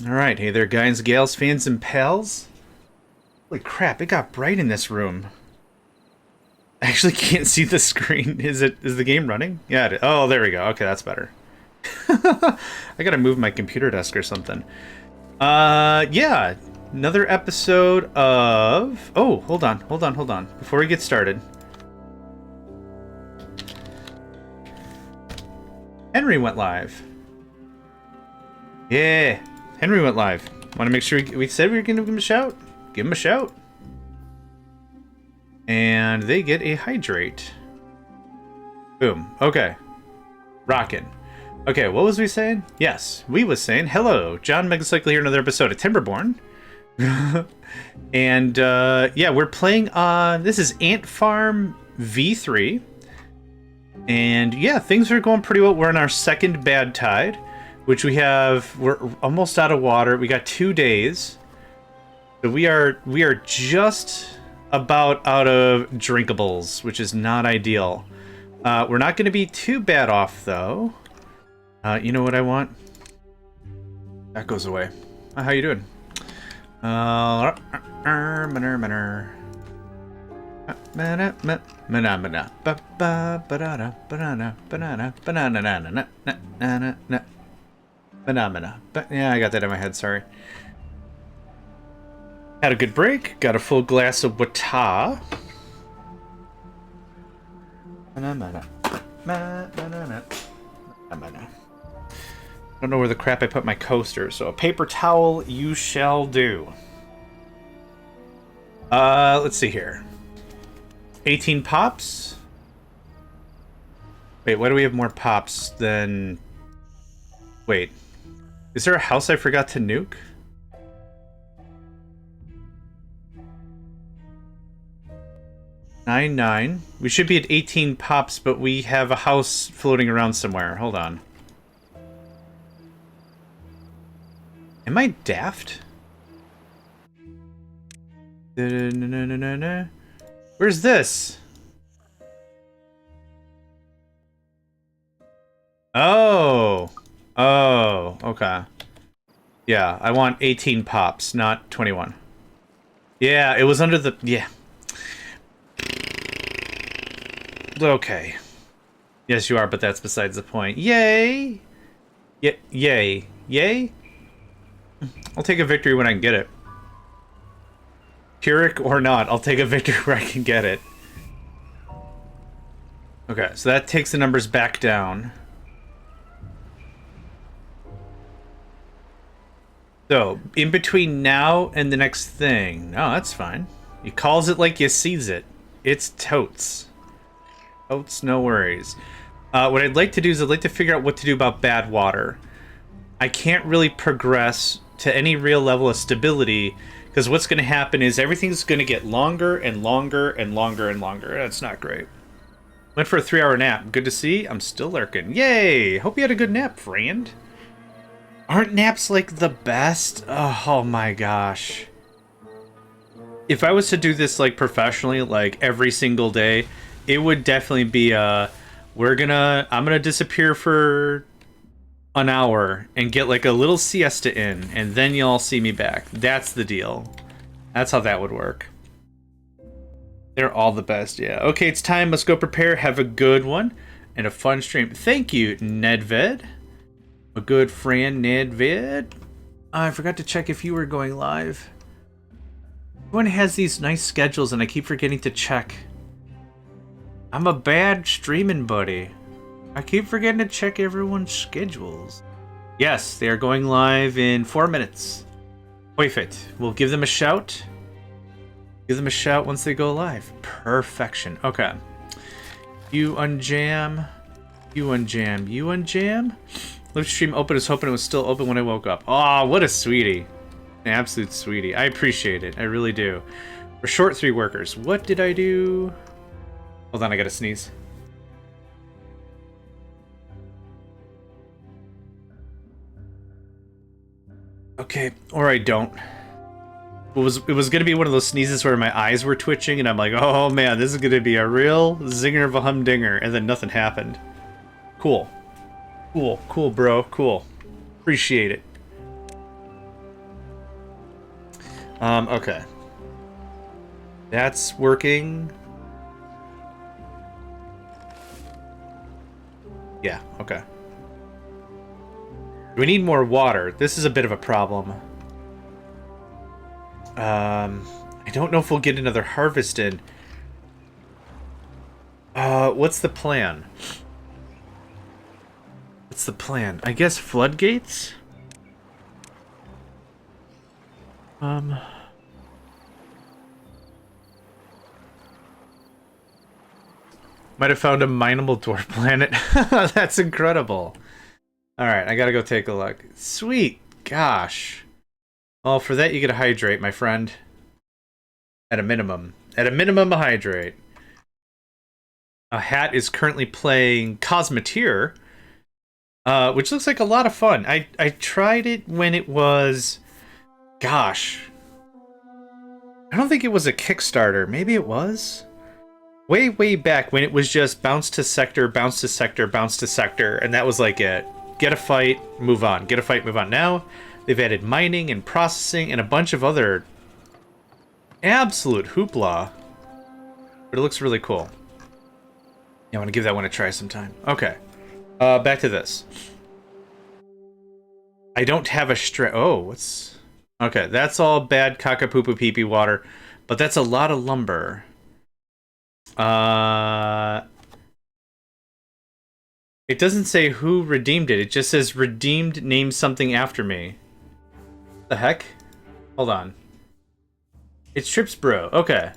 Alright, hey there guys, gals, fans, and pals. Holy crap, it got bright in this room. I actually can't see the screen. Is the game running? Yeah, it is. Oh, there we go. Okay, that's better. I gotta move my computer desk or something. Yeah. Another episode of... Oh, hold on. Before we get started. Henry went live. Yeah. Henry went live. Want to make sure we said we were going to give him a shout? Give him a shout. And they get a hydrate. Boom. Okay. Rockin'. Okay, what was we saying? Yes, we was saying, hello, JohnMegacycle here, another episode of Timberborn. And, yeah, we're playing on... This is Ant Farm V3. And, yeah, things are going pretty well. We're on our second bad tide, which we're almost out of water. We got 2 days. So we are just about out of drinkables, which is not ideal. We're not going to be too bad off, though. You know what I want? That goes away. How you doing? Yeah, I got that in my head, sorry. Had a good break, got a full glass of wata. I don't know where the crap I put my coaster, so a paper towel you shall do. Let's see here. 18 pops? Wait, why do we have more pops than... Wait. Is there a house I forgot to nuke? Nine. We should be at 18 pops, but we have a house floating around somewhere. Hold on. Am I daft? Where's this? Oh, okay. Yeah, I want 18 pops, not 21. Yeah, it was under the... Yeah. Okay. Yes, you are, but that's besides the point. Yay! Yay. Yay? I'll take a victory when I can get it. Pyrrhic or not, I'll take a victory where I can get it. Okay, so that takes the numbers back down. So, in between now and the next thing... Oh, that's fine. You calls it like you sees it. It's totes. Totes, no worries. What I'd like to do is I'd like to figure out what to do about bad water. I can't really progress to any real level of stability, because what's going to happen is everything's going to get longer and longer and longer and longer. That's not great. Went for a 3-hour nap. Good to see. I'm still lurking. Yay! Hope you had a good nap, friend. Aren't naps like the best? Oh my gosh. If I was to do this like professionally, like every single day, it would definitely be I'm gonna disappear for an hour and get like a little siesta in, and then y'all see me back. That's the deal. That's how that would work. They're all the best, yeah. Okay, it's time. Let's go prepare. Have a good one and a fun stream. Thank you, Nedved. A good friend, Nedved. I forgot to check if you were going live. Everyone has these nice schedules and I keep forgetting to check. I'm a bad streaming buddy. I keep forgetting to check everyone's schedules. Yes, they are going live in 4 minutes. Perfect. We'll give them a shout. Give them a shout once they go live. Perfection. Okay. You unjam. You unjam. You unjam. Live stream open. I was hoping it was still open when I woke up. Oh, what a sweetie. An absolute sweetie. I appreciate it. I really do. We're short 3 workers. What did I do? Hold on, I gotta sneeze. Okay, or I don't. It was gonna be one of those sneezes where my eyes were twitching, and I'm like, oh man, this is gonna be a real zinger of a humdinger, and then nothing happened. Cool. Cool, bro, cool. Appreciate it. Okay. That's working. Yeah, okay. We need more water. This is a bit of a problem. I don't know if we'll get another harvest in. What's the plan? What's the plan? I guess floodgates? Might have found a mineable dwarf planet. That's incredible. Alright, I gotta go take a look. Sweet. Gosh. Well, for that you get a hydrate, my friend. At a minimum. At a minimum, a hydrate. A Hat is currently playing Cosmeteer, which looks like a lot of fun. I tried it when it was... Gosh. I don't think it was a Kickstarter. Maybe it was? Way, way back when it was just bounce to sector, bounce to sector, bounce to sector, and that was like it. Get a fight, move on. Get a fight, move on. Now, they've added mining and processing and a bunch of other absolute hoopla. But it looks really cool. Yeah, I want to give that one a try sometime. Okay. Back to this. I don't have a oh, what's... Okay, that's all bad caca-poo-poo pee-pee water, but that's a lot of lumber. It doesn't say who redeemed it. It just says redeemed named something after me. The heck? Hold on. It's Trips Bro. Okay.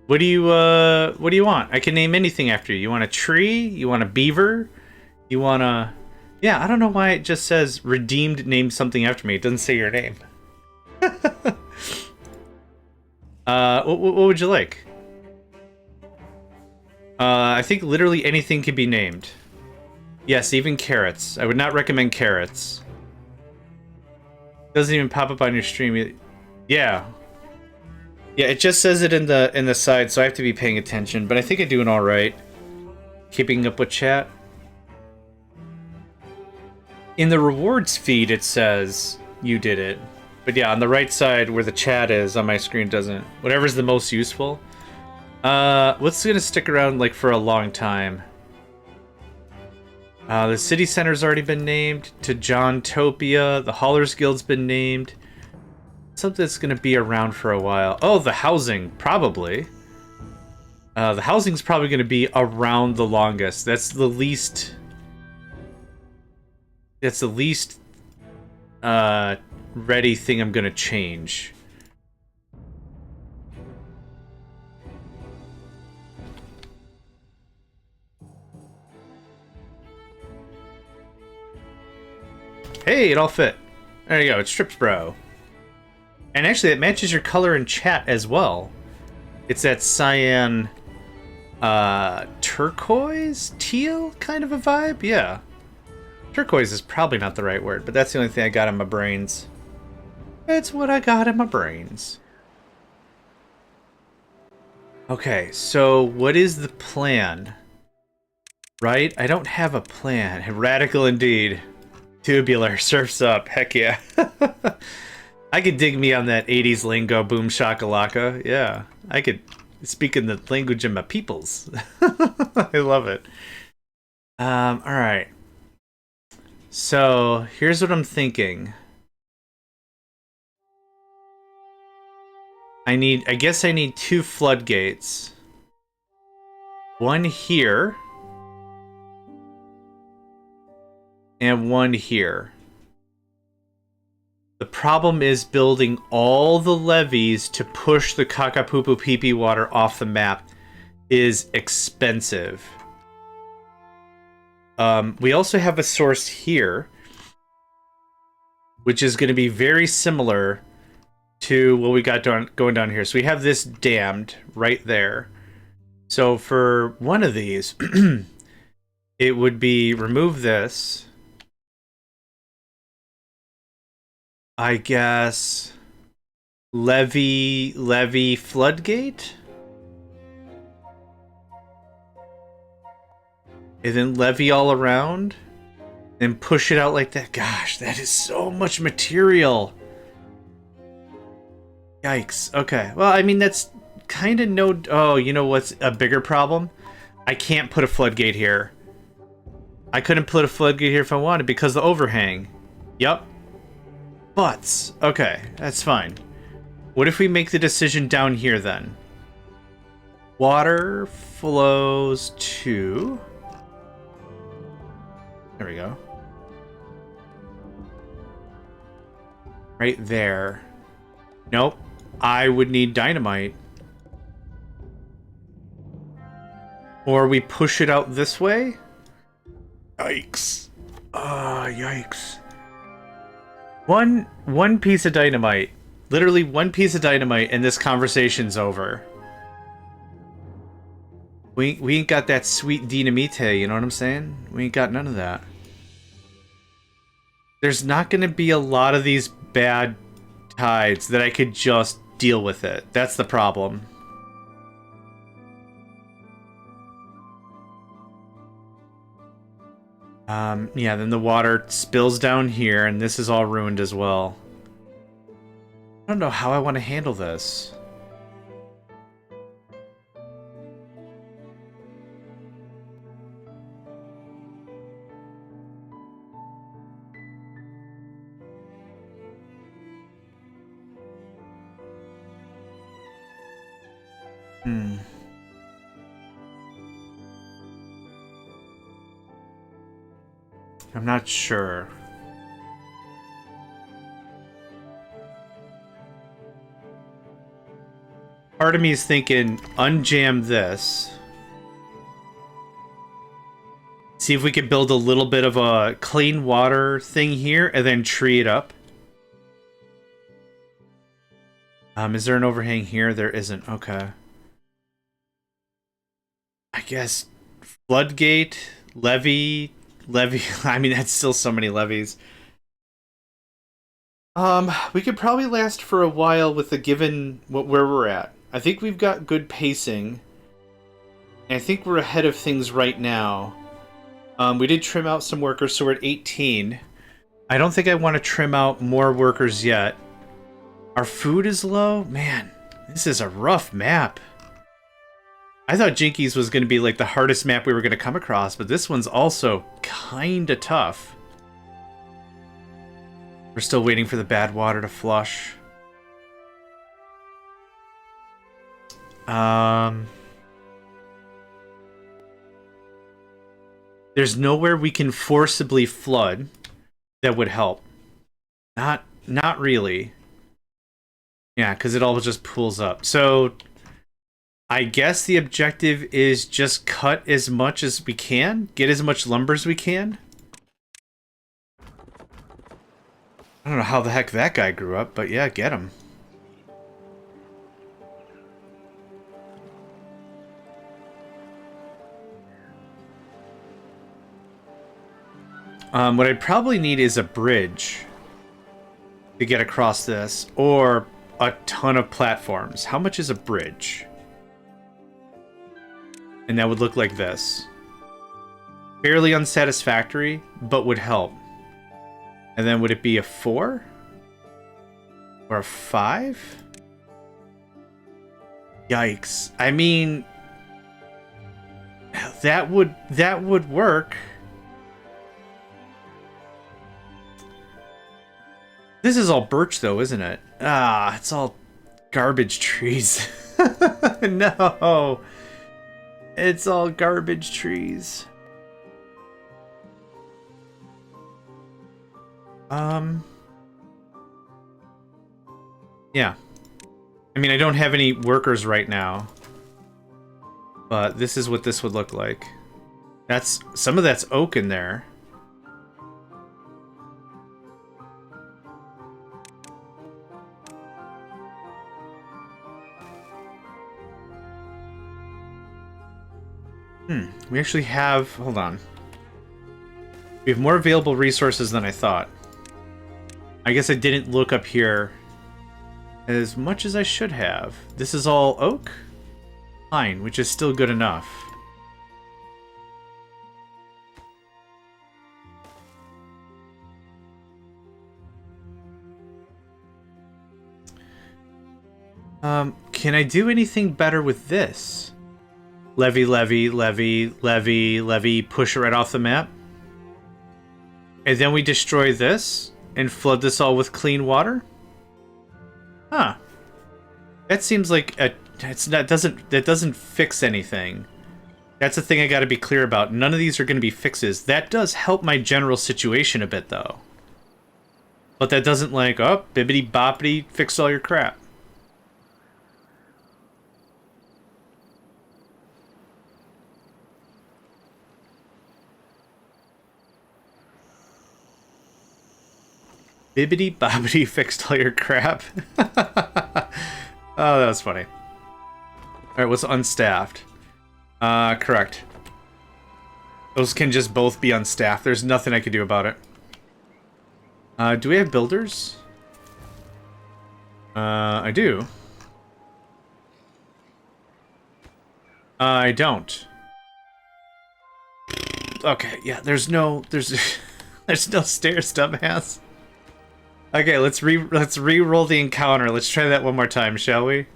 What do you want? I can name anything after you. You want a tree? You want a beaver? You want a... Yeah, I don't know why it just says redeemed named something after me. It doesn't say your name. What would you like? I think literally anything can be named. Yes, even carrots. I would not recommend carrots. Doesn't even pop up on your stream. Yeah. Yeah, it just says it in the side, so I have to be paying attention, but I think I'm doing all right. Keeping up with chat. In the rewards feed, it says you did it. But yeah, on the right side where the chat is on my screen doesn't. Whatever's the most useful. What's gonna stick around like for a long time? The city center's already been named. To Johntopia. The Haulers Guild's been named. Something that's gonna be around for a while. Oh, the housing, probably. The housing's probably gonna be around the longest. That's the least... That's the least... ready thing I'm gonna change. Hey, it all fit. There you go, it's Trips Bro. And actually, it matches your color in chat as well. It's that cyan, turquoise? Teal kind of a vibe? Yeah. Turquoise is probably not the right word, but that's the only thing I got in my brains. It's what I got in my brains. Okay, so what is the plan? Right? I don't have a plan. Radical indeed. Tubular, surf's up. Heck yeah. I could dig me on that 80s lingo, boom shakalaka. Yeah, I could speak in the language of my peoples. I love it. Alright. So, here's what I'm thinking. I guess I need 2 floodgates. One here. And one here. The problem is building all the levees to push the caca-poo-poo pee-pee water off the map is expensive. We also have a source here, which is going to be very similar to what we got going down here. So we have this dammed right there. So for one of these, it would be remove this. I guess levy floodgate? And then levy all around? And push it out like that? Gosh, that is so much material. Yikes. Okay. Well, I mean, that's kind of no... Oh, you know what's a bigger problem? I can't put a floodgate here. I couldn't put a floodgate here if I wanted because the overhang. Yep. But, okay, that's fine. What if we make the decision down here then? Water flows to... There we go. Right there. Nope. I would need dynamite. Or we push it out this way? Yikes. Yikes. One piece of dynamite. Literally one piece of dynamite and this conversation's over. We ain't got that sweet dynamite, you know what I'm saying? We ain't got none of that. There's not gonna be a lot of these bad tides that I could just deal with it. That's the problem. Yeah, then the water spills down here, and this is all ruined as well. I don't know how I want to handle this. I'm not sure. Part of me is thinking, unjam this. See if we could build a little bit of a clean water thing here, and then tree it up. Is there an overhang here? There isn't. Okay. I guess floodgate, levee. I mean, that's still so many levees. We could probably last for a while with the given where we're at. I think we've got good pacing. And I think we're ahead of things right now. We did trim out some workers, so we're at 18. I don't think I want to trim out more workers yet. Our food is low? Man, this is a rough map. I thought Jinkies was going to be like the hardest map we were going to come across, but this one's also kind of tough. We're still waiting for the bad water to flush. There's nowhere we can forcibly flood that would help. Not really. Yeah, because it all just pools up. So I guess the objective is just cut as much as we can, get as much lumber as we can. I don't know how the heck that guy grew up, but yeah, get him. What I'd probably need is a bridge to get across this, or a ton of platforms. How much is a bridge? And that would look like this. Fairly unsatisfactory, but would help. And then would it be a 4? Or a 5? Yikes. I mean, that would work. This is all birch though, isn't it? Ah, it's all garbage trees. No. It's all garbage trees. Yeah. I mean, I don't have any workers right now. But this is what this would look like. Some of that's oak in there. We actually have... Hold on. We have more available resources than I thought. I guess I didn't look up here as much as I should have. This is all oak? Pine, which is still good enough. Can I do anything better with this? Levy, levy, levy, levy, levy, push it right off the map. And then we destroy this and flood this all with clean water? Huh. That seems like that doesn't fix anything. That's the thing I gotta be clear about. None of these are gonna be fixes. That does help my general situation a bit though. But that doesn't like, oh, bibbity boppity, fix all your crap. Bibbity bobbity fixed all your crap. Oh, that was funny. Alright, what's unstaffed? Correct. Those can just both be unstaffed. There's nothing I can do about it. Do we have builders? I do. I don't. Okay, yeah, there's no there's no stairs, dumbass. Okay, let's re-roll the encounter. Let's try that one more time, shall we?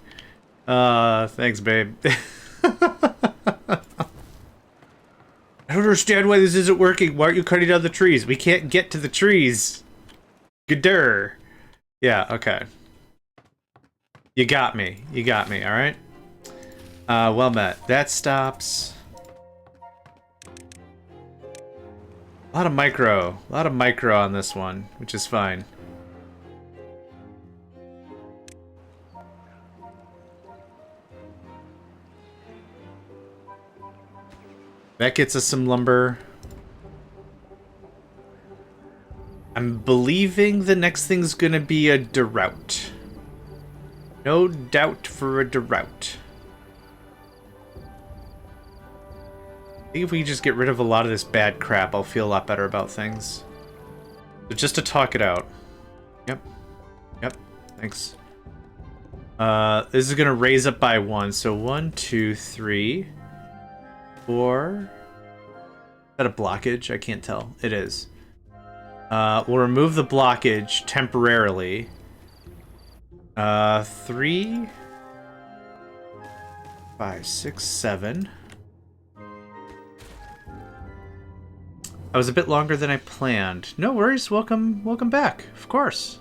Thanks, babe. I don't understand why this isn't working. Why aren't you cutting down the trees? We can't get to the trees. Gadurr. Yeah, okay. You got me. You got me, alright? Well met. That stops. A lot of micro. A lot of micro on this one, which is fine. That gets us some lumber. I'm believing the next thing's gonna be a drought. No doubt for a drought. I think if we just get rid of a lot of this bad crap, I'll feel a lot better about things. So just to talk it out. Yep. Yep. Thanks. This is gonna raise up by 1. So 1, 2, 3, 4. Is that a blockage? I can't tell. It is. We'll remove the blockage temporarily. 3, 5, 6, 7. I was a bit longer than I planned. No worries. Welcome back. Of course.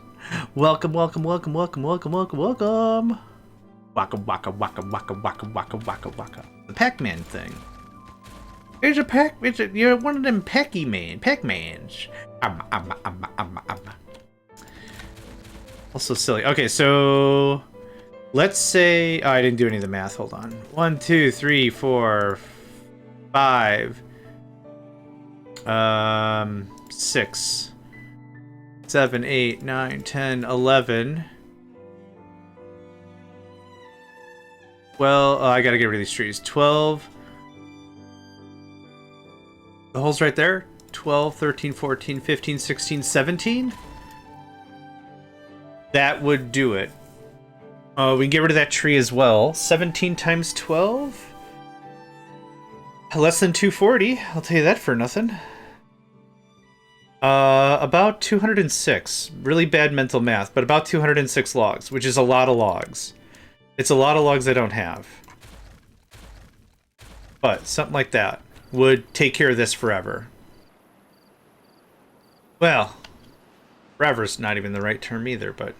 Welcome. Waka waka waka waka waka. The Pac-Man thing. It's a pack. You're one of them Pac-Mans. Also silly. Okay, so let's say I didn't do any of the math. Hold on. 1, 2, 3, 4, 5. 6, 7, 8, 9, 10, 11. Well, I gotta get rid of these trees. 12. The hole's right there. 12, 13, 14, 15, 16, 17. That would do it. We can get rid of that tree as well. 17 times 12? Less than 240. I'll tell you that for nothing. About 206. Really bad mental math, but about 206 logs, which is a lot of logs. It's a lot of logs I don't have. But something like that would take care of this forever. Well, forever's not even the right term either, but...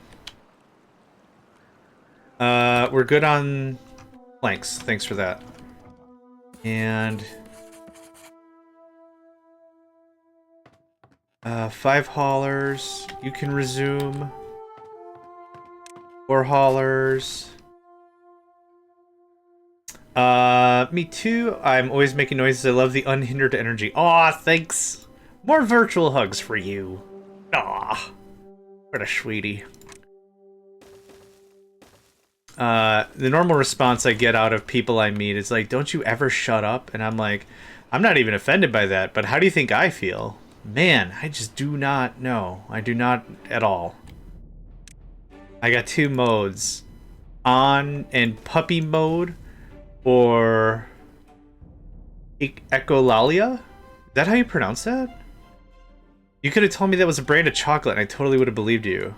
we're good on planks. Thanks for that. And... 5 haulers. You can resume. 4 haulers. Me too. I'm always making noises. I love the unhindered energy. Aw, thanks. More virtual hugs for you. Aw. What a sweetie. The normal response I get out of people I meet is like, don't you ever shut up? And I'm like, I'm not even offended by that, but how do you think I feel? Man, I just do not know. I do not at all. I got 2 modes. On and puppy mode, or echolalia? Is that how you pronounce that? You could have told me that was a brand of chocolate and I totally would have believed you.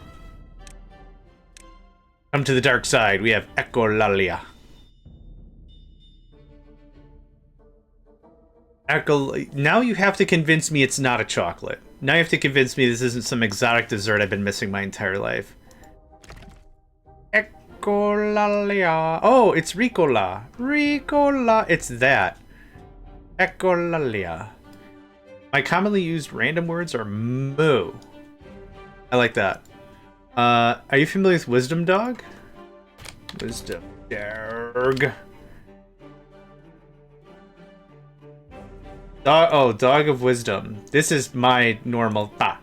Come to the dark side. We have echolalia. Now you have to convince me it's not a chocolate. Now you have to convince me this isn't some exotic dessert I've been missing my entire life. Echolalia. Oh, it's Ricola. Ricola. It's that. Echolalia. My commonly used random words are moo. I like that. Are you familiar with Wisdom Dog? Wisdom Dog. Dog of Wisdom. This is my normal ta.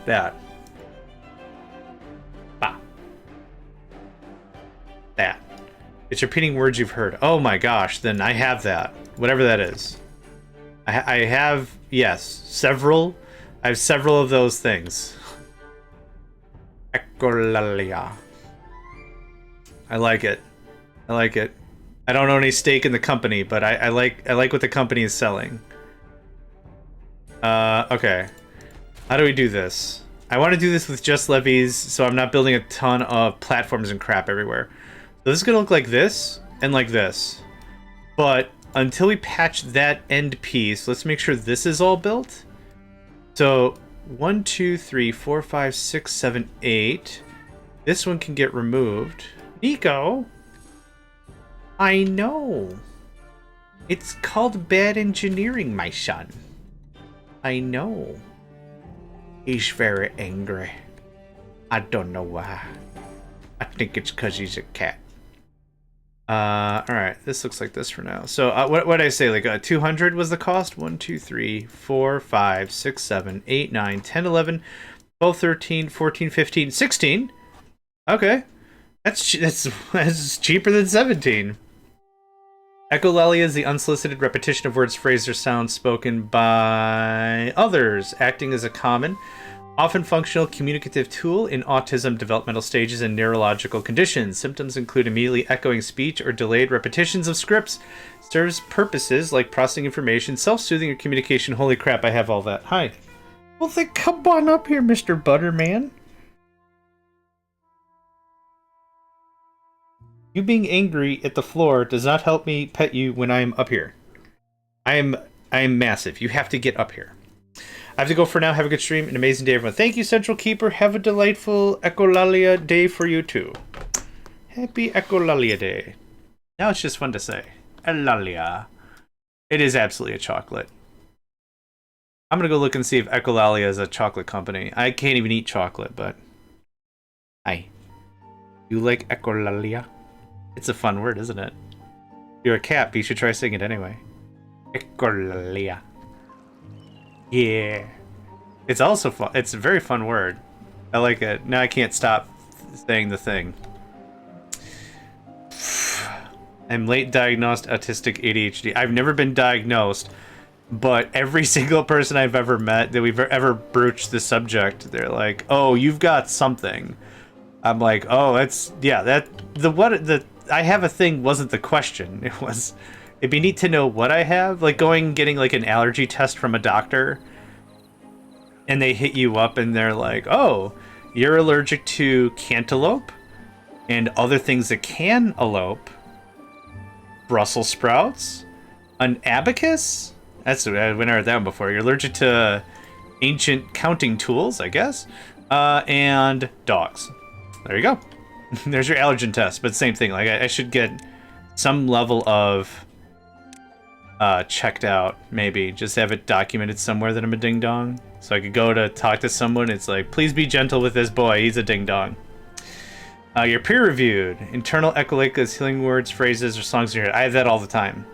That. Ba. That. It's repeating words you've heard. Oh my gosh, then I have that. Whatever that is. I have, yes, several. I have several of those things. Echolalia. I like it. I like it. I don't own any stake in the company, but I like what the company is selling. Okay. How do we do this? I want to do this with just levies, so I'm not building a ton of platforms and crap everywhere. So this is gonna look like this and like this. But until we patch that end piece, let's make sure this is all built. So 1, 2, 3, 4, 5, 6, 7, 8. This one can get removed. Nico. I know. It's called bad engineering, my son. I know. He's very angry. I don't know why. I think it's because he's a cat. Alright, this looks like this for now. So, what did I say? Like, 200 was the cost? 1, 2, 3, 4, 5, 6, 7, 8, 9, 10, 11, 12, 13, 14, 15, 16? Okay. That's cheaper than 17. Echolalia is the unsolicited repetition of words, phrases, or sounds spoken by others, acting as a common, often functional communicative tool in autism developmental stages and neurological conditions. Symptoms include immediately echoing speech or delayed repetitions of scripts. Serves purposes like processing information, self-soothing, or communication. Holy crap, I have all that. Hi. Well, then come on up here, Mr. Butterman. You being angry at the floor does not help me pet you when I am up here. I am massive. You have to get up here. I have to go for now. Have a good stream. An amazing day, everyone. Thank you, Central Keeper. Have a delightful Echolalia day for you, too. Happy Echolalia Day. Now it's just fun to say. Echolalia. It is absolutely a chocolate. I'm going to go look and see if Echolalia is a chocolate company. I can't even eat chocolate, but... Hi. You like Echolalia? It's a fun word, isn't it? You're a cat, but you should try saying it anyway. Echolalia. Yeah. It's also fun. It's a very fun word. I like it. Now I can't stop saying the thing. I'm late diagnosed autistic ADHD. I've never been diagnosed, but every single person I've ever met that we've ever broached the subject, they're like, "Oh, you've got something." I'm like, "Oh, that's yeah, I have a thing wasn't the question. It was, it'd be neat to know what I have. Like getting like an allergy test from a doctor, and they hit you up and they're like, oh, you're allergic to cantaloupe and other things that can elope, Brussels sprouts, an abacus. That's I've never heard that one before. You're allergic to ancient counting tools, I guess, and dogs. There you go. There's your allergen test, but same thing. Like I should get some level of checked out, maybe. Just have it documented somewhere that I'm a ding-dong. So I could go to talk to someone, it's like, please be gentle with this boy, he's a ding-dong. You're peer-reviewed. Internal echolalia healing words, phrases, or songs in your head. I have that all the time.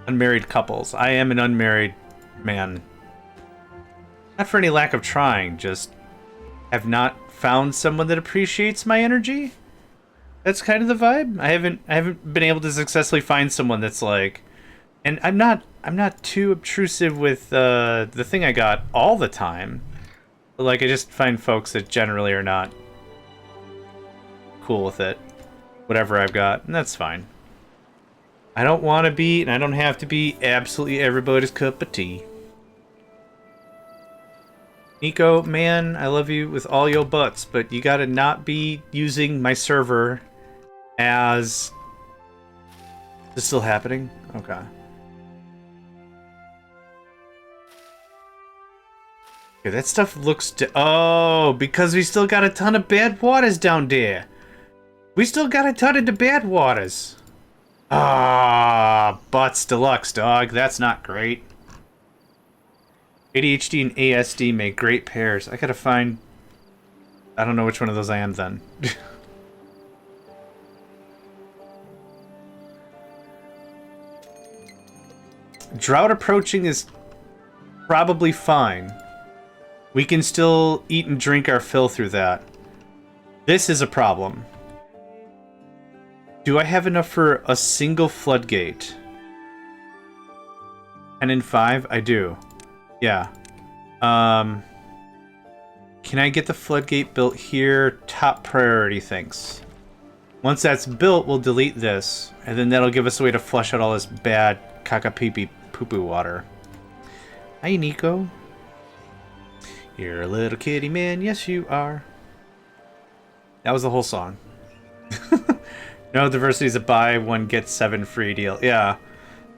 Unmarried couples. I am an unmarried man. Not for any lack of trying, just have not found someone that appreciates my energy. That's kind of the vibe. I haven't been able to successfully find someone that's like, and I'm not too obtrusive with the thing I got all the time. But like I just find folks that generally are not cool with it. Whatever I've got, and that's fine. I don't want to be, and I don't have to be absolutely everybody's cup of tea. Nico, man, I love you with all your butts, but you gotta not be using my server as... Is this still happening? Okay. Okay, that stuff looks... Oh, because we still got a ton of bad waters down there. We still got a ton of the bad waters. Ah, butts deluxe, dog. That's not great. ADHD and ASD make great pairs. I gotta find... I don't know which one of those I am then. Drought approaching is probably fine. We can still eat and drink our fill through that. This is a problem. Do I have enough for a single floodgate? 10 and 5? I do. Yeah. Can I get the floodgate built here? Top priority, thanks. Once that's built, we'll delete this, and then that'll give us a way to flush out all this bad caca-pee-pee poo-poo water. Hi, Nico. You're a little kitty man. Yes, you are. That was the whole song. No, diversity is a buy one, get 7 free deal. Yeah.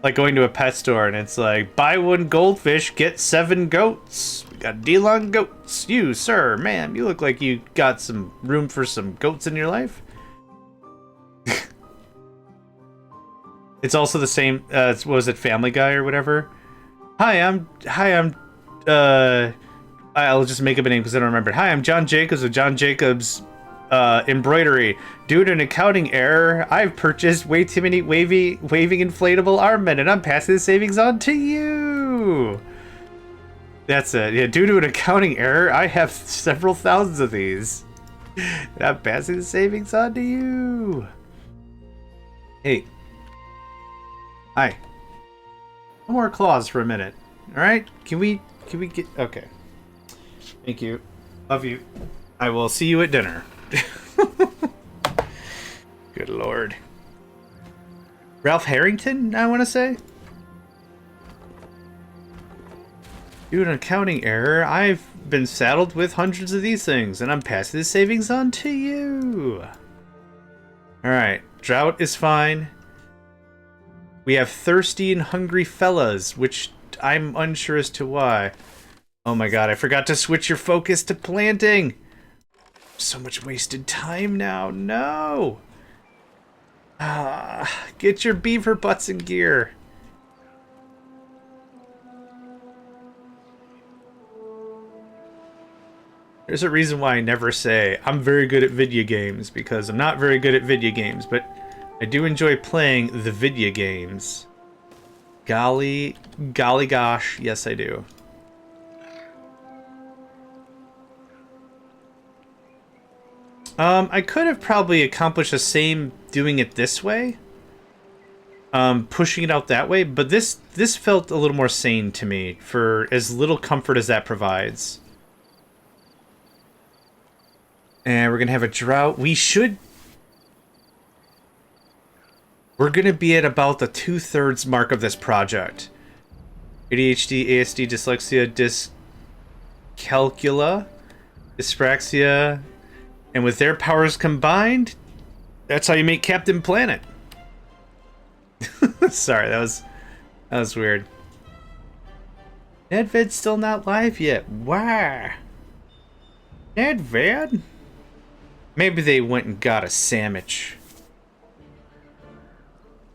Like going to a pet store and it's like, buy 1 goldfish, get 7 goats. We got a deal on goats. You, sir, ma'am, you look like you got some room for some goats in your life. It's also the same, what was it, Family Guy or whatever? I'll just make up a name because I don't remember. Hi, I'm John Jacobs of John Jacobs Embroidery. Due to an accounting error, I've purchased way too many waving inflatable armament, and I'm passing the savings on to you. That's it. Yeah, due to an accounting error, I have several thousands of these. And I'm passing the savings on to you. Hey. Hi. No more claws for a minute. All right? Can we get... Okay. Thank you. Love you. I will see you at dinner. Good lord. Ralph Harrington, I want to say? Due to an accounting error, I've been saddled with hundreds of these things, and I'm passing the savings on to you. Alright, drought is fine. We have thirsty and hungry fellas, which I'm unsure as to why. Oh my god, I forgot to switch your focus to planting! So much wasted time now, no! Get your beaver butts in gear. There's a reason why I never say I'm very good at video games, because I'm not very good at video games, but I do enjoy playing the video games. Golly gosh, yes I do. I could have probably accomplished the same doing it this way. Pushing it out that way, but this felt a little more sane to me for as little comfort as that provides. And we're gonna have a drought. We're gonna be at about the 2/3 mark of this project. ADHD, ASD, dyslexia, dyscalculia, dyspraxia, and with their powers combined, that's how you make Captain Planet. Sorry, that was weird. Nedved's still not live yet. Why? Nedved? Maybe they went and got a sandwich.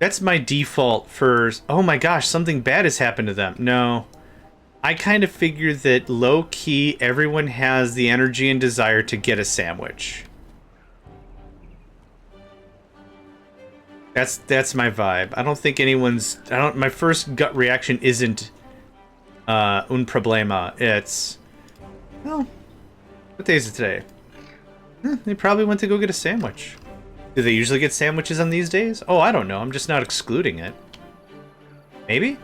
That's my default for... Oh my gosh, something bad has happened to them. No. I kind of figured that low-key, everyone has the energy and desire to get a sandwich. That's my vibe. I don't think anyone's... My first gut reaction isn't un problema. It's... Well, what day is it today? They probably went to go get a sandwich. Do they usually get sandwiches on these days? Oh, I don't know. I'm just not excluding it. Maybe?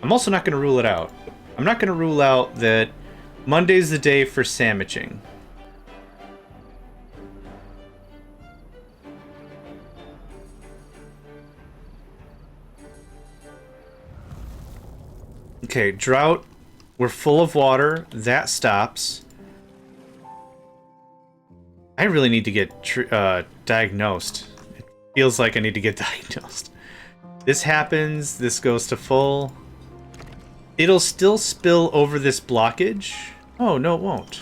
I'm also not going to rule it out. I'm not going to rule out that Monday's the day for sandwiching. Okay, drought We're full of water. That stops. I really need to get diagnosed. It feels like I need to get diagnosed. This happens. This goes to full. It'll still spill over this blockage. Oh, no, it won't.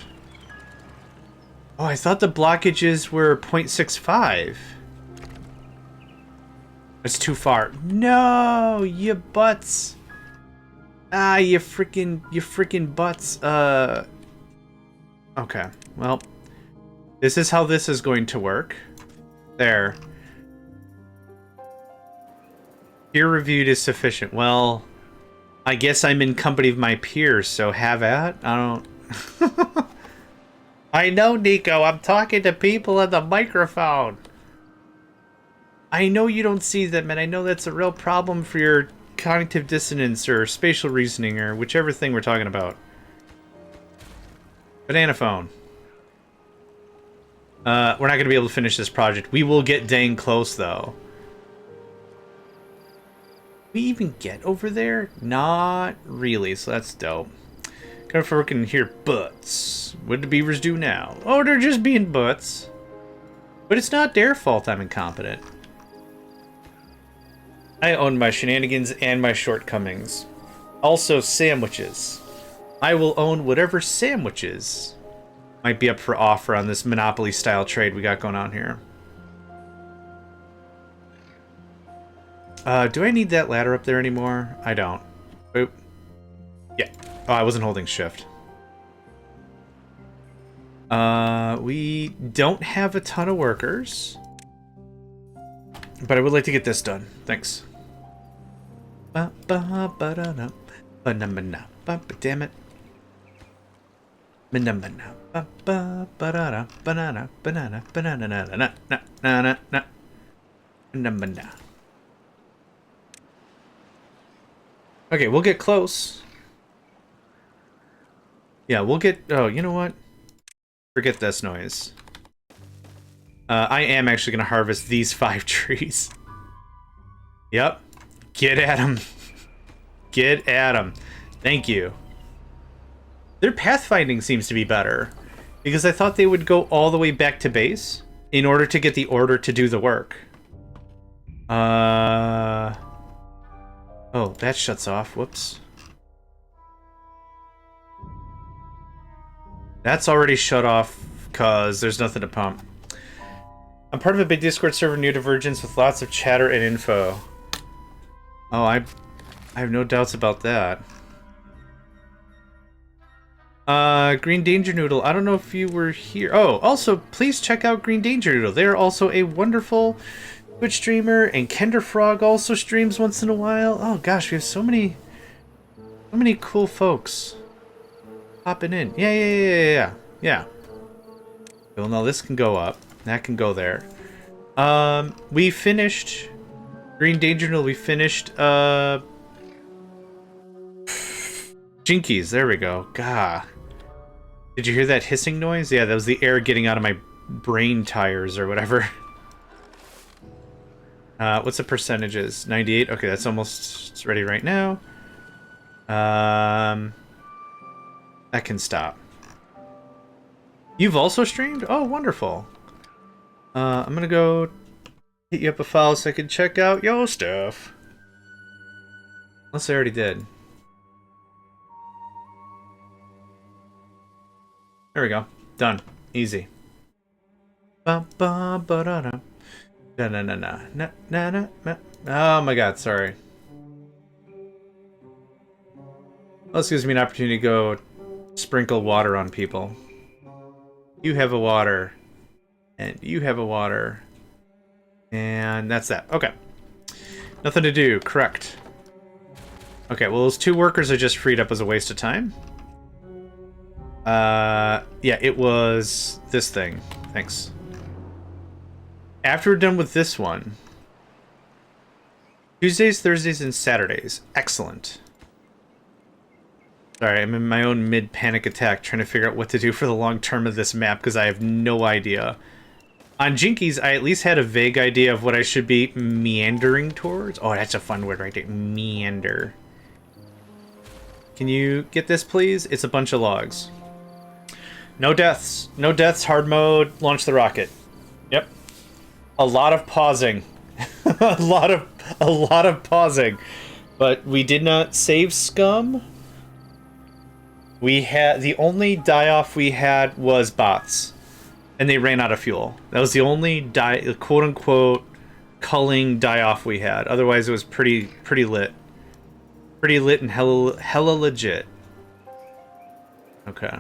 Oh, I thought the blockages were 0.65. That's too far. No, you butts. Ah, you freaking butts. Okay, well, this is how this is going to work. There. Peer reviewed is sufficient. Well, I guess I'm in company of my peers, so have at. I don't... I know, Nico. I'm talking to people on the microphone. I know you don't see them, and I know that's a real problem for your cognitive dissonance or spatial reasoning or whichever thing we're talking about. Banana phone. We're not going to be able to finish this project. We will get dang close, though. We even get over there? Not really, so that's dope. Kind of working here, butts. What do the beavers do now? Oh, they're just being butts. But it's not their fault I'm incompetent. I own my shenanigans and my shortcomings. Also, sandwiches. I will own whatever sandwiches might be up for offer on this Monopoly-style trade we got going on here. Do I need that ladder up there anymore? I don't. Oop. Yeah. Oh, I wasn't holding shift. We don't have a ton of workers. But I would like to get this done. Thanks. Damn it. Okay, we'll get close. Yeah, we'll get... Oh, you know what? Forget this noise. I am actually going to harvest these 5 trees. Yep. Get at them. Get at them. Thank you. Their pathfinding seems to be better. Because I thought they would go all the way back to base in order to get the order to do the work. Oh, that shuts off. Whoops. That's already shut off because there's nothing to pump. I'm part of a big Discord server near Divergence with lots of chatter and info. Oh, I have no doubts about that. Green Danger Noodle. I don't know if you were here. Oh, also, please check out Green Danger Noodle. They're also a wonderful Twitch streamer, and Kender Frog also streams once in a while. Oh gosh, we have so many cool folks popping in. Yeah. Well, now this can go up. That can go there. We finished Green Danger Noodle. We finished Jinkies. There we go. Gah. Did you hear that hissing noise? Yeah, that was the air getting out of my brain tires or whatever. What's the percentages? 98? Okay, that's almost... It's ready right now. That can stop. You've also streamed? Oh, wonderful. I'm gonna go hit you up a file so I can check out your stuff. Unless I already did. There we go. Done. Easy. Oh my god, sorry. Well, this gives me an opportunity to go sprinkle water on people. You have a water. And you have a water. And that's that. Okay. Nothing to do. Correct. Okay, well, those 2 workers are just freed up as a waste of time. Yeah, it was this thing. Thanks. After we're done with this one... Tuesdays, Thursdays, and Saturdays. Excellent. Sorry, I'm in my own mid-panic attack trying to figure out what to do for the long term of this map because I have no idea. On Jinkies, I at least had a vague idea of what I should be meandering towards. Oh, that's a fun word right there. Meander. Can you get this, please? It's a bunch of logs. No deaths. No deaths, hard mode, launch the rocket. Yep. A lot of pausing. a lot of pausing. But we did not save scum. We had the only die-off we had was bots. And they ran out of fuel. That was the only quote-unquote culling die-off we had. Otherwise it was pretty lit. Pretty lit and hella legit. Okay.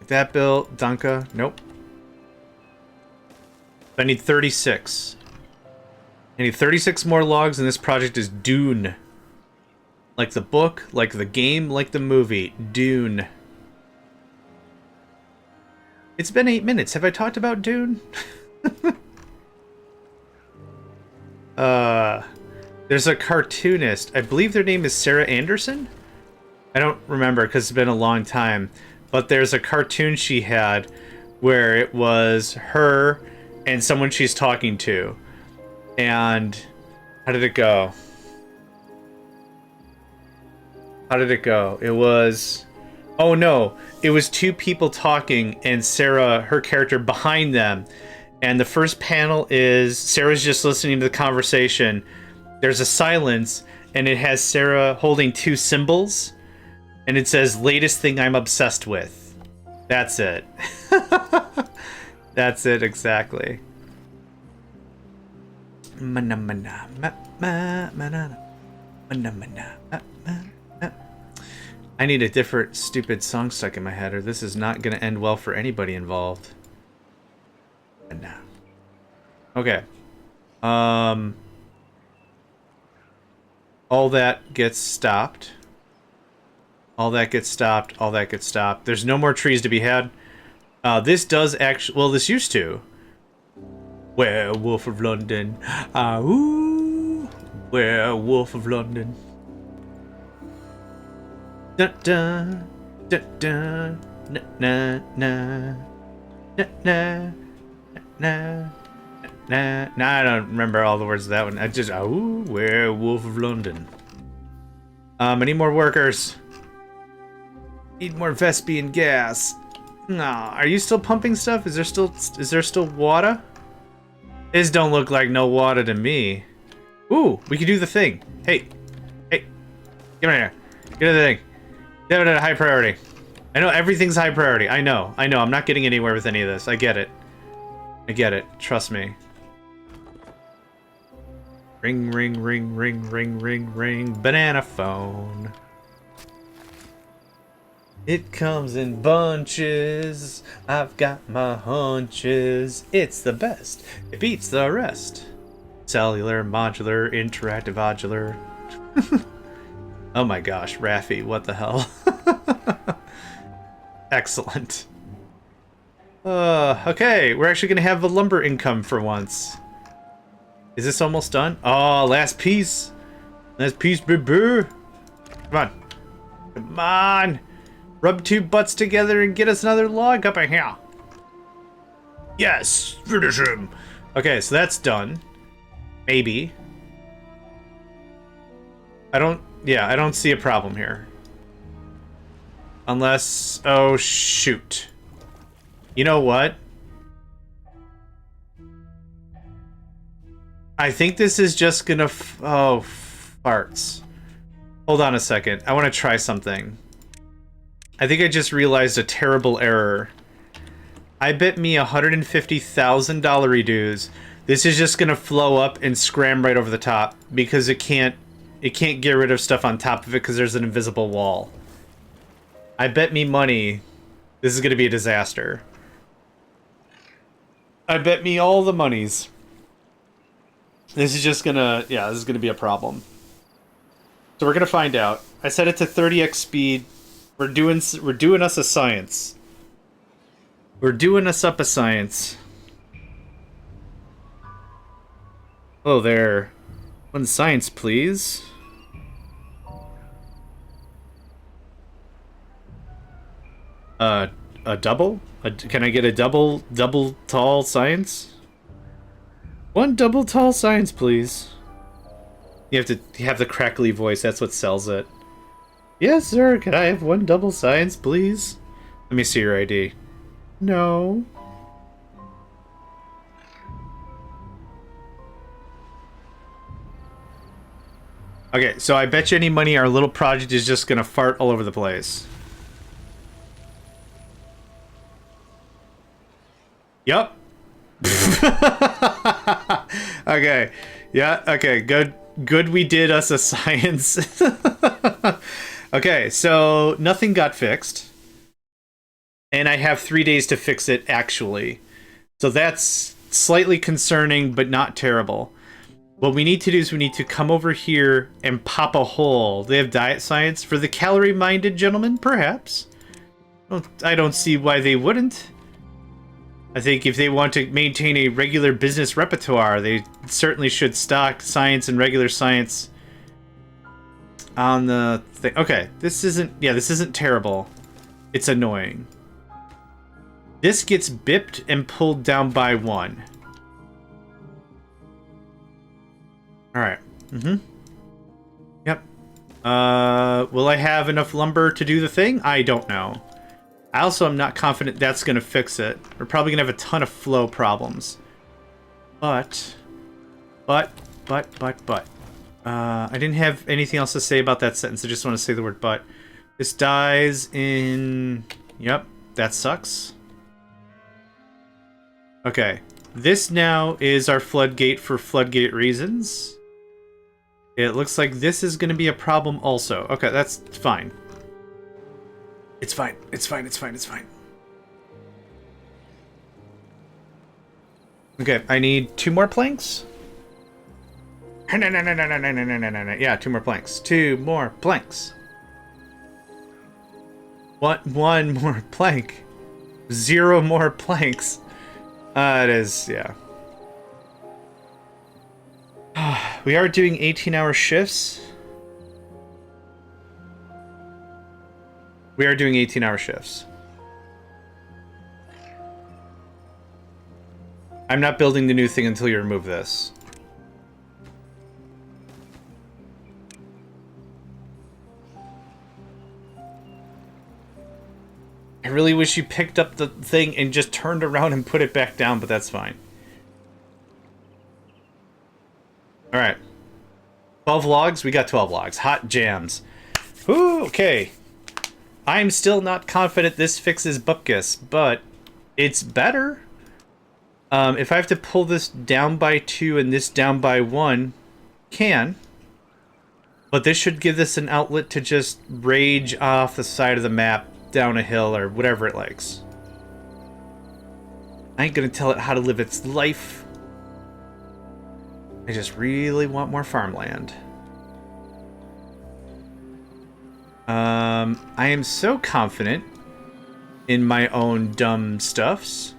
That built, Danka. Nope. I need 36. I need 36 more logs, and this project is Dune. Like the book, like the game, like the movie. Dune. It's been 8 minutes. Have I talked about Dune? There's a cartoonist. I believe their name is Sarah Anderson? I don't remember because it's been a long time. But there's a cartoon she had where it was her and someone she's talking to. And how did it go? How did it go? It was... Oh no, it was two people talking and Sarah, her character, behind them. And the first panel is Sarah's just listening to the conversation. There's a silence and it has Sarah holding two symbols. And it says, latest thing I'm obsessed with. That's it. That's it, exactly. I need a different stupid song stuck in my head, or this is not going to end well for anybody involved. Okay. All that gets stopped. All that gets stopped. All that gets stopped. There's no more trees to be had. This does actually... Well, this used to. Werewolf of London. Ooh. Werewolf of London. Dun dun. Dun dun. Na na na. Na na. Na. Na. Nah, I don't remember all the words of that one. I just... Ooh. Werewolf of London. I need more workers. Need more Vespian gas. Nah, are you still pumping stuff? Is there still water? This don't look like no water to me. Ooh, we can do the thing. Hey, get in here. Get in the thing. Get it at a high priority. I know everything's high priority. I know. I'm not getting anywhere with any of this. I get it. Trust me. Ring, ring, ring, ring, ring, ring, ring. Banana phone. It comes in bunches. I've got my hunches. It's the best. It beats the rest. Cellular, modular, interactive, modular. Oh my gosh, Raffi, what the hell? Excellent. Okay, we're actually gonna have a lumber income for once. Is this almost done? Oh, last piece. Last piece, baby. Come on. Come on. Rub two butts together and get us another log up in here. Yes, finish him. Okay, so that's done. Maybe. I don't see a problem here. Unless, oh shoot. You know what? I think this is just gonna, oh, farts. Hold on a second, I wanna try something. I think I just realized a terrible error. I bet me $150,000 redos. This is just gonna flow up and scram right over the top because it can't get rid of stuff on top of it because there's an invisible wall. I bet me money this is gonna be a disaster. I bet me all the monies. This is just gonna, yeah, this is gonna be a problem. So we're gonna find out. I set it to 30x speed. We're doing us a science. We're doing us up a science. Hello there. One science, please. A double? Can I get a double tall science? One double tall science, please. You have to have the crackly voice. That's what sells it. Yes, sir. Can I have one double science, please? Let me see your ID. No. Okay, so I bet you any money our little project is just gonna fart all over the place. Yup. Okay. Yeah, okay, good. Good we did us a science. Okay, so nothing got fixed. And I have 3 days to fix it, actually. So that's slightly concerning, but not terrible. What we need to do is we need to come over here and pop a hole. They have diet science for the calorie-minded gentlemen, perhaps. Well, I don't see why they wouldn't. I think if they want to maintain a regular business repertoire, they certainly should stock science and regular science on the thing. Okay, this isn't terrible. It's annoying. This gets bipped and pulled down by 1. Alright. Yep. Will I have enough lumber to do the thing? I don't know. I also am not confident that's going to fix it. We're probably going to have a ton of flow problems. But. I didn't have anything else to say about that sentence. I just want to say the word but. This dies in... Yep, that sucks. Okay. This now is our floodgate for floodgate reasons. It looks like this is going to be a problem also. Okay, that's fine. It's fine. It's fine. It's fine. It's fine. Okay, I need 2 more planks. No. Yeah, 2 more planks. 2 more planks. What? 1 more plank. 0 more planks. It is, yeah. We are doing 18-hour shifts. We are doing 18-hour shifts. I'm not building the new thing until you remove this. I really wish you picked up the thing and just turned around and put it back down, but that's fine. Alright. 12 logs? We got 12 logs. Hot jams. Ooh, okay. I'm still not confident this fixes Bupkis, but it's better. If I have to pull this down by 2 and this down by 1, can. But this should give this an outlet to just rage off the side of the map, down a hill, or whatever it likes. I ain't gonna tell it how to live its life. I just really want more farmland. I am so confident in my own dumb stuffs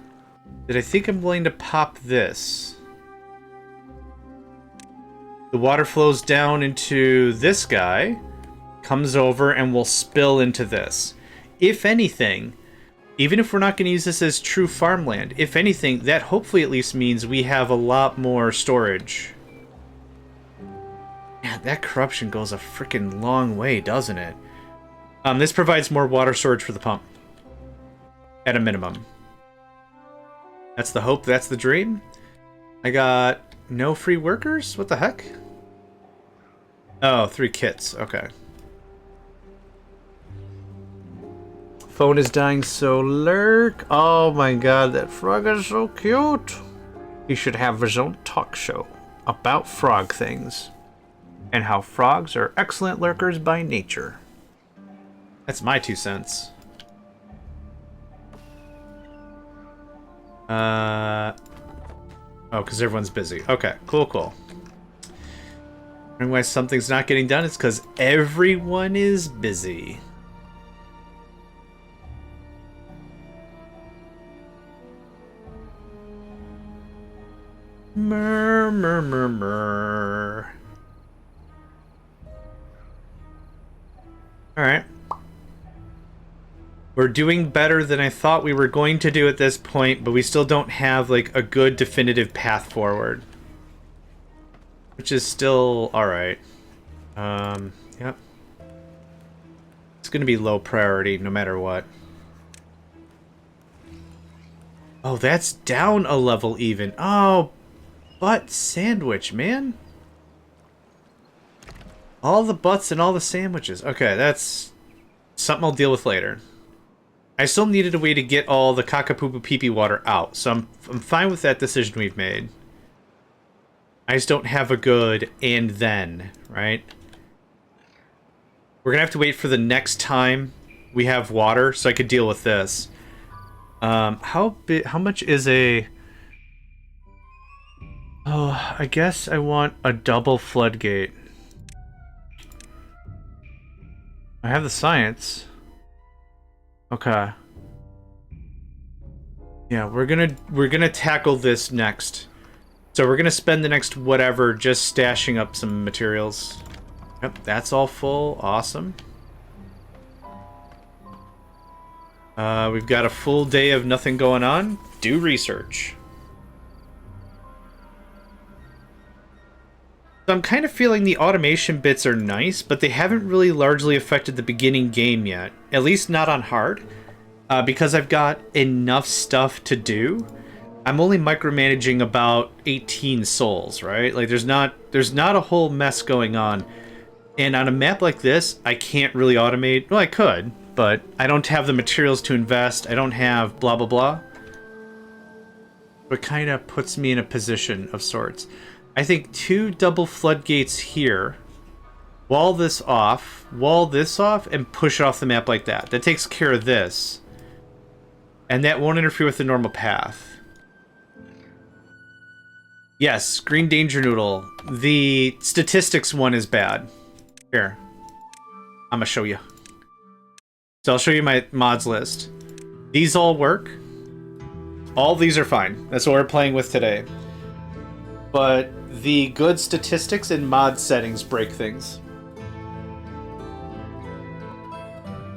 that I think I'm willing to pop this. The water flows down into this guy, comes over, and will spill into this. If anything, even if we're not going to use this as true farmland, if anything, that hopefully at least means we have a lot more storage. Man, that corruption goes a freaking long way, doesn't it? This provides more water storage for the pump. At a minimum. That's the hope, that's the dream. I got no free workers? What the heck? Oh, 3 kits, okay. Phone is dying, so lurk. Oh my god, that frog is so cute. He should have his own talk show about frog things. And how frogs are excellent lurkers by nature. That's my 2 cents. Oh, because everyone's busy. Okay, cool. And why something's not getting done is because everyone is busy. Murmur. Alright. We're doing better than I thought we were going to do at this point, but we still don't have, like, a good definitive path forward. which is still alright. Yep. It's gonna be low priority no matter what. Oh, that's down a level even. Oh, butt sandwich, man. All the butts and all the sandwiches. Okay, that's something I'll deal with later. I still needed a way to get all the cockapoo pee-pee water out, so I'm fine with that decision we've made. I just don't have a good and then, right? We're gonna have to wait for the next time we have water so I could deal with this. How much is a... Oh, I guess I want a double floodgate. I have the science. Okay. Yeah, we're gonna tackle this next. So we're gonna spend the next whatever just stashing up some materials. Yep, that's all full. Awesome. We've got a full day of nothing going on. Do research. So I'm kind of feeling the automation bits are nice, but they haven't really largely affected the beginning game yet. At least not on hard. Because I've got enough stuff to do. I'm only micromanaging about 18 souls, right? Like there's not a whole mess going on. And on a map like this, I can't really automate. Well, I could, but I don't have the materials to invest. I don't have blah blah blah. It kind of puts me in a position of sorts. I think 2 double floodgates here. Wall this off, and push it off the map like that. That takes care of this. And that won't interfere with the normal path. Yes, green danger noodle. The statistics one is bad. Here. I'm gonna show you. So I'll show you my mods list. These all work. All these are fine. That's what we're playing with today. But the good statistics and mod settings break things.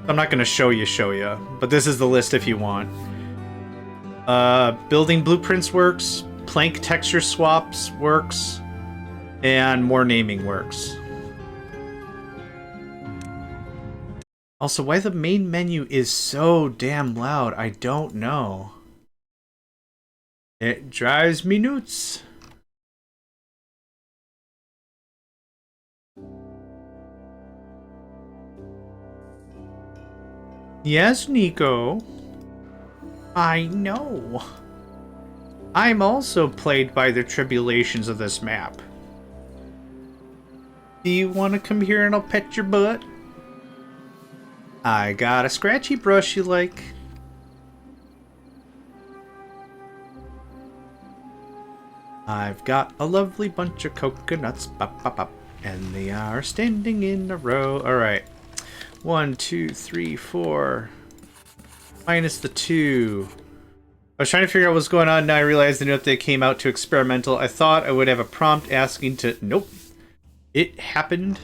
I'm not going to show you, but this is the list if you want. Building blueprints works, plank texture swaps works, and more naming works. Also, why the main menu is so damn loud, I don't know. It drives me nuts. Yes, Nico. I know. I'm also plagued by the tribulations of this map. Do you want to come here and I'll pet your butt? I got a scratchy brush you like. I've got a lovely bunch of coconuts, bop, bop, bop, and they are standing in a row. Alright. 1, 2, 3, 4. Minus the 2. I was trying to figure out what's going on. Now I realized the new update came out to experimental. I thought I would have a prompt asking to... Nope. It happened.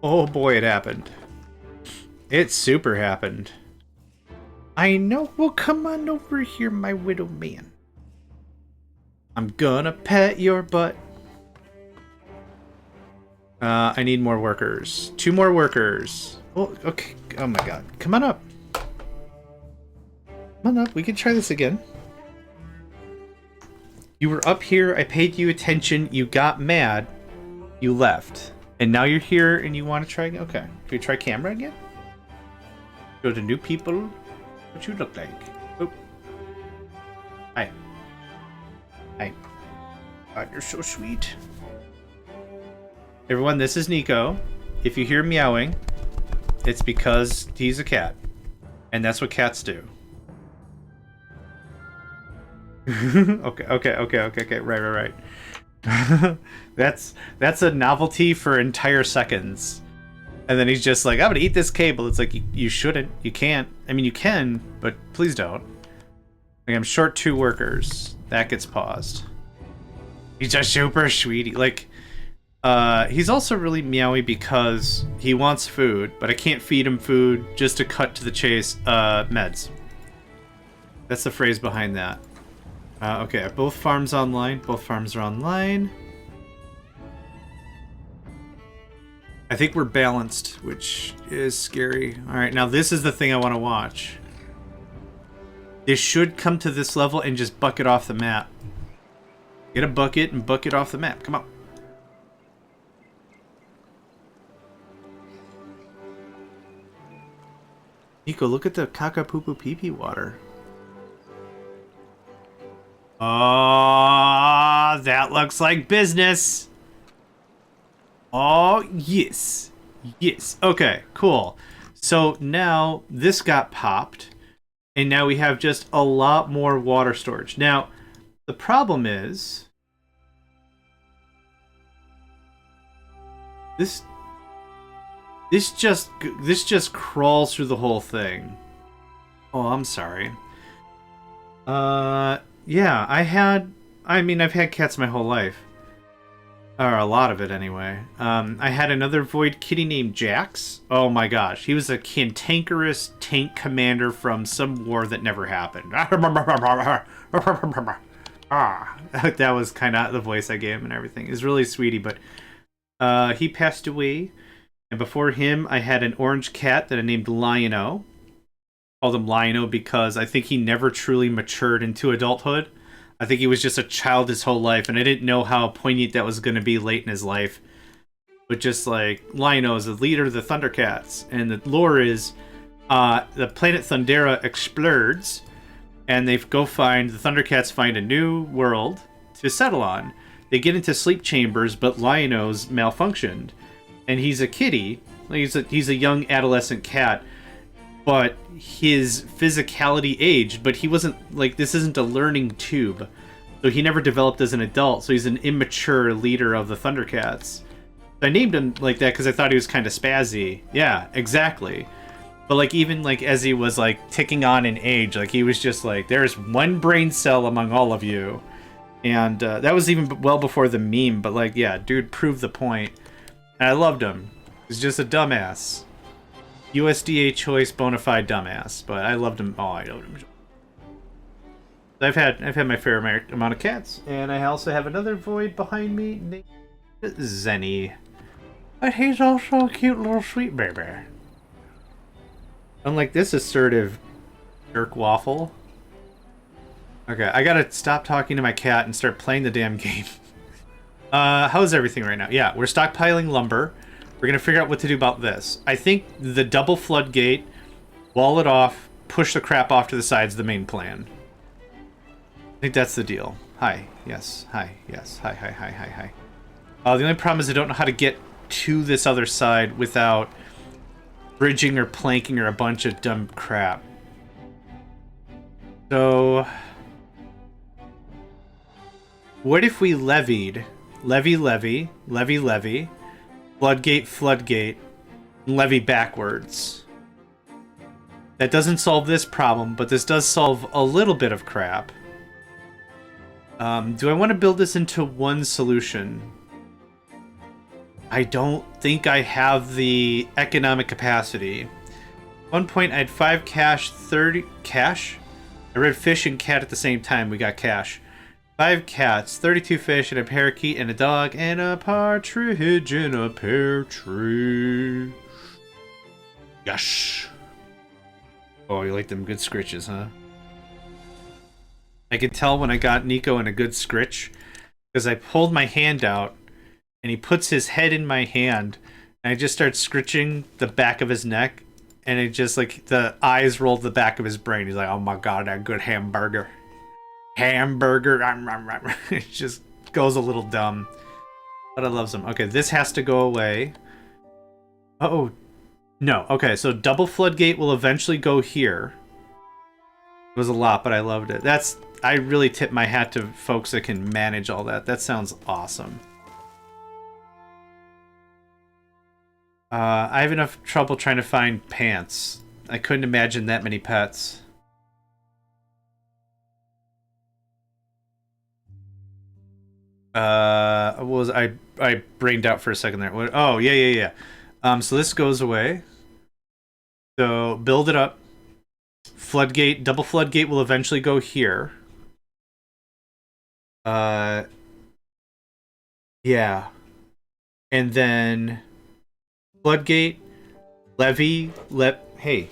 Oh boy, it happened. It super happened. I know. Well, come on over here, my widow man. I'm gonna pet your butt. I need more workers. 2 more workers. Oh, okay. Oh my god. Come on up. Come on up. We can try this again. You were up here. I paid you attention. You got mad. You left. And now you're here and you want to try again? Okay. Do we try camera again? Go to new people. What you look like? Oh. Hi. Hi. God, you're so sweet. Everyone, this is Nico. If you hear meowing, it's because he's a cat. And that's what cats do. Okay. Right. That's a novelty for entire seconds. And then he's just like, I'm gonna eat this cable. It's like, you shouldn't. You can't. I mean, you can, but please don't. Like, I'm short 2 workers. That gets paused. He's just super sweetie. Like, he's also really meowy because he wants food, but I can't feed him food. Just to cut to the chase, meds. That's the phrase behind that. Okay, both farms online. Both farms are online. I think we're balanced, which is scary. All right, now this is the thing I want to watch. This should come to this level and just bucket off the map. Get a bucket and bucket off the map. Come on. Nico, look at the caca-poo-poo-pee-pee water. Oh, that looks like business. Oh, yes. Yes. Okay, cool. So now this got popped, and now we have just a lot more water storage. Now, the problem is this just crawls through the whole thing. Oh, I'm sorry. Yeah, I've had cats my whole life. Or a lot of it, anyway. I had another Void kitty named Jax. Oh my gosh, he was a cantankerous tank commander from some war that never happened. That was kind of the voice I gave him and everything. It was really sweetie, but he passed away. And before him, I had an orange cat that I named Lion-O. Called him Lion-O because I think he never truly matured into adulthood. I think he was just a child his whole life, and I didn't know how poignant that was going to be late in his life. But just like, Lion-O is the leader of the Thundercats, and the lore is the planet Thundera explodes, and the Thundercats find a new world to settle on. They get into sleep chambers, but Lion-O's malfunctioned. And he's a kitty. He's a young adolescent cat, but his physicality aged. But he wasn't like, this isn't a learning tube, so he never developed as an adult. So he's an immature leader of the Thundercats. I named him like that because I thought he was kind of spazzy. Yeah, exactly. But like even like as he was like ticking on in age, like he was just like, there's one brain cell among all of you, and that was even well before the meme. But like, yeah, dude proved the point. And I loved him. He's just a dumbass. USDA choice bona fide dumbass. But I loved him. Oh, I loved him. I've had my fair amount of cats. And I also have another Void behind me named Zenny. But he's also a cute little sweet baby. Unlike this assertive jerk waffle. Okay, I gotta stop talking to my cat and start playing the damn game. How's everything right now? Yeah, we're stockpiling lumber. We're gonna figure out what to do about this. I think the double floodgate, wall it off, push the crap off to the side's the main plan. I think that's the deal. Hi. Yes. Hi. Yes. Hi. Hi. Hi. Hi. Hi. The only problem is I don't know how to get to this other side without bridging or planking or a bunch of dumb crap. So, what if we levied... Levy, floodgate, and levy backwards. That doesn't solve this problem, but this does solve a little bit of crap. Do I want to build this into one solution? I don't think I have the economic capacity. At one point, I had 5 cash, 30... Cash? I read fish and cat at the same time. We got cash. 5 cats, 32 fish, and a parakeet, and a dog, and a partridge in a pear tree. Gosh. Oh, you like them good scritches, huh? I could tell when I got Nico in a good scritch, because I pulled my hand out, and he puts his head in my hand, and I just start scritching the back of his neck, and it just, like, the eyes rolled the back of his brain. He's like, oh my god, that good hamburger. Hamburger. It just goes a little dumb. But I love them. Okay, this has to go away. Oh, no. Okay, so double floodgate will eventually go here. It was a lot, but I loved it. I really tip my hat to folks that can manage all that. That sounds awesome. I have enough trouble trying to find pants. I couldn't imagine that many pets. I brained out for a second there. What, oh, yeah. So this goes away. So build it up. Floodgate, double floodgate will eventually go here. Yeah. And then Floodgate, levy, hey,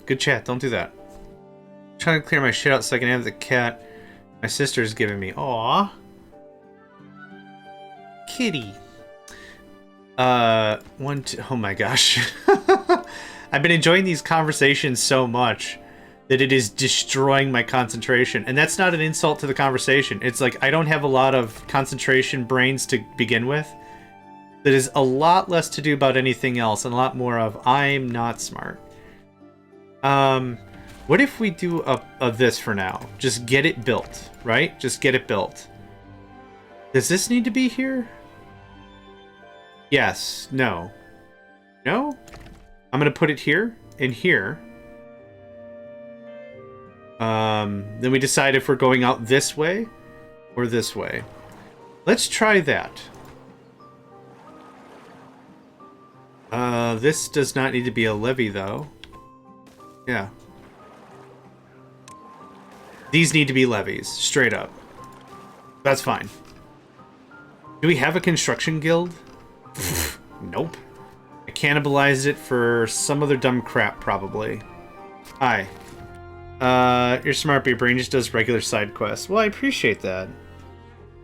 good chat. Don't do that. I'm trying to clear my shit out so I can have the cat my sister's giving me. Aww. Kitty. Oh my gosh. I've been enjoying these conversations so much that it is destroying my concentration. And that's not an insult to the conversation. It's like I don't have a lot of concentration brains to begin with. That is a lot less to do about anything else and a lot more of I'm not smart. What if we do a this for now? Just get it built, right? Just get it built. Does this need to be here? Yes. No. No? I'm going to put it here and here. Then we decide if we're going out this way or this way. Let's try that. This does not need to be a levee, though. Yeah. These need to be levees, straight up. That's fine. Do we have a construction guild? Nope. I cannibalized it for some other dumb crap, probably. Hi. You're smart, but your brain just does regular side quests. Well, I appreciate that.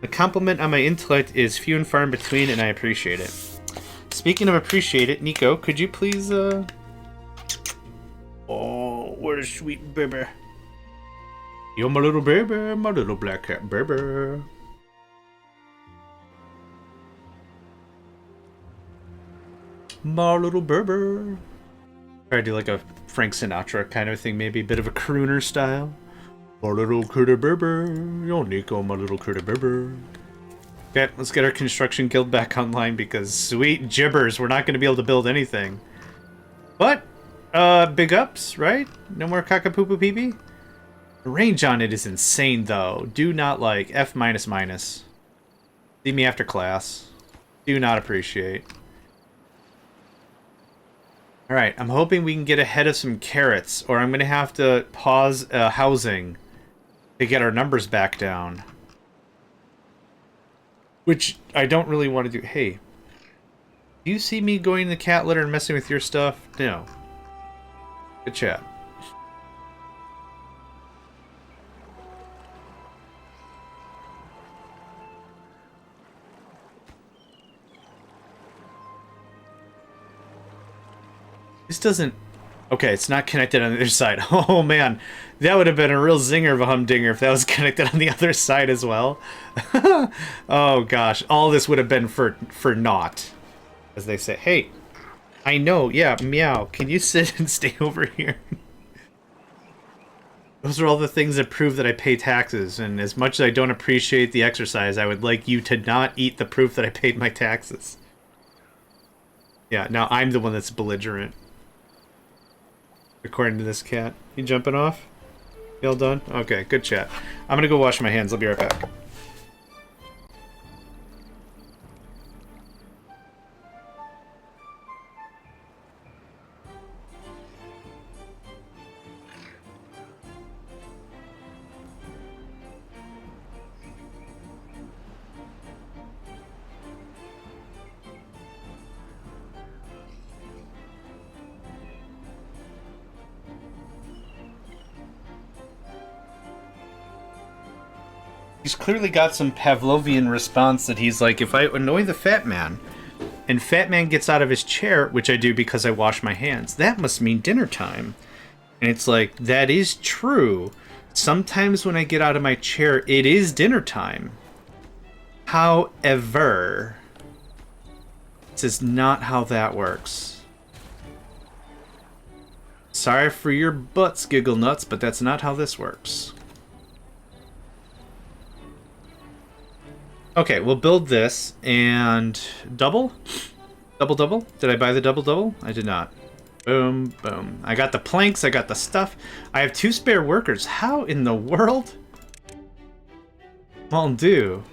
The compliment on my intellect is few and far in between, and I appreciate it. Speaking of appreciate it, Nico, could you please, Oh, what a sweet baby. You're my little baby, my little black cat baby. My little baby. Try to do like a Frank Sinatra kind of thing, maybe a bit of a crooner style. My little critter baby, yo Nico, my little critter baby. Okay, let's get our construction guild back online because sweet gibbers, we're not going to be able to build anything. But, big ups, right? No more cockapoo-poo-pee-pee? The range on it is insane, though. Do not like F minus minus. See me after class. Do not appreciate. Alright, I'm hoping we can get ahead of some carrots, or I'm going to have to pause housing to get our numbers back down. Which I don't really want to do. Hey, do you see me going in the cat litter and messing with your stuff? No. Good chat. This doesn't... Okay, it's not connected on the other side. Oh, man. That would have been a real zinger of a humdinger if that was connected on the other side as well. Oh, gosh. All this would have been for naught. As they say. Hey, I know. Yeah, meow. Can you sit and stay over here? Those are all the things that prove that I pay taxes. And as much as I don't appreciate the exercise, I would like you to not eat the proof that I paid my taxes. Yeah, now I'm the one that's belligerent. According to this cat. You jumping off? You all done? Okay, good chat. I'm gonna go wash my hands. I'll be right back. He's clearly got some Pavlovian response that he's like, if I annoy the fat man, and fat man gets out of his chair, which I do because I wash my hands, that must mean dinner time. And it's like, that is true. Sometimes when I get out of my chair, it is dinner time. However, this is not how that works. Sorry for your butts, giggle nuts, but that's not how this works. Okay, we'll build this and double? Double? Did I buy the double? I did not. Boom, boom. I got the planks, I got the stuff. I have 2 spare workers. How in the world? Won't do.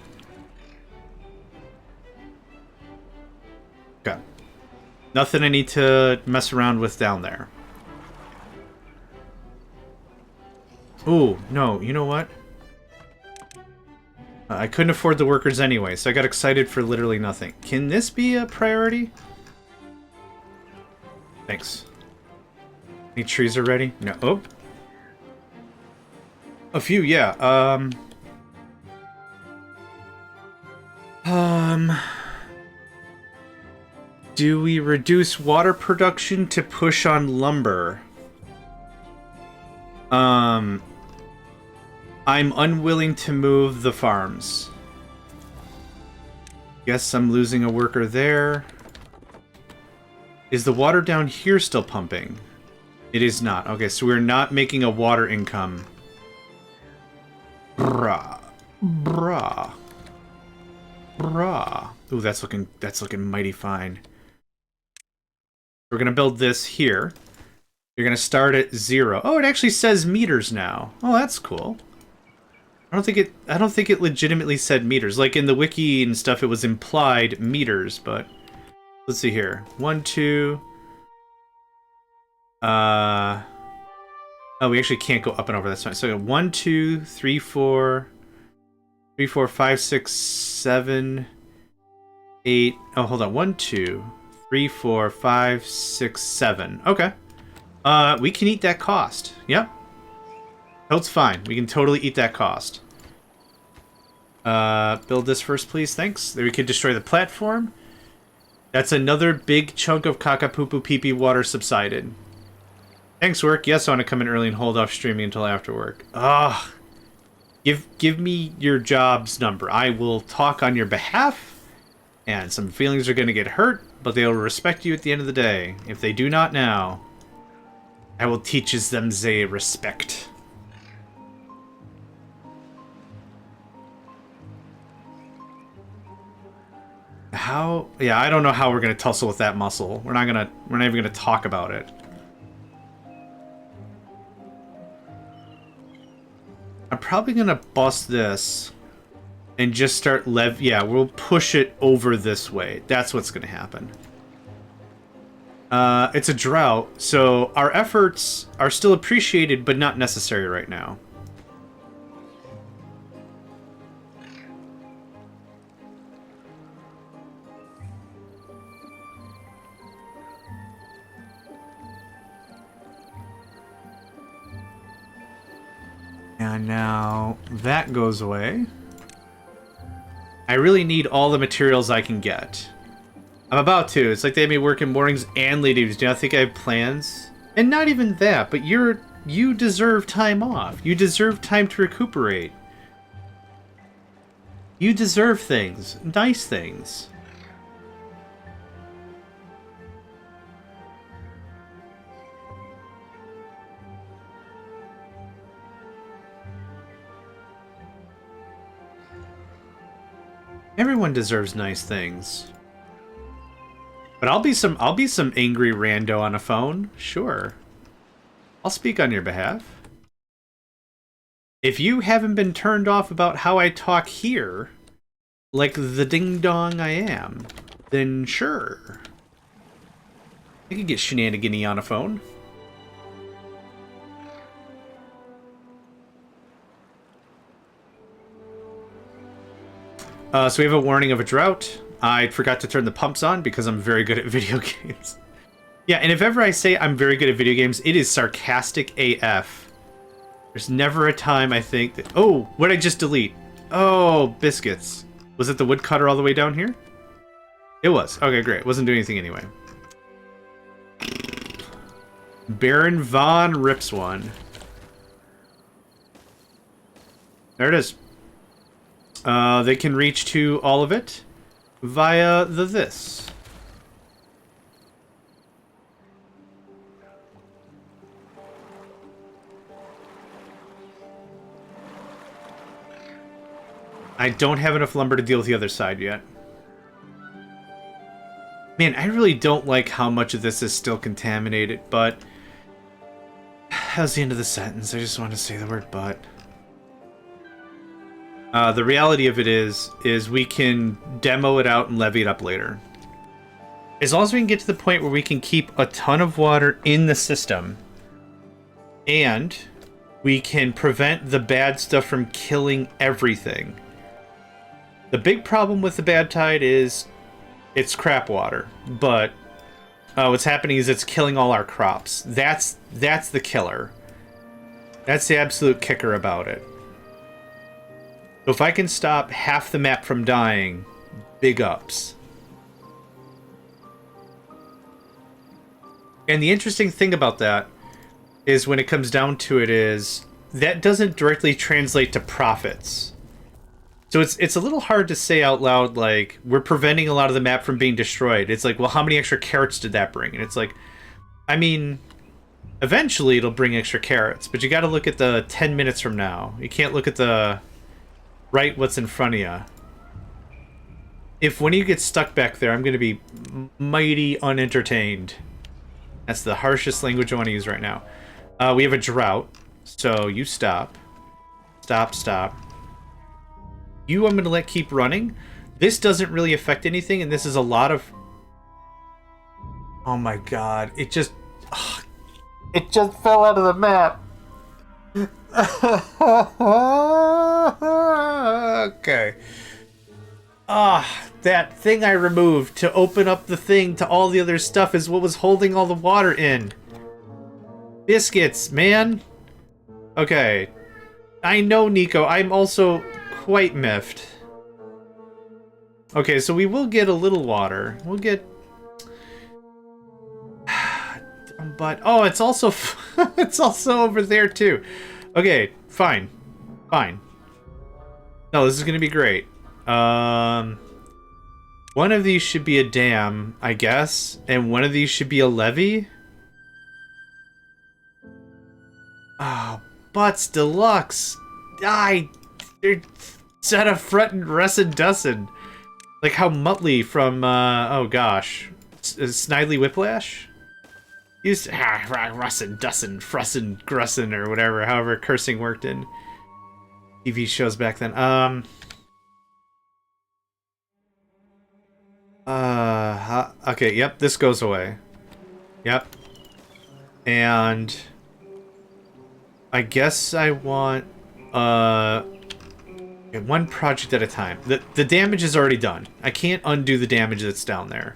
Okay. Nothing I need to mess around with down there. Ooh, no, you know what? I couldn't afford the workers anyway, so I got excited for literally nothing. Can this be a priority? Thanks. Any trees are ready? No. Oh. A few, yeah. Do we reduce water production to push on lumber? I'm unwilling to move the farms. Guess I'm losing a worker there. Is the water down here still pumping? It is not. Okay, so we're not making a water income. Brah. Brah. Brah. Ooh, that's looking mighty fine. We're gonna build this here. You're gonna start at 0. Oh, it actually says meters now. Oh, that's cool. I don't think it legitimately said meters. Like in the wiki and stuff, it was implied meters, but let's see here. 1, 2. Oh, we actually can't go up and over. That's fine. So 1, 2, 3, 4, 3, 4, 5, 6, 7, 8. Oh, hold on. 1, 2, 3, 4, 5, 6, 7. Okay. We can eat that cost. Yep. That's fine. We can totally eat that cost. Build this first, please. Thanks. There we could destroy the platform. That's another big chunk of caca-poo-poo pee-pee water subsided. Thanks, work. Yes, I want to come in early and hold off streaming until after work. Ugh. Give me your job's number. I will talk on your behalf, and some feelings are going to get hurt, but they will respect you at the end of the day. If they do not now, I will teach them they respect. How? Yeah, I don't know how we're gonna tussle with that muscle. We're not even gonna talk about it. I'm probably gonna bust this and just start yeah, we'll push it over this way. That's what's gonna happen. It's a drought, so our efforts are still appreciated, but not necessary right now. And now that goes away. I really need all the materials I can get. I'm about to. It's like they have me working mornings and late evenings. Do you not think I have plans? And not even that, but you deserve time off. You deserve time to recuperate. You deserve things. Nice things. Everyone deserves nice things. But I'll be some angry rando on a phone. Sure. I'll speak on your behalf. If you haven't been turned off about how I talk here, like the ding-dong I am, then sure. I could get shenanigans-y on a phone. So we have a warning of a drought. I forgot to turn the pumps on because I'm very good at video games. Yeah, and if ever I say I'm very good at video games, it is sarcastic AF. There's never a time I think that... Oh, what did I just delete? Oh, biscuits. Was it the woodcutter all the way down here? It was. Okay, great. Wasn't doing anything anyway. Baron Von rips one. There it is. They can reach to all of it via this. I don't have enough lumber to deal with the other side yet. Man, I really don't like how much of this is still contaminated, but... That was the end of the sentence. I just want to say the word but. The reality of it is we can demo it out and levy it up later. As long as we can get to the point where we can keep a ton of water in the system, and we can prevent the bad stuff from killing everything. The big problem with the bad tide is it's crap water, but what's happening is it's killing all our crops. That's the killer. That's the absolute kicker about it. So if I can stop half the map from dying, big ups. And the interesting thing about that is when it comes down to it is that doesn't directly translate to profits. So it's a little hard to say out loud, like, we're preventing a lot of the map from being destroyed. It's like, well, how many extra carrots did that bring? And it's like, I mean, eventually it'll bring extra carrots, but you got to look at the 10 minutes from now. You can't look at the what's in front of you. If when you get stuck back there, I'm going to be mighty unentertained. That's the harshest language I want to use right now. We have a drought, so you stop. Stop. You, I'm going to let keep running. This doesn't really affect anything, and this is a lot of... Oh my god, it just fell out of the map. Okay. That thing I removed to open up the thing to all the other stuff is what was holding all the water in. Biscuits, man. Okay. I know, Nico. I'm also quite miffed. Okay, so we will get a little water. We'll get... But, oh, it's also... it's also over there, too. Okay, fine. Fine. No, this is gonna be great. One of these should be a dam, I guess, and one of these should be a levee. Oh, Butts Deluxe. They're set of frettin' Russin' Dussin. Like how Muttley from, oh gosh. Snidely Whiplash? Used Russin' Dussin, Frussin' Grussin' or whatever, however cursing worked in TV shows back then. Okay, yep, this goes away. Yep. And I guess I want okay, one project at a time. The damage is already done. I can't undo the damage that's down there.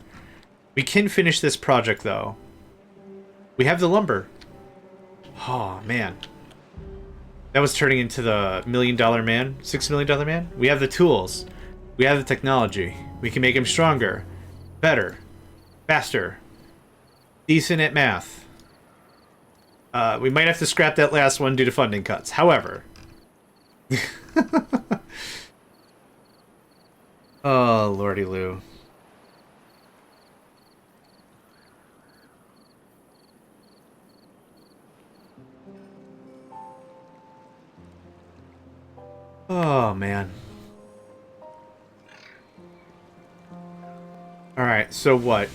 We can finish this project though. We have the lumber. Oh man. That was turning into the $1 million man, $6 million man. We have the tools. We have the technology. We can make him stronger, better, faster, decent at math. We might have to scrap that last one due to funding cuts. However. Oh, lordy Lou. Oh, man. Alright, so what?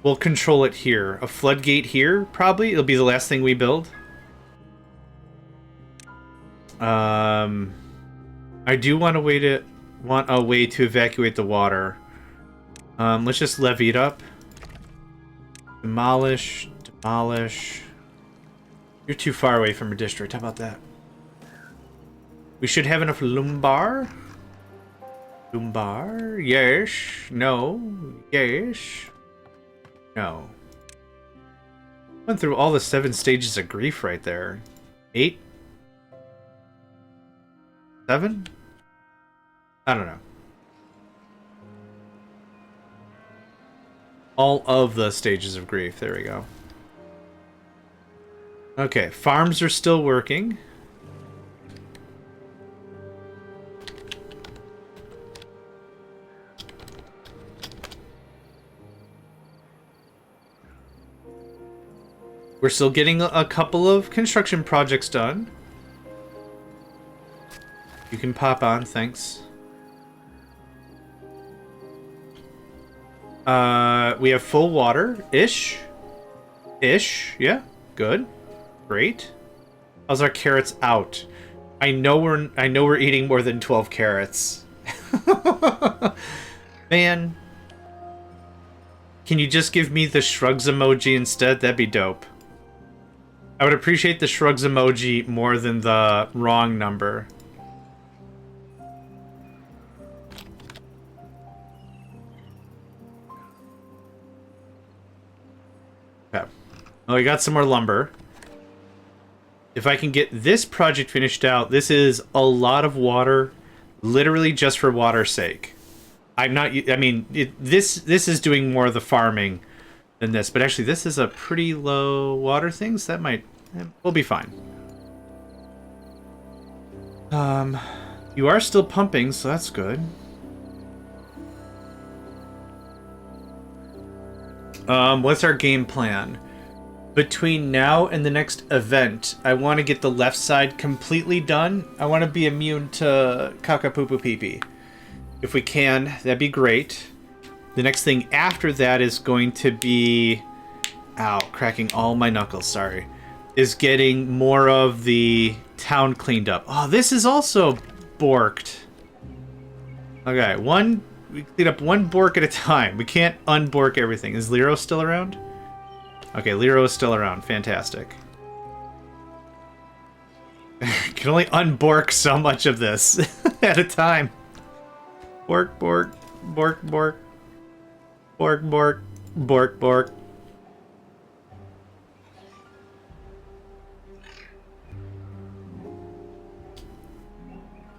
We'll control it here. A floodgate here, probably? It'll be the last thing we build. I do want a way to evacuate the water. Let's just levy it up. Demolish. You're too far away from a district. How about that? We should have enough lumbar. Lumbar? Yes. No. Yes. No. Went through all the 7 stages of grief right there. 8? 7? I don't know. All of the stages of grief. There we go. Okay, farms are still working. We're still getting a couple of construction projects done. You can pop on, thanks. We have full water-ish. Yeah, good. Great. How's our carrots out? I know we're eating more than 12 carrots. Man. Can you just give me the shrugs emoji instead? That'd be dope. I would appreciate the shrugs emoji more than the wrong number. Okay. Oh, we got some more lumber. If I can get this project finished out, this is a lot of water, literally just for water's sake. I'm not, I mean, this is doing more of the farming than this, but actually this is a pretty low water thing, so that might, we'll be fine. You are still pumping, so that's good. What's our game plan? Between now and the next event, I want to get the left side completely done. I want to be immune to caca-poo-poo-pee-pee. If we can, that'd be great. The next thing after that is going to be... Ow, cracking all my knuckles, sorry. Is getting more of the town cleaned up. Oh, this is also borked. Okay, we clean up one bork at a time. We can't unbork everything. Is Lero still around? Okay, Lero is still around. Fantastic. Can only unbork so much of this at a time. Bork, bork, bork, bork. Bork, bork, bork, bork.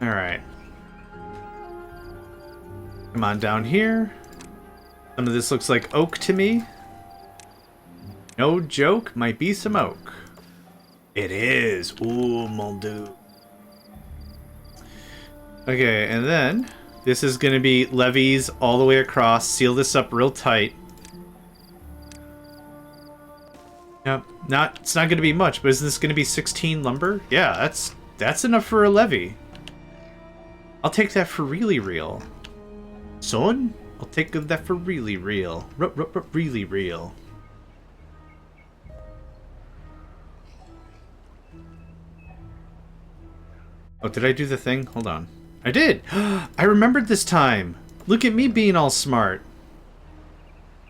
Alright. Come on down here. Some of this looks like oak to me. No joke, might be some oak. It is. Ooh, mon dieu. Okay, and then this is going to be levees all the way across. Seal this up real tight. Yep, it's not going to be much, but is this going to be 16 lumber? Yeah, that's enough for a levee. I'll take that for really real. Son, I'll take that for really real. Really real. Oh, did I do the thing? Hold on. I did! I remembered this time! Look at me being all smart.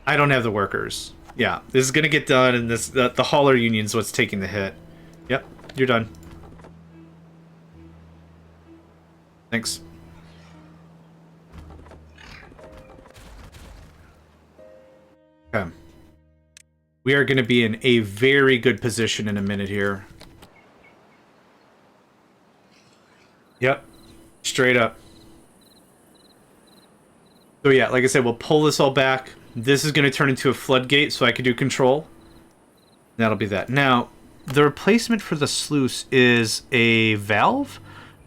I don't have the workers. Yeah, this is gonna get done, and the hauler union's what's taking the hit. Yep, you're done. Thanks. Okay. We are gonna be in a very good position in a minute here. Yep. Straight up. So yeah, like I said, we'll pull this all back. This is going to turn into a floodgate so I can do control. That'll be that. Now, the replacement for the sluice is a valve,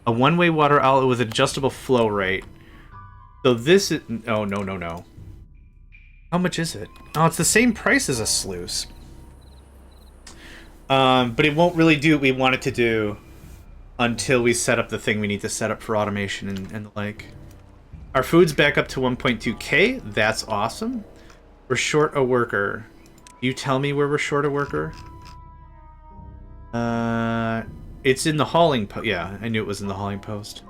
a one-way water outlet with adjustable flow rate. So this is... Oh, no. How much is it? Oh, it's the same price as a sluice. But it won't really do what we want it to do until we set up the thing we need to set up for automation and the like. Our food's back up to 1.2k. That's awesome. We're short a worker. You tell me where we're short a worker? It's in the hauling post. Yeah, I knew it was in the hauling post.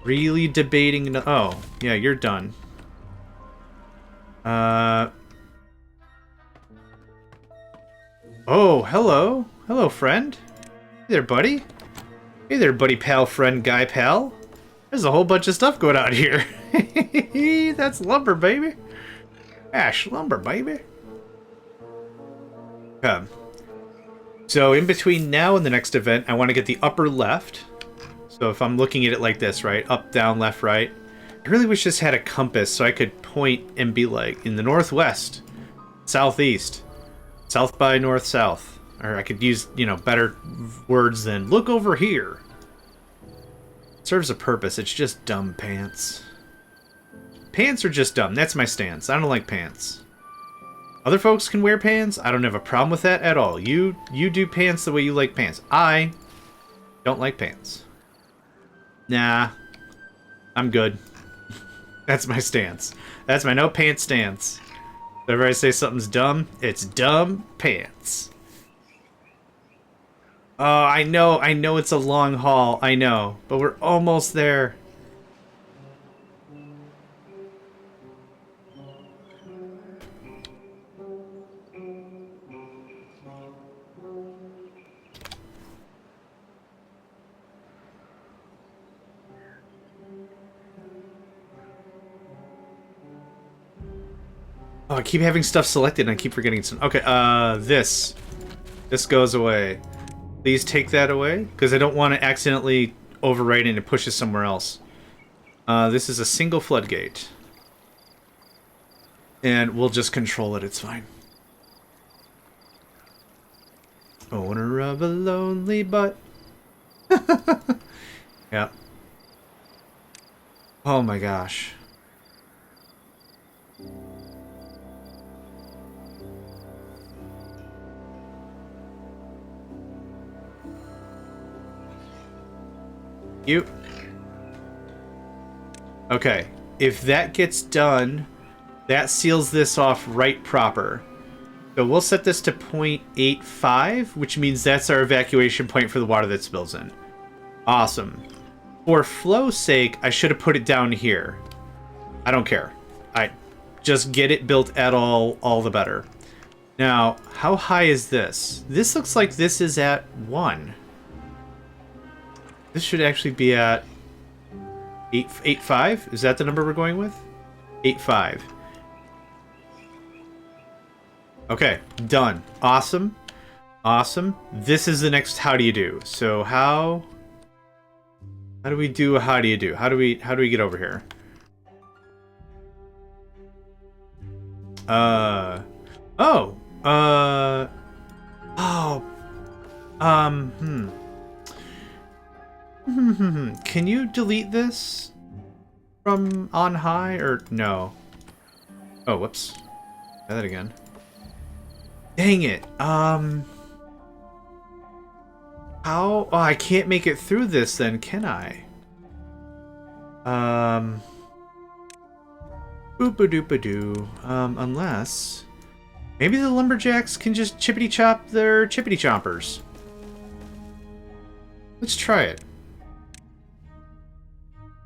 Really debating... No oh, yeah, you're done. Oh, hello. Hello, friend. Hey there, buddy. Hey there, buddy, pal, friend, guy, pal. There's a whole bunch of stuff going on here. That's lumber, baby. Ash lumber, baby. Okay. So in between now and the next event, I want to get the upper left. So if I'm looking at it like this, right? Up, down, left, right. I really wish this had a compass so I could point and be like, in the northwest, southeast, south by north, south. Or I could use, you know, better words than look over here. It serves a purpose. It's just dumb pants. Pants are just dumb. That's my stance. I don't like pants. Other folks can wear pants. I don't have a problem with that at all. You do pants the way you like pants. I don't like pants. Nah. I'm good. That's my stance. That's my no pants stance. Whenever I say something's dumb, it's dumb pants. Oh, I know it's a long haul, I know, but we're almost there. Oh, I keep having stuff selected and I keep forgetting some. Okay, this. This goes away. Please take that away, because I don't want to accidentally overwrite it and it pushes somewhere else. This is a single floodgate. And we'll just control it, it's fine. Owner of a lonely butt. Yeah. Oh my gosh. You. Okay. If that gets done, that seals this off right proper. So we'll set this to 0.85, which means that's our evacuation point for the water that spills in. Awesome. For flow's sake, I should have put it down here. I don't care. I just get it built at all the better. Now, how high is this? This looks like this is at 1. This should actually be at 8.5. Is that the number we're going with? 8.5. Okay, done. Awesome. Awesome. This is the next how do you do. So how do we do a how do you do? How do we get over here? Can you delete this from on high or no? Oh, whoops. Try that again. Dang it. How? Oh, I can't make it through this then, can I? Boop-a-doop-a-doo. Unless... Maybe the lumberjacks can just chippity-chop their chippity-chompers. Let's try it.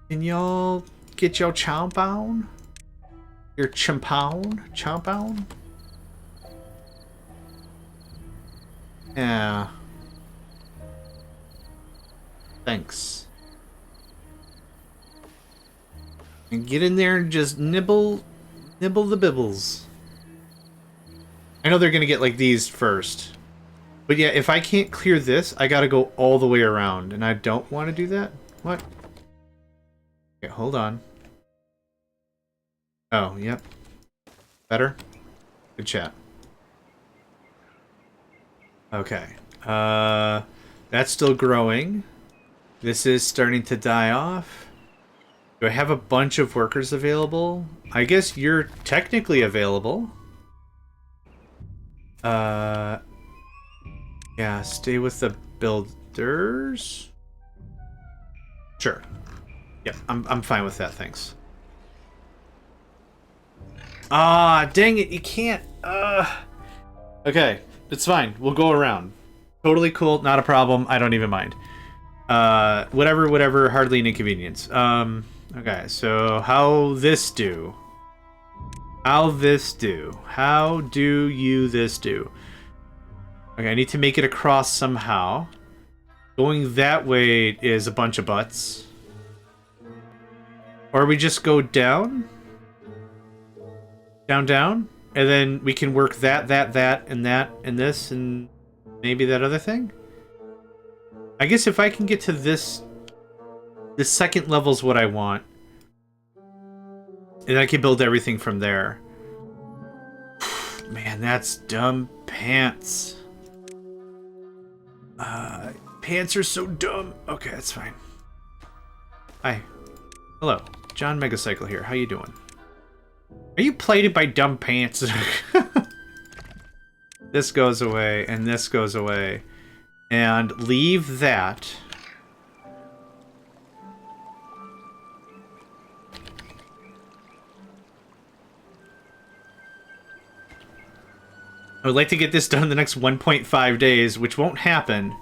Can y'all get your chomp on? Your chomp on? Chomp on? Yeah. Thanks. And get in there and just nibble the bibbles. I know they're gonna get like these first. But yeah, if I can't clear this, I gotta go all the way around. And I don't want to do that? What? Okay, hold on. Oh, yep. Better? Good chat. Okay. That's still growing. This is starting to die off. Do I have a bunch of workers available? I guess you're technically available. Yeah, stay with the builders. Sure. Yep, I'm fine with that, thanks. Ah, dang it, you can't. Okay, it's fine. We'll go around. Totally cool, not a problem. I don't even mind. Whatever, hardly an inconvenience. Okay, so how this do? How this do? How do you this do? Okay, I need to make it across somehow. Going that way is a bunch of butts. Or we just go down? Down? And then we can work that, and this, and maybe that other thing? I guess if I can get to this... The second level's what I want. And I can build everything from there. Man, that's dumb pants. Pants are so dumb. Okay, that's fine. Hi. Hello. JohnMegacycle here. How you doing? Are you plated by dumb pants? This goes away, and this goes away. And leave that. I would like to get this done in the next 1.5 days, which won't happen.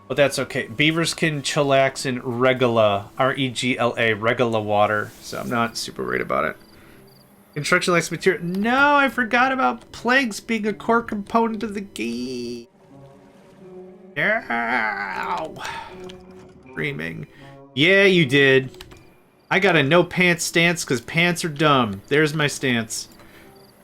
But that's okay. Beavers can chillax in Regula, R-E-G-L-A, Regula water. So I'm not super worried about it. Construction likes material. No, I forgot about plagues being a core component of the game. Ow. Screaming. Yeah, you did. I got a no pants stance because pants are dumb. There's my stance.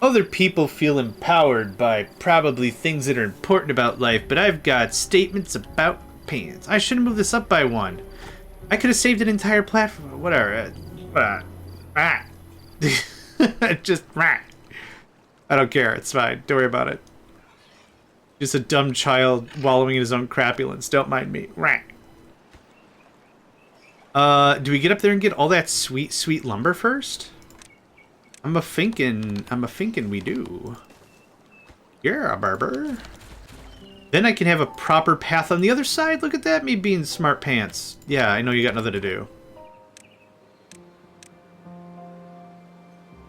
Other people feel empowered by probably things that are important about life, but I've got statements about pants. I should have moved this up by one. I could have saved an entire platform. Whatever. Just I don't care. It's fine. Don't worry about it. Just a dumb child wallowing in his own crapulence. Don't mind me. Do we get up there and get all that sweet, sweet lumber first? I'm a thinking we do. Yeah, barber. Then I can have a proper path on the other side. Look at that, me being smart pants. Yeah, I know you got nothing to do.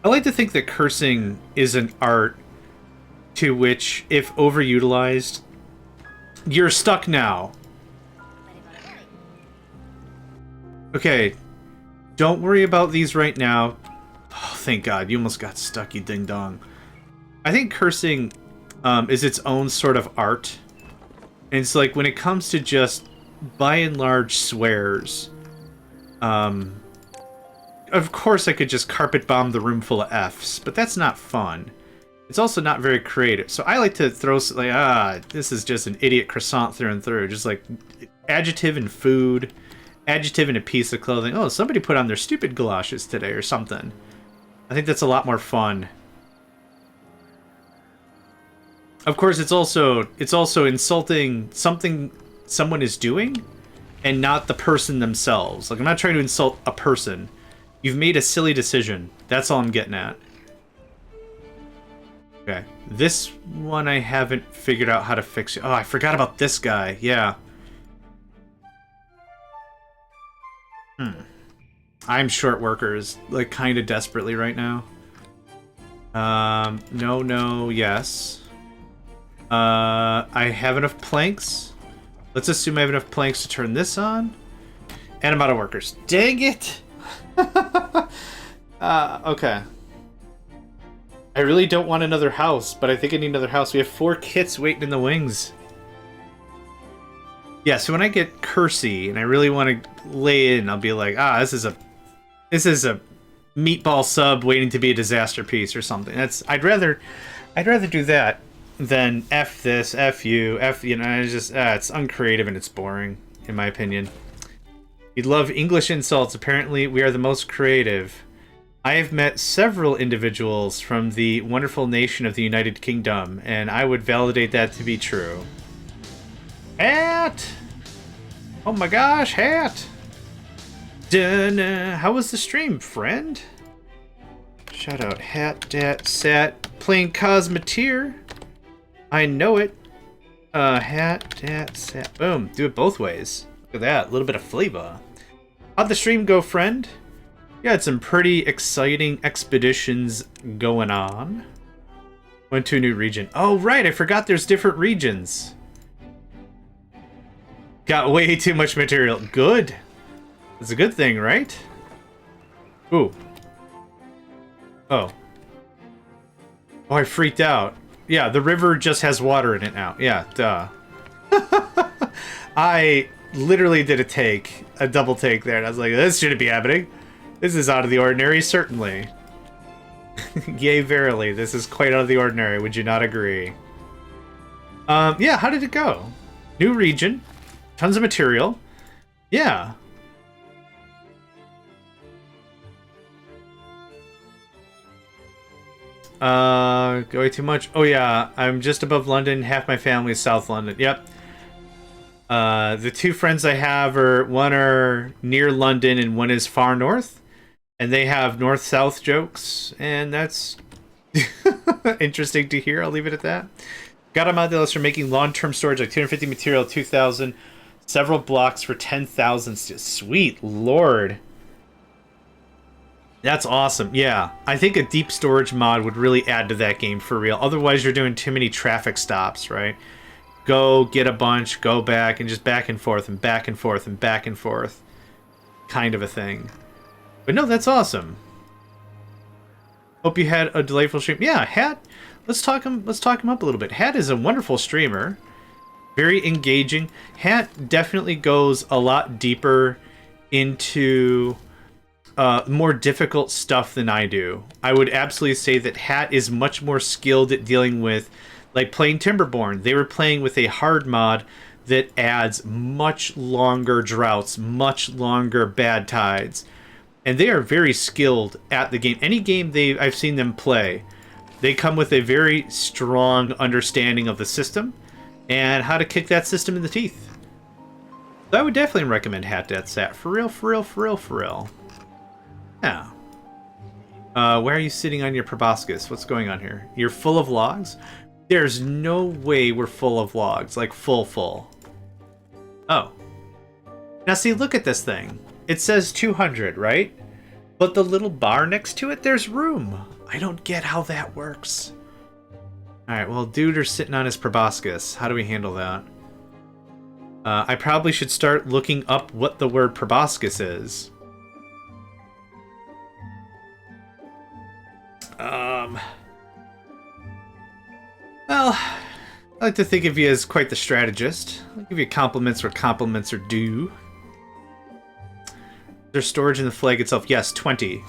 I like to think that cursing is an art to which, if overutilized, you're stuck now. Okay, don't worry about these right now. Oh, thank God, you almost got stuck, you ding-dong. I think cursing is its own sort of art. And it's like, when it comes to just, by and large, swears, of course I could just carpet bomb the room full of Fs, but that's not fun. It's also not very creative. So I like to throw, like, this is just an idiot croissant through and through. Just like, adjective and food, adjective and a piece of clothing. Oh, somebody put on their stupid galoshes today or something. I think that's a lot more fun. Of course, it's also insulting something someone is doing, and not the person themselves. Like, I'm not trying to insult a person. You've made a silly decision. That's all I'm getting at. Okay, this one I haven't figured out how to fix. Oh, I forgot about this guy. Yeah. I'm short workers, like, kind of desperately right now. No, yes. I have enough planks. Let's assume I have enough planks to turn this on. And I'm out of workers. Dang it! Okay. I really don't want another house, but I think I need another house. We have 4 kits waiting in the wings. Yeah, so when I get cursy and I really want to lay in, I'll be like, this is a meatball sub waiting to be a disaster piece or something. I'd rather do that than F this, F you, F, you know, it's just, it's uncreative and it's boring, in my opinion. You'd love English insults. Apparently, we are the most creative. I have met several individuals from the wonderful nation of the United Kingdom, and I would validate that to be true. Hat! Oh my gosh, hat! How was the stream, friend? Shout out, hat, dat, sat, playing Cosmeteer. I know it. Hat, dat, sat. Boom, do it both ways. Look at that, a little bit of flavor. How'd the stream go, friend? Yeah, had some pretty exciting expeditions going on. Went to a new region. Oh, right, I forgot there's different regions. Got way too much material. Good. That's a good thing, right? Ooh. Oh. Oh, I freaked out. Yeah, the river just has water in it now. Yeah, duh. I literally did a double take there, and I was like, this shouldn't be happening. This is out of the ordinary, certainly. Yea, verily, this is quite out of the ordinary. Would you not agree? Yeah, how did it go? New region. Tons of material. Yeah. Going too much? Oh yeah, I'm just above London. Half my family is South London. Yep. The 2 friends I have one are near London and one is far north. And they have north-south jokes, and that's interesting to hear. I'll leave it at that. Got a modulus for making long-term storage, like 250 material, 2,000, several blocks for 10,000. Sweet lord. That's awesome. Yeah, I think a deep storage mod would really add to that game for real. Otherwise, you're doing too many traffic stops, right? Go get a bunch, go back, and just back and forth and back and forth and back and forth. Kind of a thing. But no, that's awesome. Hope you had a delightful stream. Yeah, Hat. Let's talk him up a little bit. Hat is a wonderful streamer. Very engaging. Hat definitely goes a lot deeper into more difficult stuff than I do. I would absolutely say that Hat is much more skilled at dealing with, like playing Timberborn. They were playing with a hard mod that adds much longer droughts, much longer bad tides. And they are very skilled at the game. Any game I've seen them play, they come with a very strong understanding of the system and how to kick that system in the teeth. So I would definitely recommend Hat Death Sat. For real, for real, for real, for real. Yeah. Where are you sitting on your proboscis? What's going on here? You're full of logs? There's no way we're full of logs. Like, full. Oh. Now see, look at this thing. It says 200, right? But the little bar next to it, there's room. I don't get how that works. Alright, well, dude are sitting on his proboscis. How do we handle that? I probably should start looking up what the word proboscis is. Well, I like to think of you as quite the strategist. I'll give you compliments where compliments are due. There's storage in the flag itself. Yes, 20.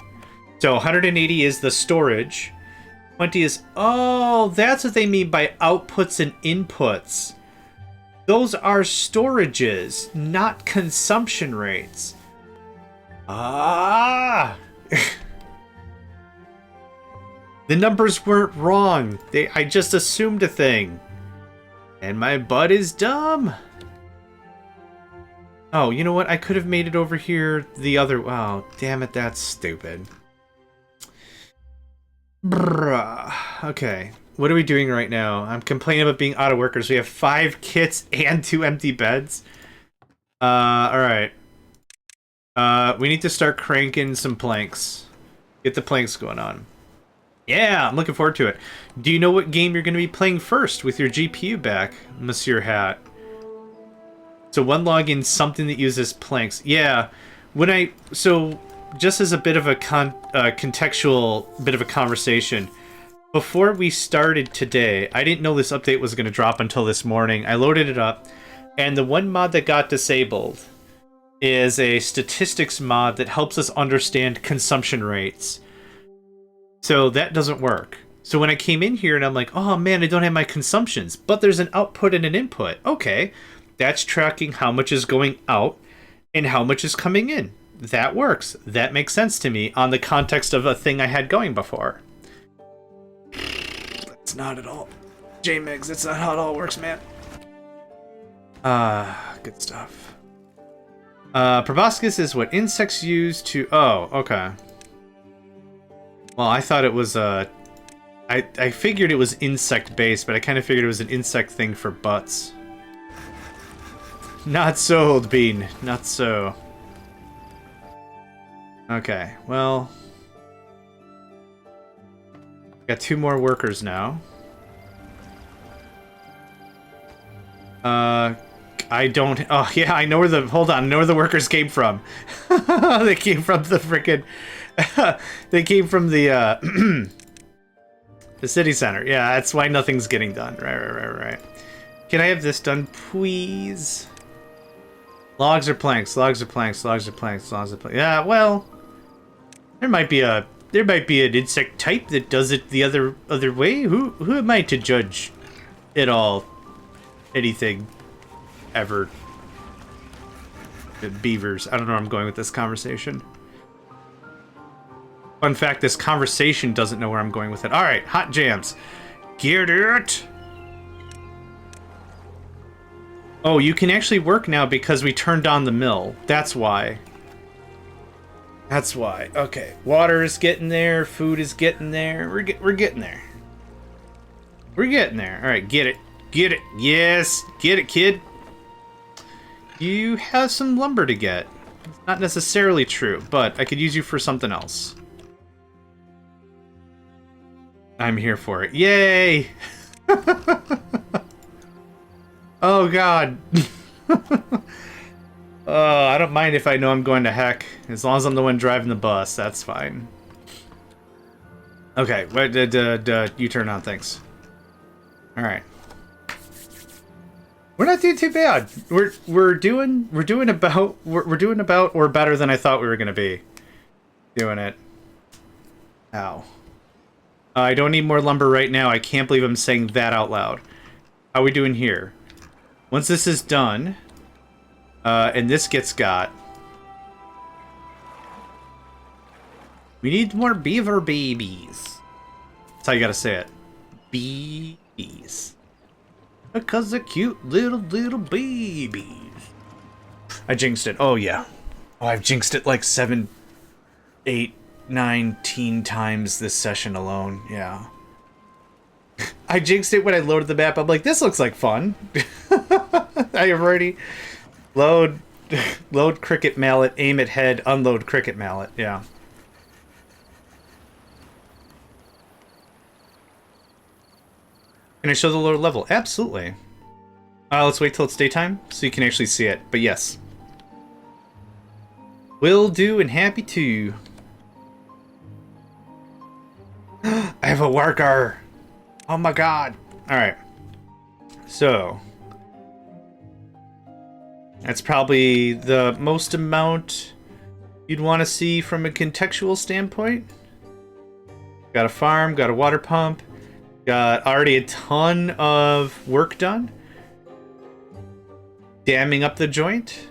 So 180 is the storage. 20 is... Oh, that's what they mean by outputs and inputs. Those are storages, not consumption rates. Ah! The numbers weren't wrong. I just assumed a thing. And my butt is dumb. Oh, you know what? I could have made it over here the other... Oh, damn it, that's stupid. Bruh. Okay, what are we doing right now? I'm complaining about being out of workers. We have 5 kits and 2 empty beds. Alright. We need to start cranking some planks. Get the planks going on. Yeah, I'm looking forward to it. Do you know what game you're going to be playing first with your GPU back, Monsieur Hat? So one login, something that uses planks. Yeah, so just as a bit of a contextual bit of a conversation, before we started today, I didn't know this update was going to drop until this morning. I loaded it up, and the one mod that got disabled is a statistics mod that helps us understand consumption rates. So that doesn't work. So when I came in here and I'm like, oh man, I don't have my consumptions, but there's an output and an input. Okay, that's tracking how much is going out and how much is coming in. That works. That makes sense to me on the context of a thing I had going before. That's not at all. JMegs, that's not how it all works, man. Good stuff. Proboscis is what insects use to... Oh, okay. Well, I thought it was, I figured it was insect-based, but I kind of figured it was an insect thing for butts. Not so, Old Bean. Not so. Okay, well... Got 2 more workers now. I don't... Oh, yeah, I know where the... Hold on, I know where the workers came from. They came from the frickin'... They came from the the city center. Yeah, that's why nothing's getting done. Right. Can I have this done, please? Logs or planks? Logs or planks? Logs or planks? Logs or planks? Yeah, well, there might be an insect type that does it the other way. Who am I to judge it all? Anything ever? The beavers. I don't know where I'm going with this conversation. Fun fact, this conversation doesn't know where I'm going with it. Alright, hot jams. Get it! Oh, you can actually work now because we turned on the mill. That's why. That's why. Okay, water is getting there, food is getting there. We're getting there. We're getting there. Alright, get it. Get it. Yes, get it, kid. You have some lumber to get. It's not necessarily true, but I could use you for something else. I'm here for it. Yay! Oh god. Oh, I don't mind if I know I'm going to heck. As long as I'm the one driving the bus, that's fine. Okay, you turn on, thanks. Alright. We're not doing too bad. We're doing about or better than I thought we were gonna be. Doing it. Ow. I don't need more lumber right now. I can't believe I'm saying that out loud. How are we doing here? Once this is done, and this gets got, we need more beaver babies. That's how you gotta say it. Babies. Because they're cute little babies. I jinxed it. Oh, yeah. Oh, I've jinxed it like 7, 8, 19 times this session alone. Yeah. I jinxed it when I loaded the map. I'm like, this looks like fun. I have already load cricket mallet, aim at head, unload cricket mallet. Yeah. Can I show the lower level? Absolutely. Let's wait till it's daytime so you can actually see it. But yes. Will do and happy to. I have a worker. Oh my god. Alright. So. That's probably the most amount you'd want to see from a contextual standpoint. Got a farm, got a water pump. Got already a ton of work done. Damming up the joint.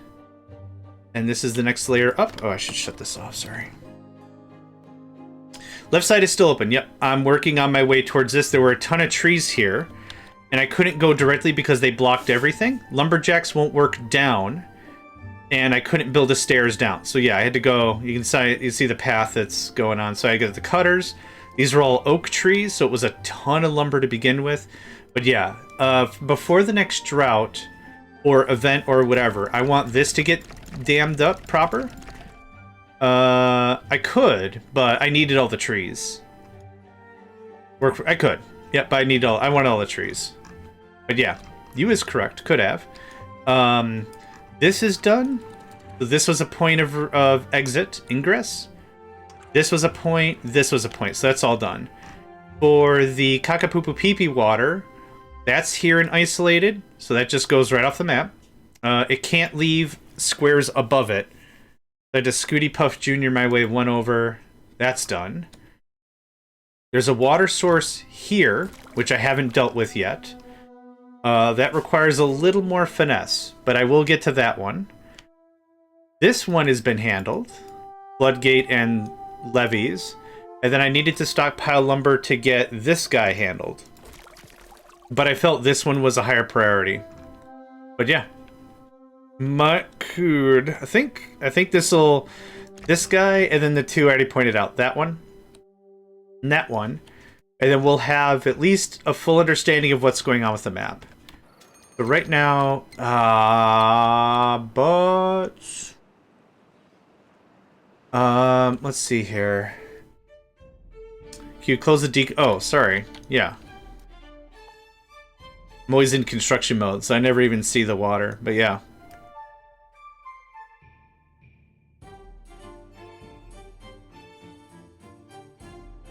And this is the next layer up. Oh, I should shut this off, sorry. Left side is still open. Yep, I'm working on my way towards this. There were a ton of trees here. And I couldn't go directly because they blocked everything. Lumberjacks won't work down. And I couldn't build the stairs down. So yeah, I had to go. You can see the path that's going on. So I got the cutters. These are all oak trees, so it was a ton of lumber to begin with. But yeah, before the next drought or event or whatever, I want this to get dammed up proper. I could, but I needed all the trees. I could. Yep, but I want all the trees. But yeah, you is correct. Could have. This is done. This was a point of exit, ingress. This was a point, this was a point, so that's all done. For the Kakapupu Pipi water, that's here and isolated, so that just goes right off the map. It can't leave squares above it. I had to Scooty Puff Jr. my way 1 over. That's done. There's a water source here, which I haven't dealt with yet. That requires a little more finesse, but I will get to that one. This one has been handled. Floodgate and levees. And then I needed to stockpile lumber to get this guy handled. But I felt this one was a higher priority. But yeah. Makud. I think this guy, and then the two I already pointed out. That one. And that one. And then we'll have at least a full understanding of what's going on with the map. But right now, let's see here. Can you close the oh, sorry. Yeah. I'm always in construction mode, so I never even see the water. But yeah.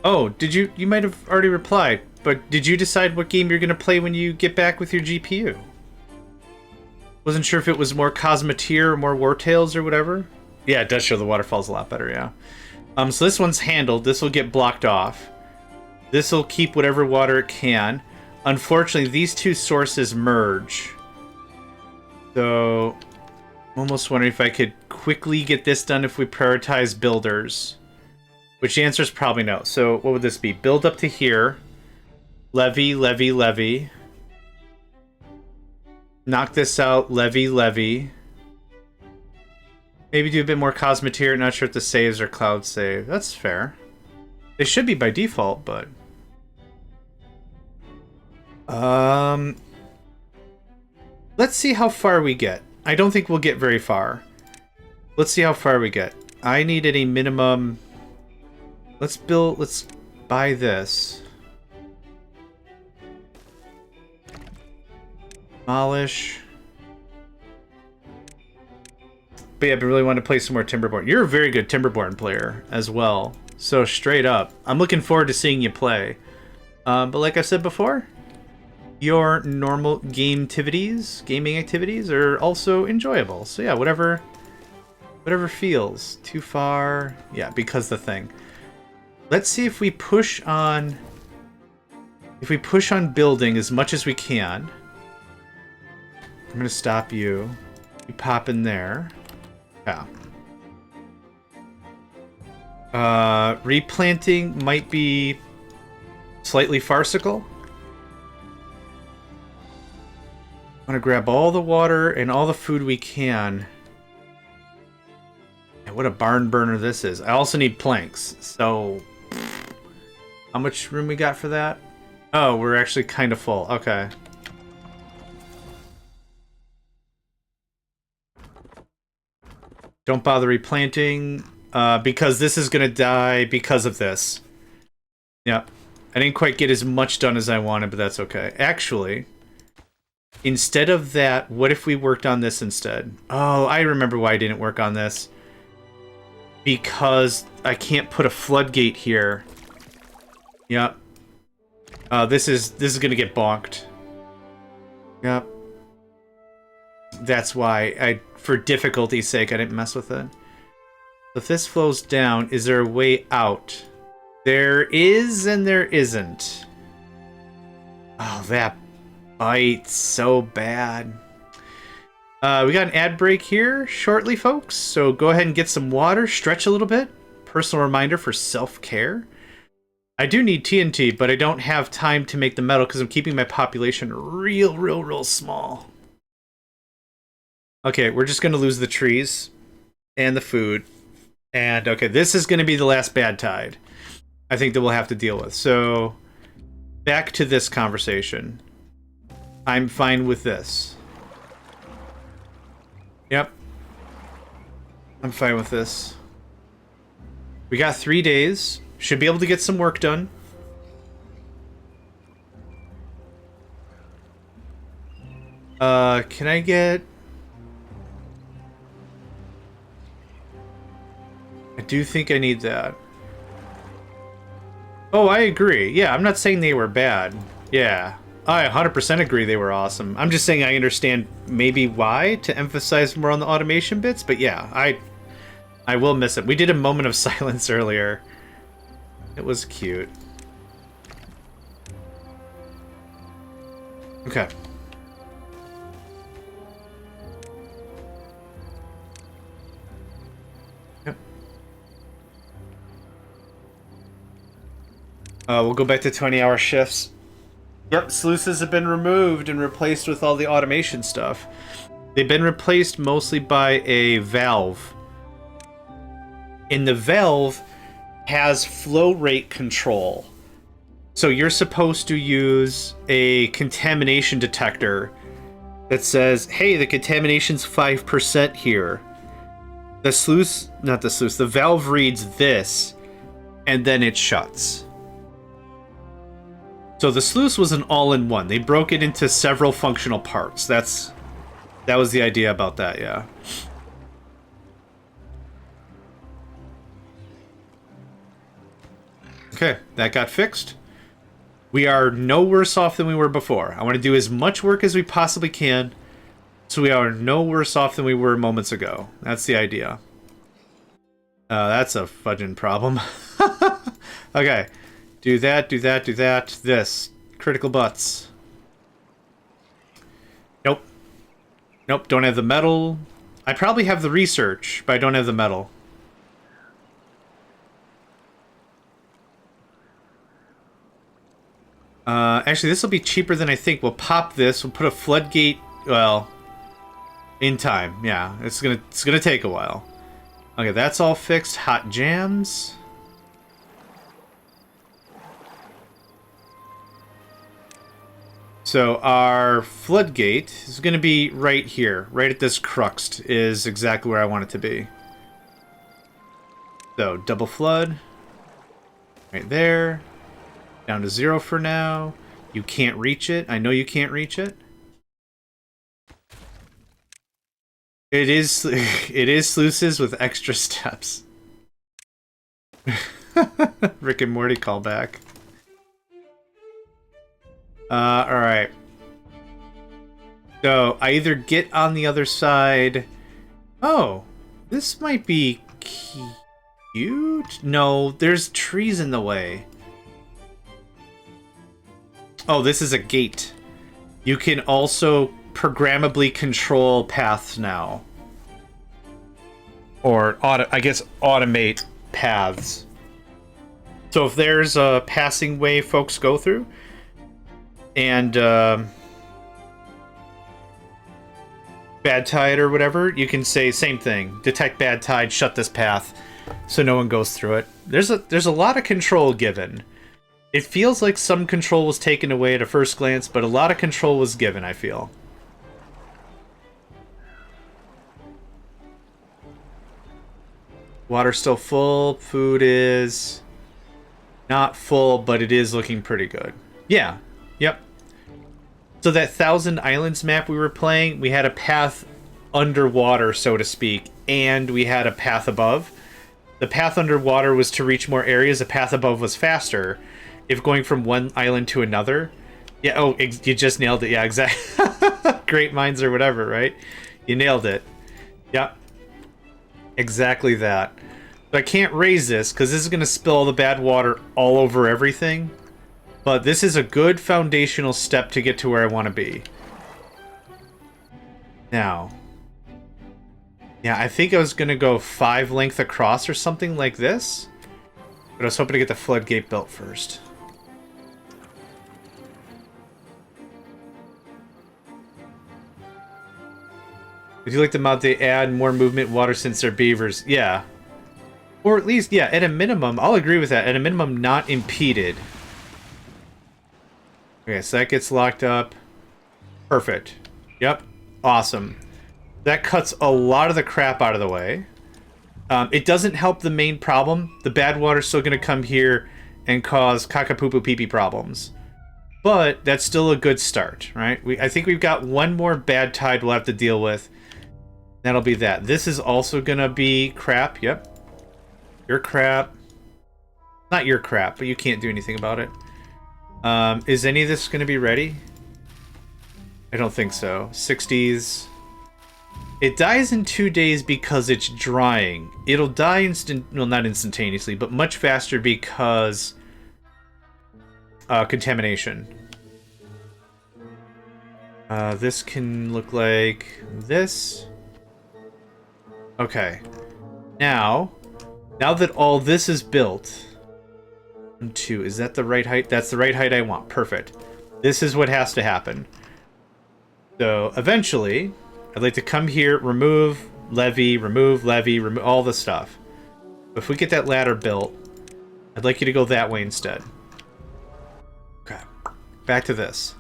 Oh, you might have already replied, but did you decide what game you're going to play when you get back with your GPU? Wasn't sure if it was more Cosmeteer or more War Tales or whatever. Yeah, it does show the waterfalls a lot better, yeah. So this one's handled. This will get blocked off. This will keep whatever water it can. Unfortunately, these two sources merge. So, I'm almost wondering if I could quickly get this done if we prioritize builders. Which the answer is probably no. So, what would this be? Build up to here. Levy, levy, levy. Knock this out. Levy, levy. Maybe do a bit more Cosmeteer. Not sure if the saves are cloud save. That's fair. They should be by default, but... Let's see how far we get. I don't think we'll get very far. Let's see how far we get. I needed a minimum... Let's buy this. Demolish. But yeah, I really want to play some more Timberborn. You're a very good Timberborn player as well. So straight up, I'm looking forward to seeing you play. But like I said before, your normal gaming activities are also enjoyable. So yeah, whatever Whatever feels. Too far. Yeah, because the thing. Let's see if we push on... If we push on building as much as we can. I'm going to stop you. You pop in there. Yeah. Replanting might be slightly farcical. I want to grab all the water and all the food we can. And what a barn burner this is. I also need planks, so... How much room we got for that? Oh, we're actually kind of full. Okay. Don't bother replanting, because this is going to die because of this. Yep. I didn't quite get as much done as I wanted, but that's okay. Actually, instead of that, what if we worked on this instead? Oh, I remember why I didn't work on this. Because I can't put a floodgate here. Yep. This is gonna get bonked. Yep. That's why for difficulty's sake, I didn't mess with it. If this flows down, is there a way out? There is and there isn't. Oh, that bites so bad. We got an ad break here shortly, folks. So go ahead and get some water, stretch a little bit. Personal reminder for self-care. I do need TNT, but I don't have time to make the metal because I'm keeping my population real small. Okay, we're just going to lose the trees and the food. And, okay, this is going to be the last bad tide I think that we'll have to deal with. So, back to this conversation. I'm fine with this. Yep. I'm fine with this. We got 3 days. Should be able to get some work done. Can I get... I do think I need that. Oh, I agree. Yeah, I'm not saying they were bad. Yeah. I 100% agree they were awesome. I'm just saying I understand maybe why to emphasize more on the automation bits, but yeah, I will miss it. We did a moment of silence earlier. It was cute. Okay. Yep. We'll go back to 20-hour shifts. Yep, sluices have been removed and replaced with all the automation stuff. They've been replaced mostly by a valve. And the valve has flow rate control. So you're supposed to use a contamination detector that says, hey, the contamination's 5% here. The sluice, not the sluice, the valve reads this, and then it shuts. So the sluice was an all-in-one. They broke it into several functional parts. That was the idea about that, yeah. Okay, that got fixed. We are no worse off than we were before. I want to do as much work as we possibly can, so we are no worse off than we were moments ago. That's the idea. That's a fudging problem. Okay. Do that, do that, do that. This. Critical butts. Nope. Nope, don't have the metal. I probably have the research, but I don't have the metal. Actually, this will be cheaper than I think. We'll pop this. We'll put a floodgate. Well, in time. Yeah, it's gonna take a while. Okay, that's all fixed. Hot jams. So our floodgate is going to be right here, right at this crux is exactly where I want it to be. So double flood, right there, down to 0 for now. You can't reach it. I know you can't reach it. It is sluices with extra steps. Rick and Morty callback. Alright. So, I either get on the other side... Oh! This might be cute? No, there's trees in the way. Oh, this is a gate. You can also programmably control paths now. Or, I guess, automate paths. So if there's a passing way folks go through, and bad tide or whatever, you can say same thing. Detect bad tide, shut this path, so no one goes through it. There's a lot of control given. It feels like some control was taken away at a first glance, but a lot of control was given, I feel. Water's still full. Food is not full, but it is looking pretty good. Yeah. Yep. So that 1,000 Islands map we were playing, we had a path underwater, so to speak, and we had a path above. The path underwater was to reach more areas. The path above was faster if going from one island to another. Yeah, oh, you just nailed it. Yeah, exactly. Great minds or whatever, right? You nailed it. Yep. Exactly that. But I can't raise this because this is going to spill all the bad water all over everything. But this is a good foundational step to get to where I want to be. Now. Yeah, I think I was going to go 5 length across or something like this. But I was hoping to get the floodgate built first. Would you like the mod to add more movement water since they're beavers? Yeah. Or at least, yeah, at a minimum, I'll agree with that. At a minimum, not impeded. Okay, so that gets locked up. Perfect. Yep. Awesome. That cuts a lot of the crap out of the way. It doesn't help the main problem. The bad water's still going to come here and cause caca-poo-poo-pee-pee problems. But that's still a good start, right? I think we've got one more bad tide we'll have to deal with. That'll be that. This is also going to be crap. Yep. Your crap. Not your crap, but you can't do anything about it. Is any of this going to be ready? I don't think so. 60s. It dies in 2 days because it's drying. It'll die well, not instantaneously, but much faster because contamination. This can look like this. Okay. Now that all this is built, 2, is that the right height? That's the right height I want. Perfect. This is what has to happen. So eventually, I'd like to come here, remove levee, remove all the stuff. If we get that ladder built, I'd like you to go that way instead. Okay. Back to this.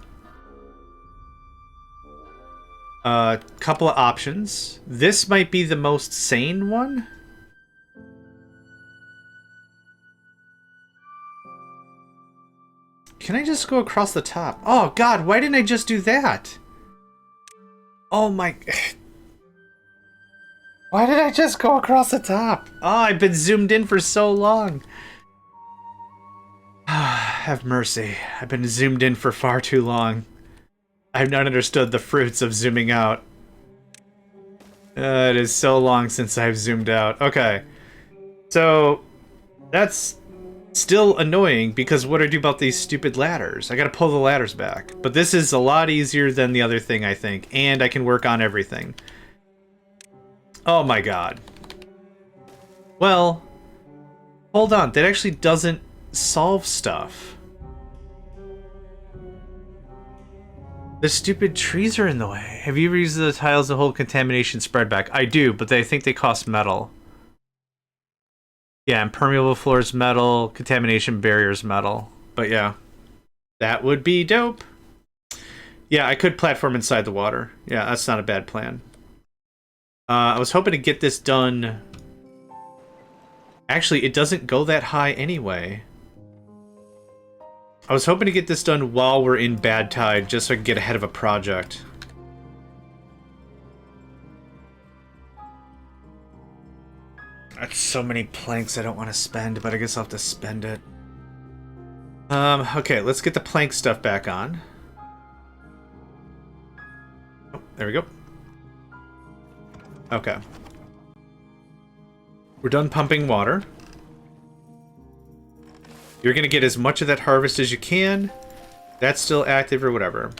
Couple of options. This might be the most sane one. Can I just go across the top? Oh god, why didn't I just do that? Oh my... Why did I just go across the top? Oh, I've been zoomed in for so long. Have mercy. I've been zoomed in for far too long. I've not understood the fruits of zooming out. It is so long since I've zoomed out. Okay. So, that's still annoying because what do I do about these stupid ladders? I gotta pull the ladders back. But this is a lot easier than the other thing, I think. And I can work on everything. Oh my god. Well, hold on. That actually doesn't solve stuff. The stupid trees are in the way. Have you ever used the tiles to hold contamination spread back? I do, but I think they cost metal. Yeah, impermeable floors metal, contamination barriers metal. But yeah, that would be dope. Yeah, I could platform inside the water. Yeah, that's not a bad plan. I was hoping to get this done. Actually, it doesn't go that high anyway. I was hoping to get this done while we're in bad tide, just so I can get ahead of a project. That's so many planks I don't want to spend, but I guess I'll have to spend it. Okay, let's get the plank stuff back on. Oh, there we go. Okay. We're done pumping water. You're going to get as much of that harvest as you can. That's still active or whatever.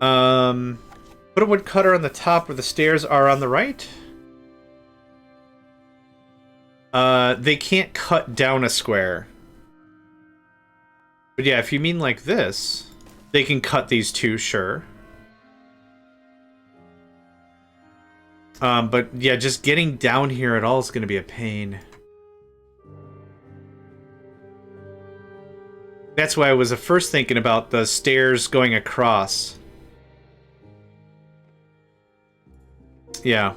Put a woodcutter on the top where the stairs are on the right. They can't cut down a square. But yeah, if you mean like this, they can cut these two, sure. But yeah, just getting down here at all is going to be a pain. That's why I was at first thinking about the stairs going across. Yeah.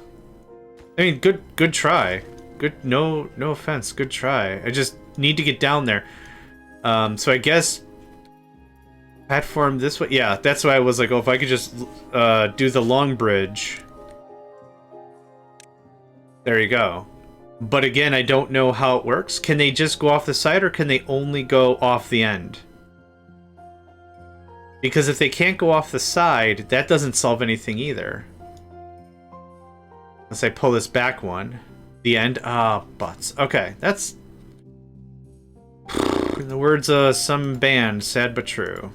I mean, good try. Good, no offense, good try. I just need to get down there. So I guess platform this way. Yeah, that's why I was like, oh, if I could just do the long bridge. There you go. But again, I don't know how it works. Can they just go off the side, or can they only go off the end? Because if they can't go off the side, that doesn't solve anything either. Unless I pull this back one. The end? Ah, butts. Okay, that's... in the words of some band, sad but true.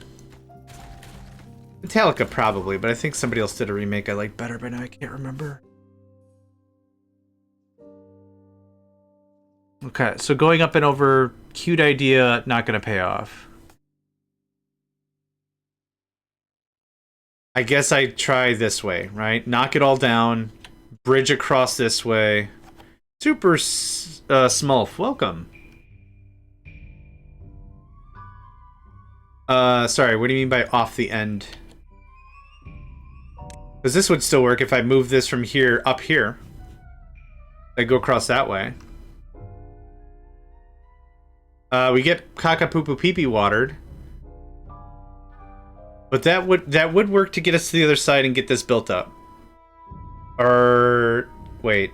Metallica, probably, but I think somebody else did a remake I like better, but now I can't remember. Okay, so going up and over, cute idea, not gonna pay off. I guess I try this way, right? Knock it all down, bridge across this way. Super Smulf, welcome. Sorry, what do you mean by off the end? Because this would still work if I move this from here up here. I go across that way. We get Kaka Poo Poo Pee Pee watered. But that would work to get us to the other side and get this built up. Or wait.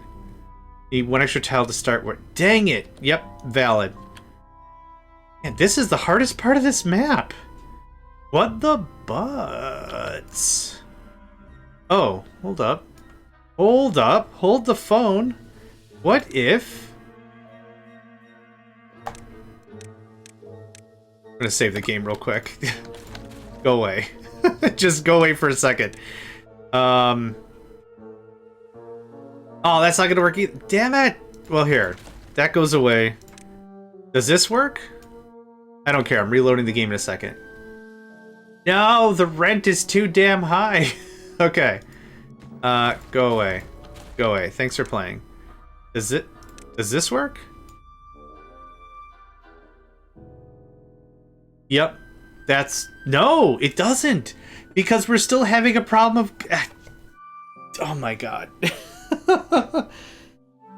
Need one extra tile to start with. Dang it! Yep, valid. And this is the hardest part of this map. What the butts? Oh, hold up. Hold up. Hold the phone. What if... I'm gonna save the game real quick. Go away. Just go away for a second. Oh, that's not gonna work either. Damn it! Well, here. That goes away. Does this work? I don't care. I'm reloading the game in a second. No, the rent is too damn high. Okay. Go away. Go away. Thanks for playing. Does this work? Yep. That's... No, it doesn't. Because we're still having a problem of... Oh my god.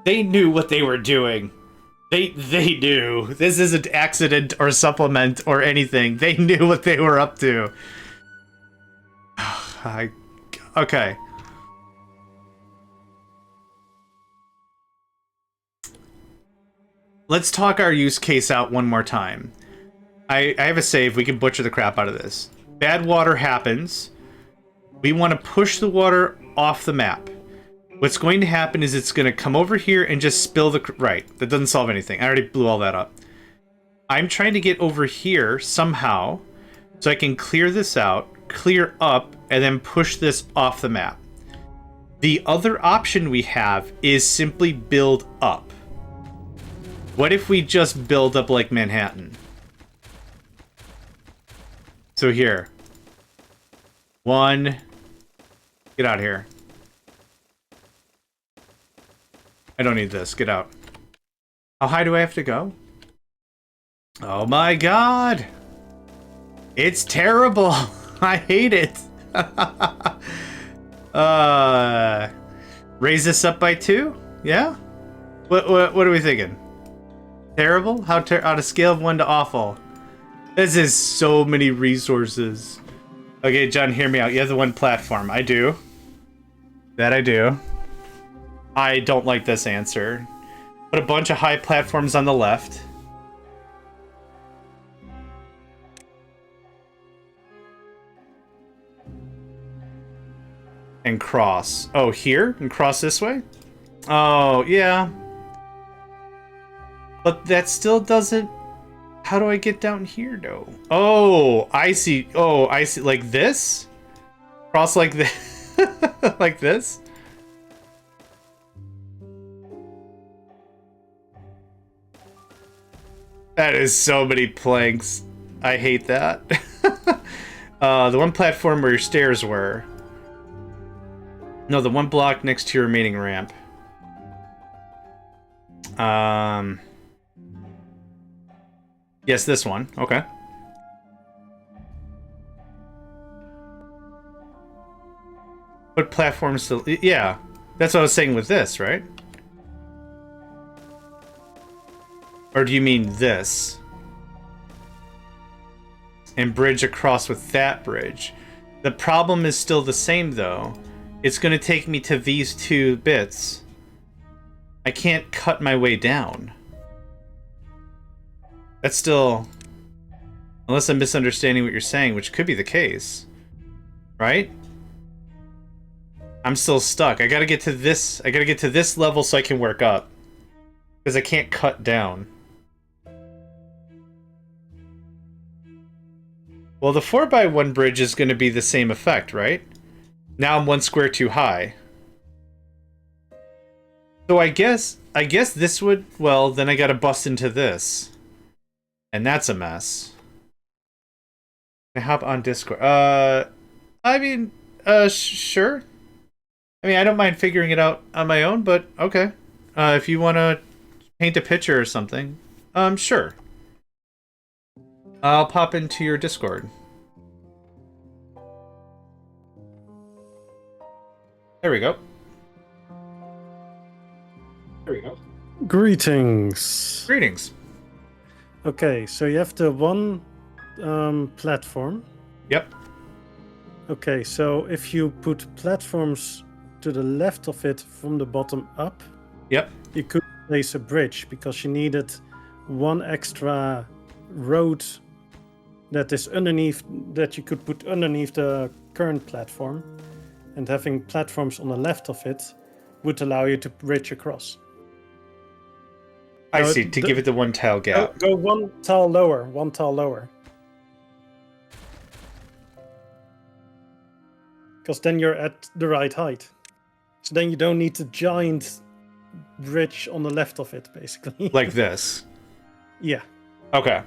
They knew what they were doing. They knew. This isn't accident or supplement or anything. They knew what they were up to. Okay. Let's talk our use case out one more time. I have a save. We can butcher the crap out of this. Bad water happens. We want to push the water off the map. What's going to happen is it's going to come over here and just spill the... Right. That doesn't solve anything. I already blew all that up. I'm trying to get over here somehow so I can clear this out, clear up, and then push this off the map. The other option we have is simply build up. What if we just build up like Manhattan? So here. One. Get out of here. I don't need this. Get out. How high do I have to go? Oh my god! It's terrible! I hate it! Raise this up by 2? Yeah? What are we thinking? Terrible? How on a scale of 1 to awful? This is so many resources. Okay, John, hear me out. You have the one platform. I do. That I do. I don't like this answer. Put a bunch of high platforms on the left. And cross. Oh, here? And cross this way? Oh, yeah. But that still doesn't... How do I get down here, though? Oh, I see. Oh, I see. Like this? Cross like this? Like this? That is so many planks. I hate that. The one platform where your stairs were. No, the one block next to your remaining ramp. Yes, this one. Okay. What platform still... Yeah. That's what I was saying with this, right? Or do you mean this? And bridge across with that bridge. The problem is still the same, though. It's going to take me to these two bits. I can't cut my way down. That's still... Unless I'm misunderstanding what you're saying, which could be the case. Right? I'm still stuck. I gotta get to this... I gotta get to this level so I can work up. Because I can't cut down. Well, the 4x1 bridge is going to be the same effect, right? Now I'm one square too high. So I guess this would... Well, then I gotta bust into this. And that's a mess. Can I hop on Discord? I mean, sure. I mean, I don't mind figuring it out on my own, but okay. If you want to paint a picture or something, sure. I'll pop into your Discord. There we go. There we go. Greetings. Greetings. Okay, so you have the one platform. Yep. Okay, so if you put platforms to the left of it from the bottom up, Yep. you could place a bridge because you needed one extra road that is underneath, that you could put underneath the current platform, and having platforms on the left of it would allow you to bridge across. I see, to give it the one tile gap. Go one tile lower, because then you're at the right height. So then you don't need the giant bridge on the left of it, basically. Like this. Yeah. Okay.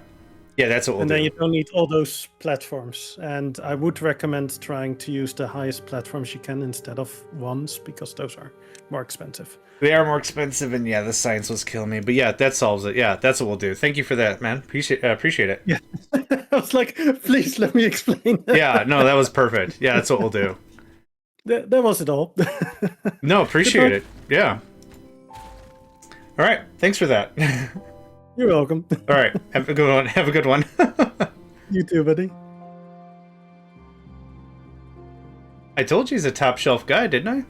Yeah, that's what we'll do. And then you don't need all those platforms. And I would recommend trying to use the highest platforms you can instead of ones, because those are more expensive. They are more expensive, and yeah, the science was killing me. But yeah, that solves it. Yeah, that's what we'll do. Thank you for that, man. Appreciate it. Yeah. I was like, please let me explain. Yeah, no, that was perfect. Yeah, that's what we'll do. That was it all. No, appreciate it. Yeah. All right. Thanks for that. You're welcome. All right. Have a good one. Have a good one. You too, buddy. I told you he's a top shelf guy, didn't I?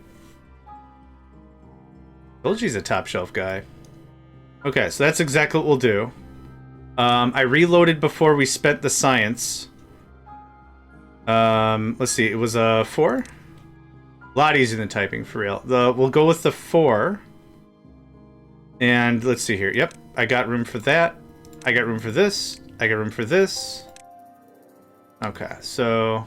Told you he's a top shelf guy. Okay, so that's exactly what we'll do. I reloaded before we spent the science. Let's see. It was a 4? A lot easier than typing, for real. We'll go with the 4. And let's see here. Yep, I got room for that. I got room for this. I got room for this. Okay, so...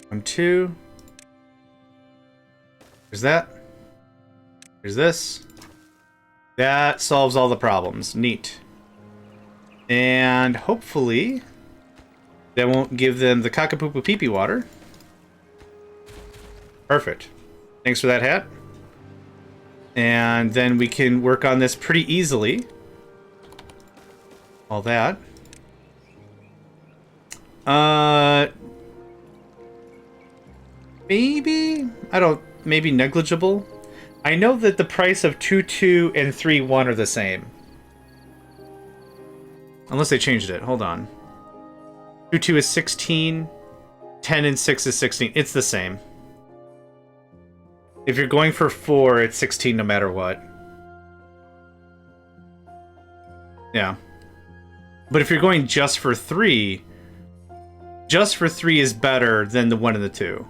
1, 2. There's that. There's this. That solves all the problems. Neat. And hopefully that won't give them the cockapoo pee-pee water. Perfect. Thanks for that, hat. And then we can work on this pretty easily. All that. Maybe? Maybe negligible? I know that the price of 2.2 and 3.1 are the same. Unless they changed it. Hold on. 2.2 is 16. 10 and 6 is 16. It's the same. If you're going for 4, it's 16 no matter what. Yeah. But if you're going just for 3 is better than the 1 and the 2.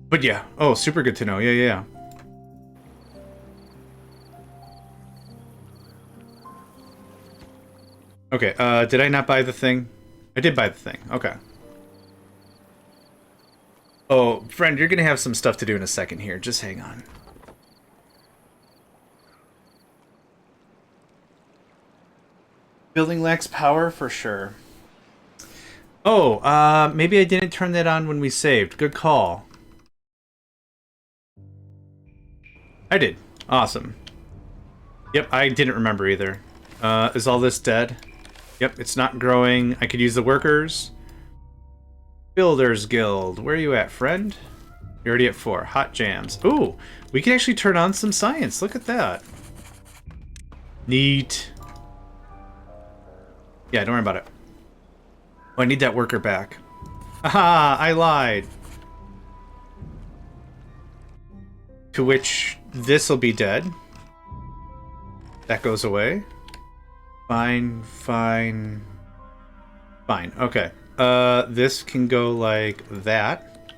But yeah. Oh, super good to know. Yeah, yeah. Okay, did I not buy the thing? I did buy the thing. Okay. Oh, friend, you're gonna have some stuff to do in a second here. Just hang on. Building lacks power for sure. Oh, maybe I didn't turn that on when we saved. Good call. I did. Awesome. Yep, I didn't remember either. Is all this dead? Yep, it's not growing. I could use the workers. Builders Guild. Where are you at, friend? You're already at 4. Hot jams. Ooh, we can actually turn on some science. Look at that. Neat. Yeah, don't worry about it. Oh, I need that worker back. Haha, I lied. To which this'll be dead. That goes away. Fine, fine. Fine, okay. This can go like that.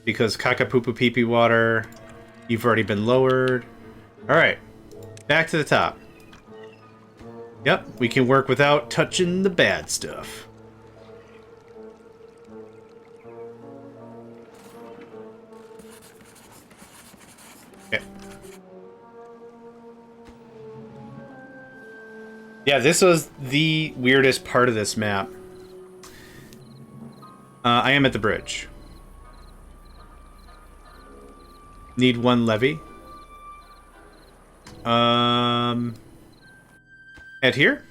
Because caca poo poo pee pee water, you've already been lowered. Alright. Back to the top. Yep, we can work without touching the bad stuff. Okay. Yeah, this was the weirdest part of this map. I am at the bridge. Need 1 levy. At here?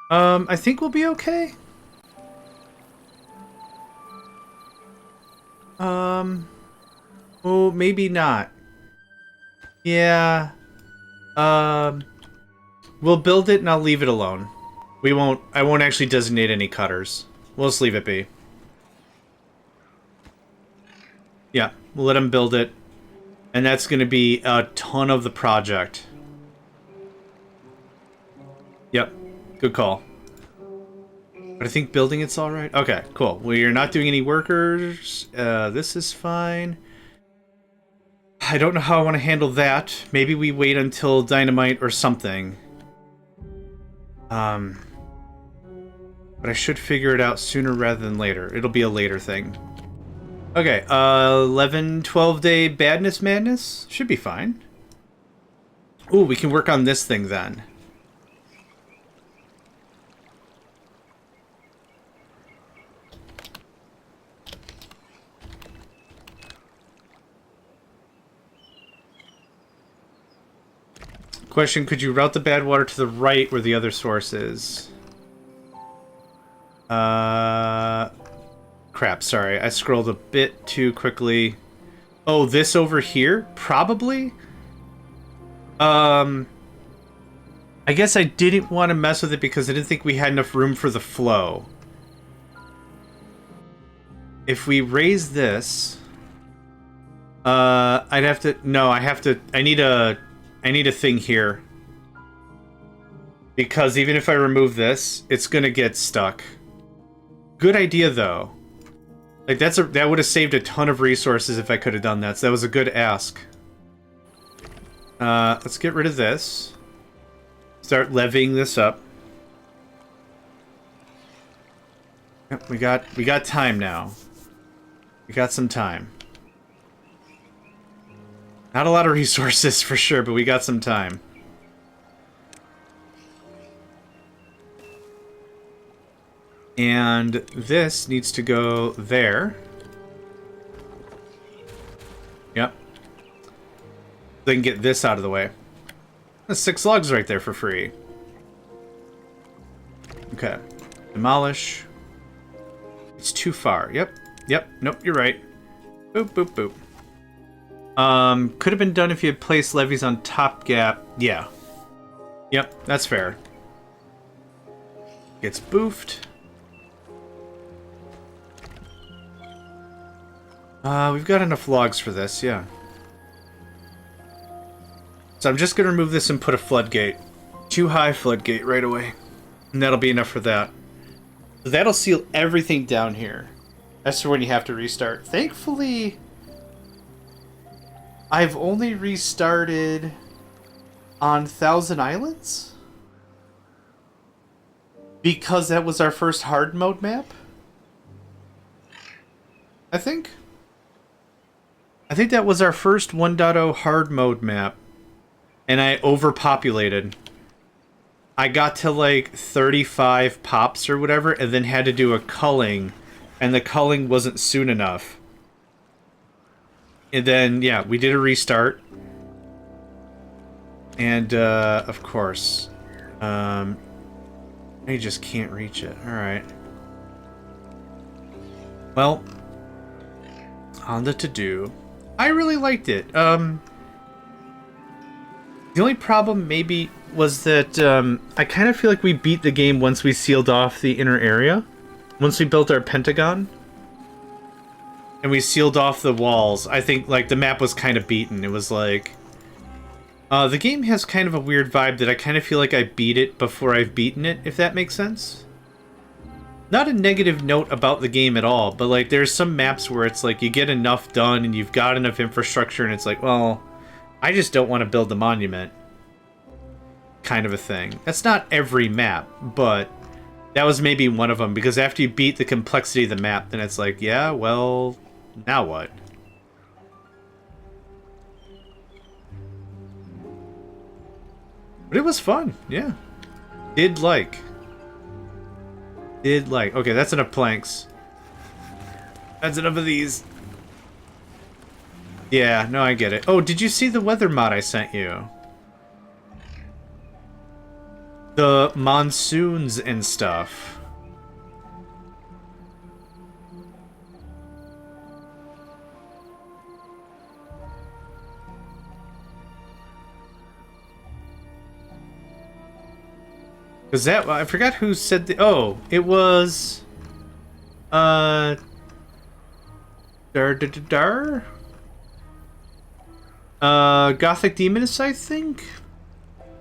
I think we'll be okay. Oh, maybe not. Yeah. We'll build it and I'll leave it alone. I won't actually designate any cutters. We'll just leave it be. Yeah, we'll let him build it. And that's going to be a ton of the project. Yep, good call. But I think building it's alright. Okay, cool. Well, you're not doing any workers. This is fine. I don't know how I want to handle that. Maybe we wait until dynamite or something. But I should figure it out sooner rather than later. It'll be a later thing. Okay, 11, 12 day badness madness? Should be fine. Ooh, we can work on this thing then. Question, could you route the bad water to the right where the other source is? Crap, sorry. I scrolled a bit too quickly. Oh, this over here? Probably? I guess I didn't want to mess with it because I didn't think we had enough room for the flow. If we raise this... I'd have to... No, I have to... I need a thing here. Because even if I remove this, it's gonna get stuck. Good idea, though. Like, that would have saved a ton of resources if I could have done that, so that was a good ask. Let's get rid of this. Start levying this up. Yep, we got time now. We got some time. Not a lot of resources for sure, but we got some time. And this needs to go there. Yep. They can get this out of the way. That's 6 logs right there for free. Okay. Demolish. It's too far. Yep. Yep. Nope, you're right. Boop, boop, boop. Could have been done if you had placed levees on top gap. Yeah. Yep, that's fair. Gets boofed. We've got enough logs for this, yeah. So I'm just gonna remove this and put a floodgate. Too high floodgate right away. And that'll be enough for that. That'll seal everything down here. That's for when you have to restart. Thankfully, I've only restarted on Thousand Islands. Because that was our first hard mode map. I think that was our first 1.0 hard mode map. And I overpopulated. I got to like 35 pops or whatever, and then had to do a culling. And the culling wasn't soon enough. And then, yeah, we did a restart. And, of course, I just can't reach it. Alright. Well, on the to-do. I really liked it. The only problem maybe was that I kind of feel like we beat the game once we sealed off the inner area. Once we built our pentagon. And we sealed off the walls. I think like the map was kind of beaten. It was like... the game has kind of a weird vibe that I kind of feel like I beat it before I've beaten it, if that makes sense. Not a negative note about the game at all, but like there's some maps where it's like you get enough done and you've got enough infrastructure and it's like, well, I just don't want to build the monument. Kind of a thing. That's not every map, but that was maybe one of them, because after you beat the complexity of the map, then it's like, yeah, well, now what? But it was fun, yeah. Did like. Okay, that's enough planks. That's enough of these. Yeah, no, I get it. Oh, did you see the weather mod I sent you? The monsoons and stuff. Was that... I forgot who said the... Oh, it was... Gothic Demonist, I think?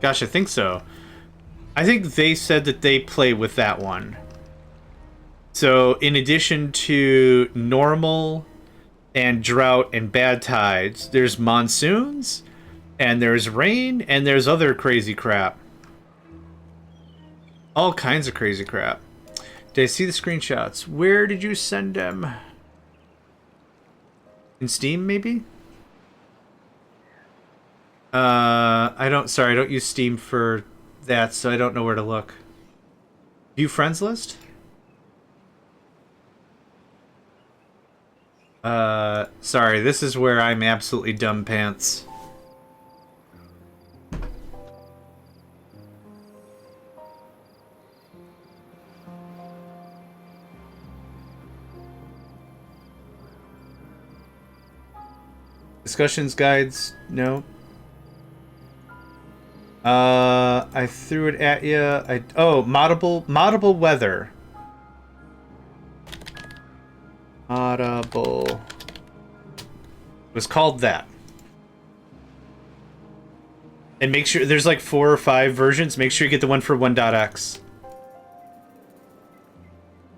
Gosh, I think so. I think they said that they play with that one. So, in addition to normal and drought and bad tides, there's monsoons, and there's rain, and there's other crazy crap. All kinds of crazy crap. Did I see the screenshots? Where did you send them? In Steam, maybe? I don't use Steam for that, so I don't know where to look. View friends list? Sorry, this is where I'm absolutely dumb pants. Discussions guides, no. I threw it at you. Moddable weather. Moddable. It was called that. And make sure there's like 4 or 5 versions. Make sure you get the one for 1.x.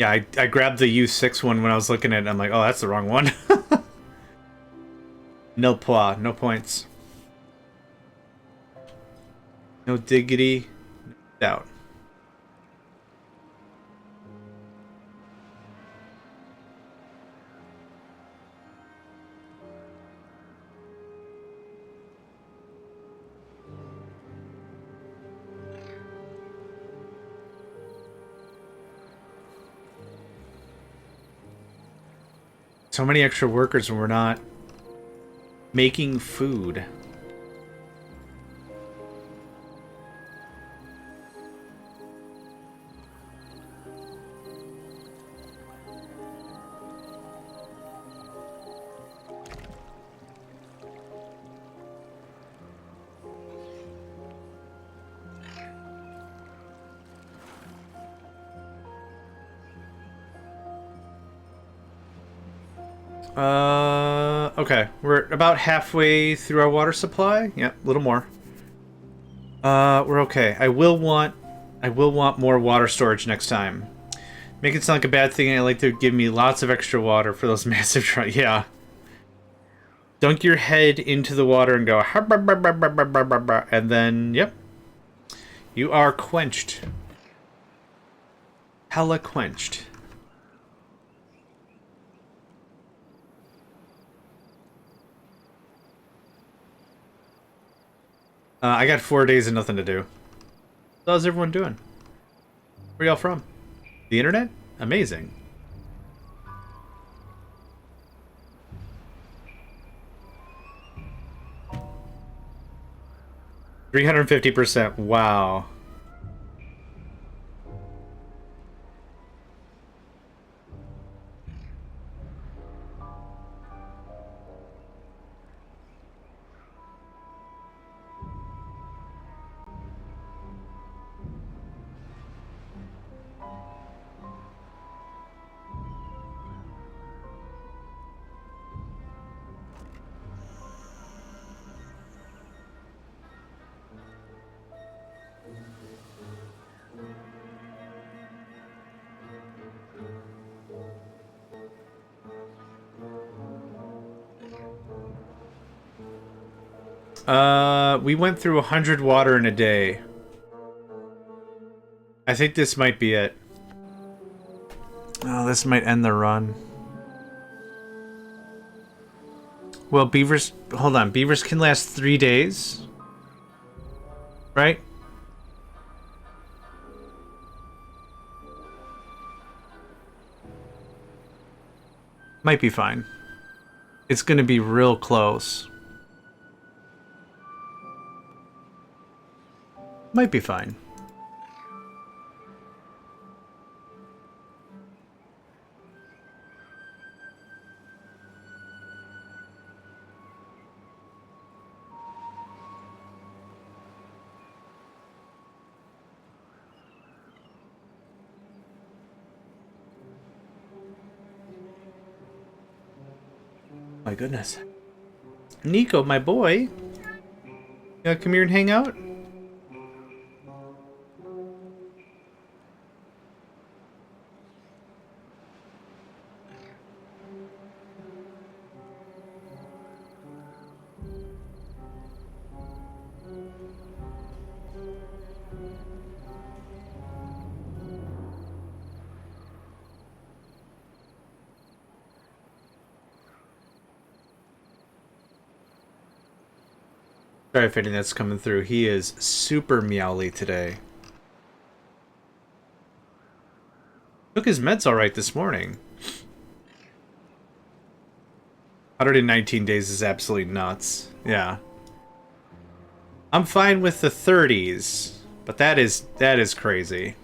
Yeah, I grabbed the U6 one when I was looking at it. I'm like, oh, that's the wrong one. No points. No diggity, no doubt. So many extra workers and we're not making food. Okay, we're about halfway through our water supply. Yep, a little more. We're okay. I will want more water storage next time. Make it sound like a bad thing. I like to give me lots of extra water for those massive trout. Yeah. Dunk your head into the water and go, and then, yep. You are quenched. Hella quenched. I got 4 days and nothing to do. How's everyone doing? Where y'all from? The internet? Amazing. $350%. Wow. We went through 100 water in a day. I think this might be it. Oh, this might end the run. Well, beavers... Hold on. Beavers can last 3 days. Right? Might be fine. It's gonna be real close. Might be fine. My goodness. Nico, my boy. You gotta come here and hang out? Sorry if anything that's coming through. He is super meowly today. Took his meds alright this morning. 119 days is absolutely nuts. Yeah. I'm fine with the 30s, but that is crazy.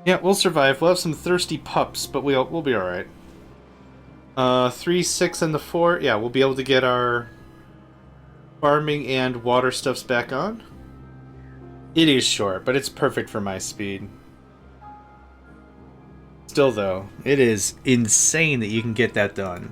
Yeah, we'll survive. We'll have some thirsty pups, but we'll be alright. 3, 6, and the 4. Yeah, we'll be able to get our farming and water stuffs back on. It is short, but it's perfect for my speed. Still, though, it is insane that you can get that done.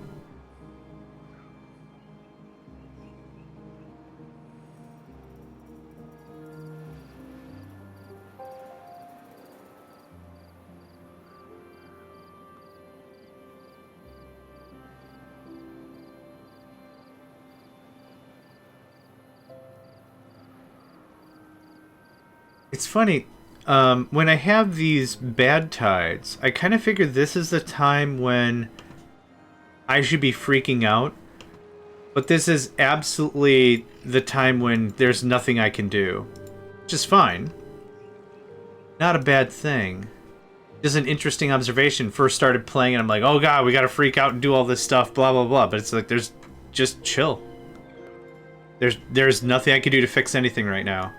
It's funny, when I have these bad tides, I kind of figure this is the time when I should be freaking out. But this is absolutely the time when there's nothing I can do. Which is fine. Not a bad thing. Just an interesting observation. First started playing and I'm like, oh god, we gotta freak out and do all this stuff, blah blah blah. But it's like, there's just chill. There's nothing I can do to fix anything right now.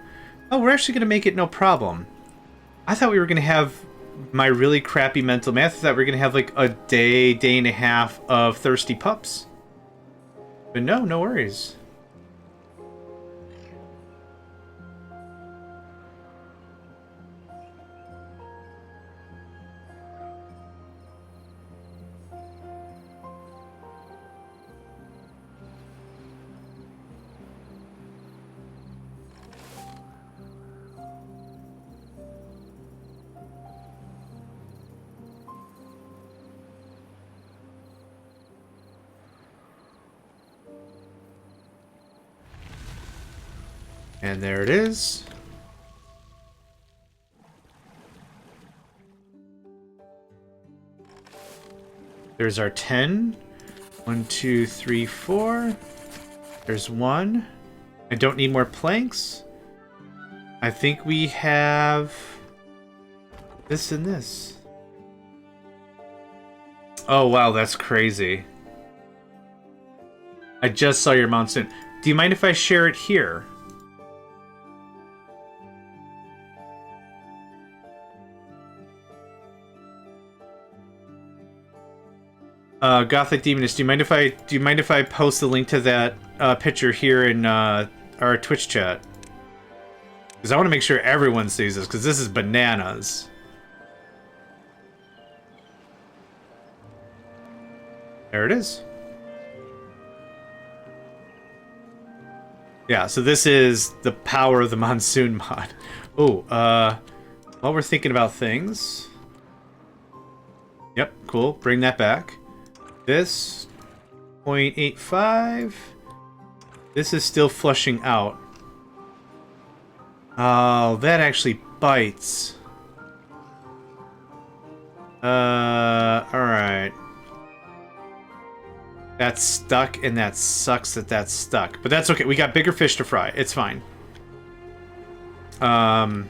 Oh, we're actually going to make it no problem. I thought we were going to have my really crappy mental math. I thought we were going to have like a day and a half of thirsty pups. But no, no worries. And there it is. There's our 10. 1, 2, 3, 4. There's 1. I don't need more planks. I think we have this and this. Oh, wow, that's crazy. I just saw your monsoon. Do you mind if I share it here? Gothic Demonist, do you mind if I post the link to that picture here in our Twitch chat? Because I want to make sure everyone sees this, because this is bananas. There it is. Yeah, so this is the power of the monsoon mod. Oh, while we're thinking about things. Yep, cool. Bring that back. This 0.85. This is still flushing out. Oh, that actually bites. Alright. That's stuck, and that sucks that that's stuck. But that's okay. We got bigger fish to fry. It's fine. Yep,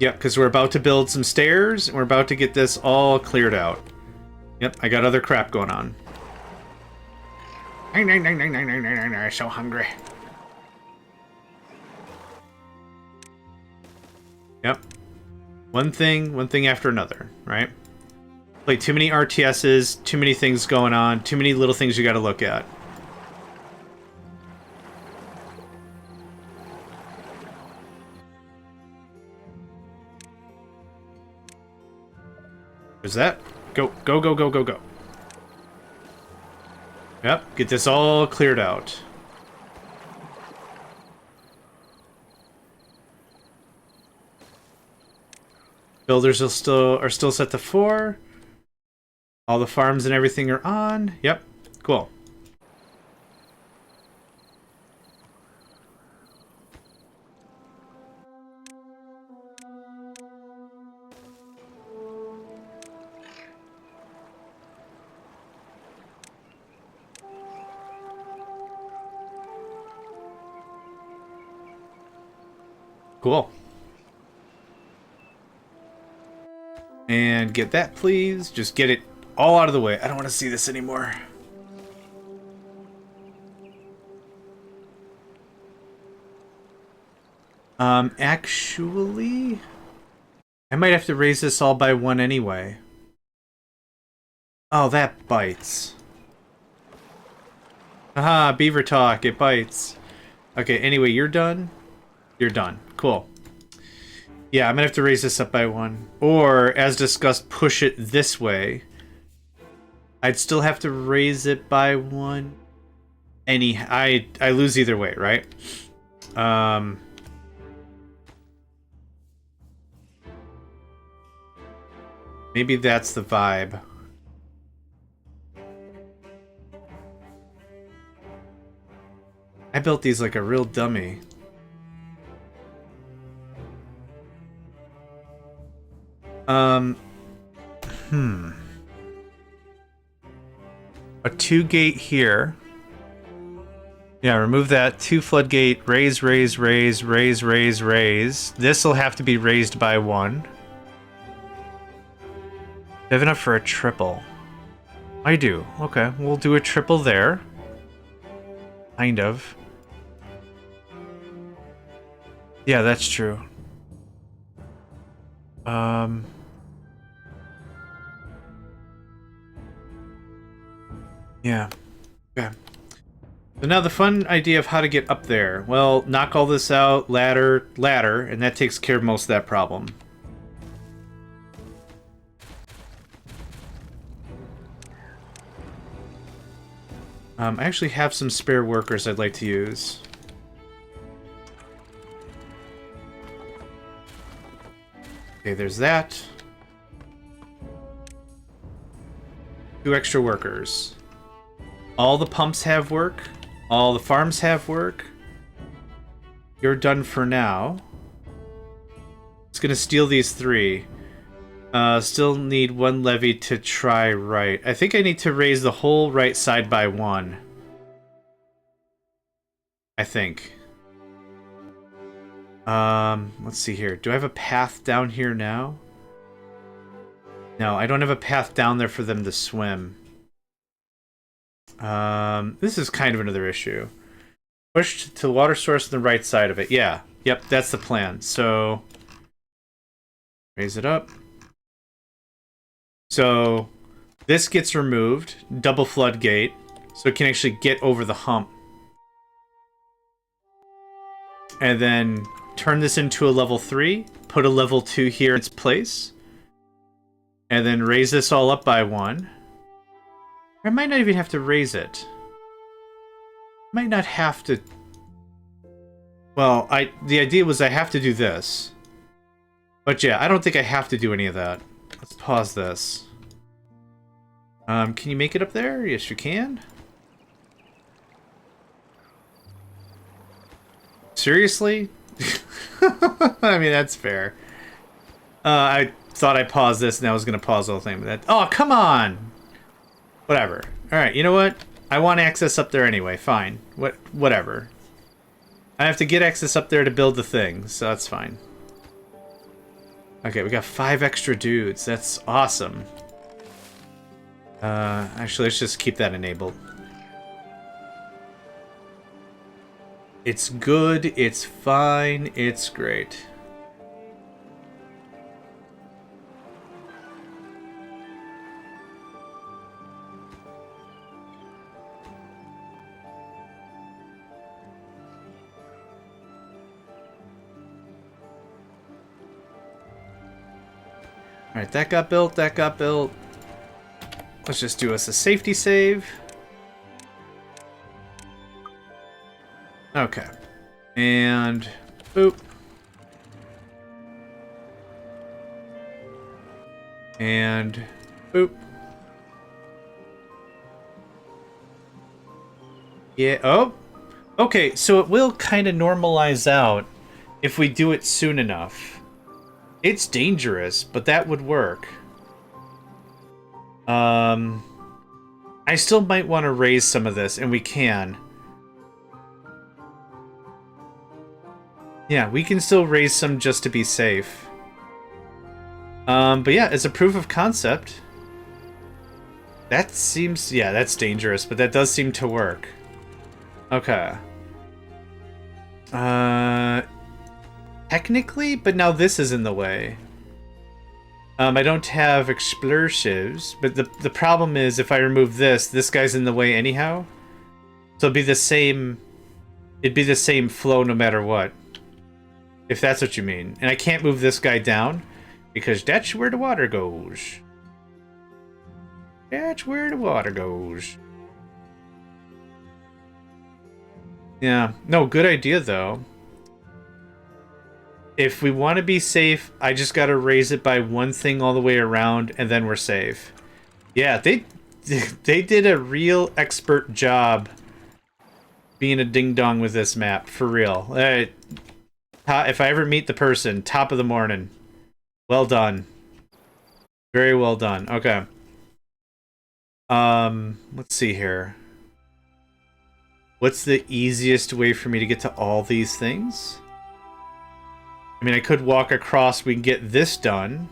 because we're about to build some stairs, and we're about to get this all cleared out. Yep, I got other crap going on. I'm so hungry. Yep. One thing after another, right? Play too many RTSs, too many things going on, too many little things you gotta look at. There's that. Go, go, go, go, go, go. Yep, get this all cleared out. Builders are still set to 4. All the farms and everything are on. Yep, cool. Cool. And get that, please. Just get it all out of the way. I don't want to see this anymore. Actually, I might have to raise this all by 1 anyway. Oh, that bites. Haha, beaver talk, it bites. Okay, anyway, you're done. You're done. Cool. Yeah, I'm gonna have to raise this up by 1. Or, as discussed, push it this way. I'd still have to raise it by 1. I lose either way, right? Maybe that's the vibe. I built these like a real dummy. A 2 gate here. Yeah, remove that. 2 floodgate. Raise, raise, raise, raise, raise, raise. This will have to be raised by 1. I have enough for a triple. I do. Okay, we'll do a triple there. Kind of. Yeah, that's true. Yeah. Okay. So now the fun idea of how to get up there. Well, knock all this out, ladder, and that takes care of most of that problem. I actually have some spare workers I'd like to use. Okay, there's that. 2 extra workers. All the pumps have work. All the farms have work. You're done for now. It's gonna steal these 3. Still need 1 levy to try right. I think I need to raise the whole right side by 1. I think. Let's see here. Do I have a path down here now? No, I don't have a path down there for them to swim. This is kind of another issue. Push to the water source on the right side of it. Yeah. Yep, that's the plan. So, raise it up. So, this gets removed. Double floodgate. So it can actually get over the hump. And then turn this into a level 3. Put a level 2 here in its place. And then raise this all up by 1. I might not even have to raise it. Might not have to... Well, the idea was I have to do this. But yeah, I don't think I have to do any of that. Let's pause this. Can you make it up there? Yes, you can. Seriously? I mean, that's fair. I thought I paused this and I was going to pause the whole thing. But that... Oh, come on! Whatever. Alright, you know what? I want access up there anyway. Fine. Whatever. I have to get access up there to build the thing, so that's fine. Okay, we got 5 extra dudes. That's awesome. Actually, let's just keep that enabled. It's good, it's fine, it's great. Alright, that got built, that got built. Let's just do us a safety save. Okay. And boop. And boop. Yeah, oh. Okay, so it will kind of normalize out if we do it soon enough. It's dangerous, but that would work. I still might want to raise some of this, and we can. Yeah, we can still raise some just to be safe. But yeah, as a proof of concept, that seems... Yeah, that's dangerous, but that does seem to work. Okay. Technically, but now this is in the way. I don't have explosives, but the problem is if I remove this, this guy's in the way anyhow. So it'd be the same flow no matter what. If that's what you mean. And I can't move this guy down because that's where the water goes. That's where the water goes. Yeah, no, good idea though. If we want to be safe, I just got to raise it by 1 thing all the way around, and then we're safe. Yeah, they did a real expert job being a ding-dong with this map, for real. If I ever meet the person, top of the morning. Well done. Very well done. Okay. Let's see here. What's the easiest way for me to get to all these things? I mean, I could walk across, we can get this done,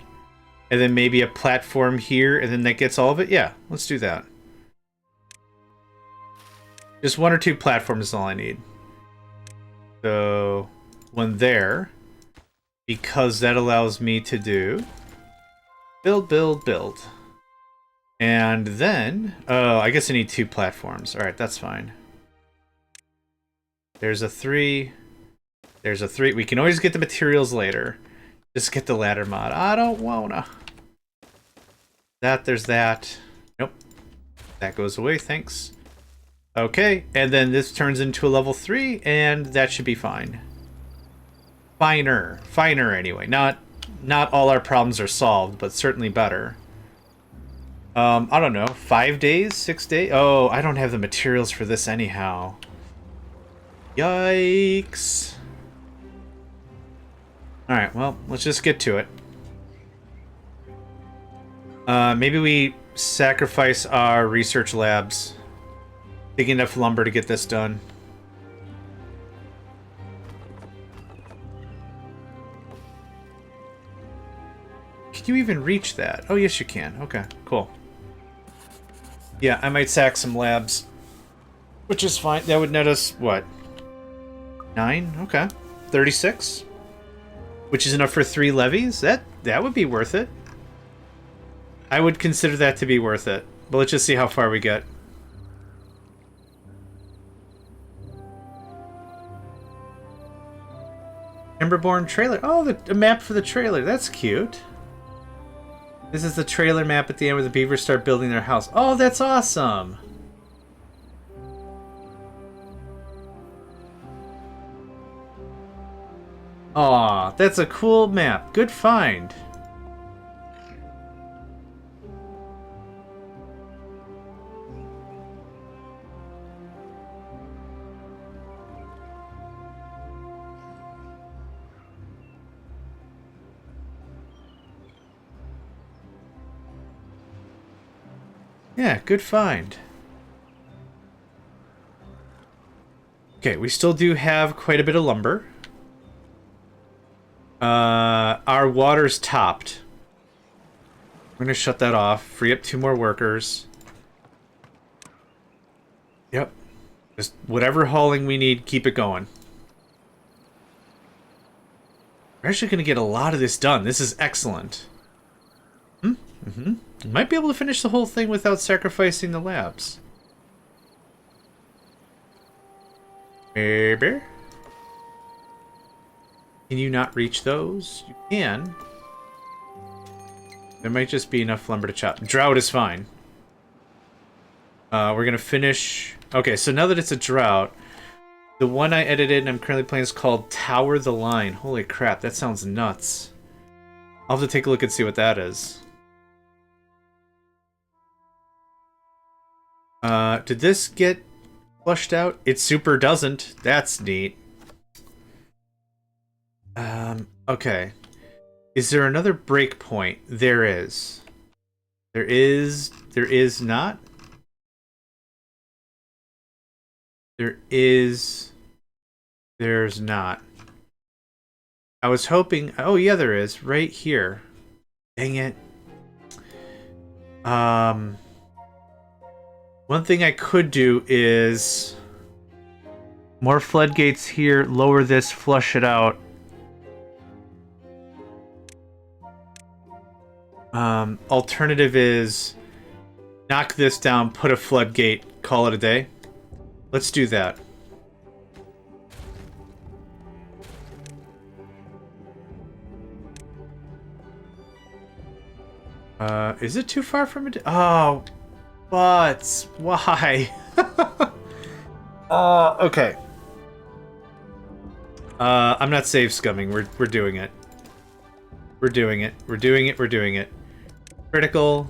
and then maybe a platform here, and then that gets all of it? Yeah, let's do that. Just 1 or 2 platforms is all I need. So, 1 there, because that allows me to do build, build, build. And then, oh, I guess I need 2 platforms. Alright, that's fine. There's a 3... There's a 3. We can always get the materials later. Just get the ladder mod. I don't wanna. There's that. Nope. That goes away, thanks. Okay, and then this turns into a level 3, and that should be fine. Finer anyway. Not all our problems are solved, but certainly better. I don't know, 5 days, 6 days? Oh, I don't have the materials for this anyhow. Yikes. Alright, well, let's just get to it. Maybe we sacrifice our research labs. Take enough lumber to get this done. Can you even reach that? Oh, yes you can. Okay, cool. Yeah, I might sack some labs. Which is fine. That would net us, what? 9? Okay. 36? Which is enough for 3 levies? That would be worth it. I would consider that to be worth it. But let's just see how far we get. Timberborn trailer. Oh, the map for the trailer. That's cute. This is the trailer map at the end where the beavers start building their house. Oh, that's awesome. Aw, that's a cool map. Good find. Yeah, good find. Okay, we still do have quite a bit of lumber. Our water's topped. We're gonna shut that off. Free up 2 more workers. Yep. Just whatever hauling we need, keep it going. We're actually gonna get a lot of this done. This is excellent. Might be able to finish the whole thing without sacrificing the labs. Maybe. Can you not reach those? You can. There might just be enough lumber to chop. Drought is fine. We're gonna finish... Okay, so now that it's a drought, the one I edited and I'm currently playing is called Tower the Line. Holy crap, that sounds nuts. I'll have to take a look and see what that is. Did this get flushed out? It super doesn't. That's neat. Okay. Is there another breakpoint? There is. There is not. There's not. I was hoping... Oh, yeah, there is. Right here. Dang it. One thing I could do is... More floodgates here. Lower this. Flush it out. Alternative is... Knock this down. Put a floodgate. Call it a day. Let's do that. Is it too far from it? Oh, but why? Okay. I'm not save scumming. We're doing it. We're doing it. We're doing it. We're doing it. Critical.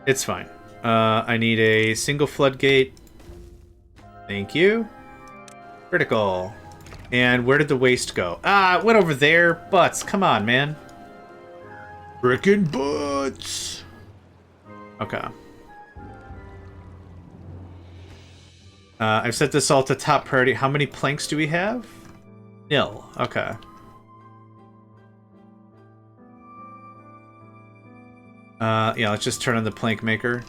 It's fine. I need a single floodgate. Thank you. Critical. And where did the waste go? Ah, it went over there. Butts, come on, man. Frickin' butts. Okay. I've set this all to top priority. How many planks do we have? 0. Okay. Yeah, let's just turn on the plank maker.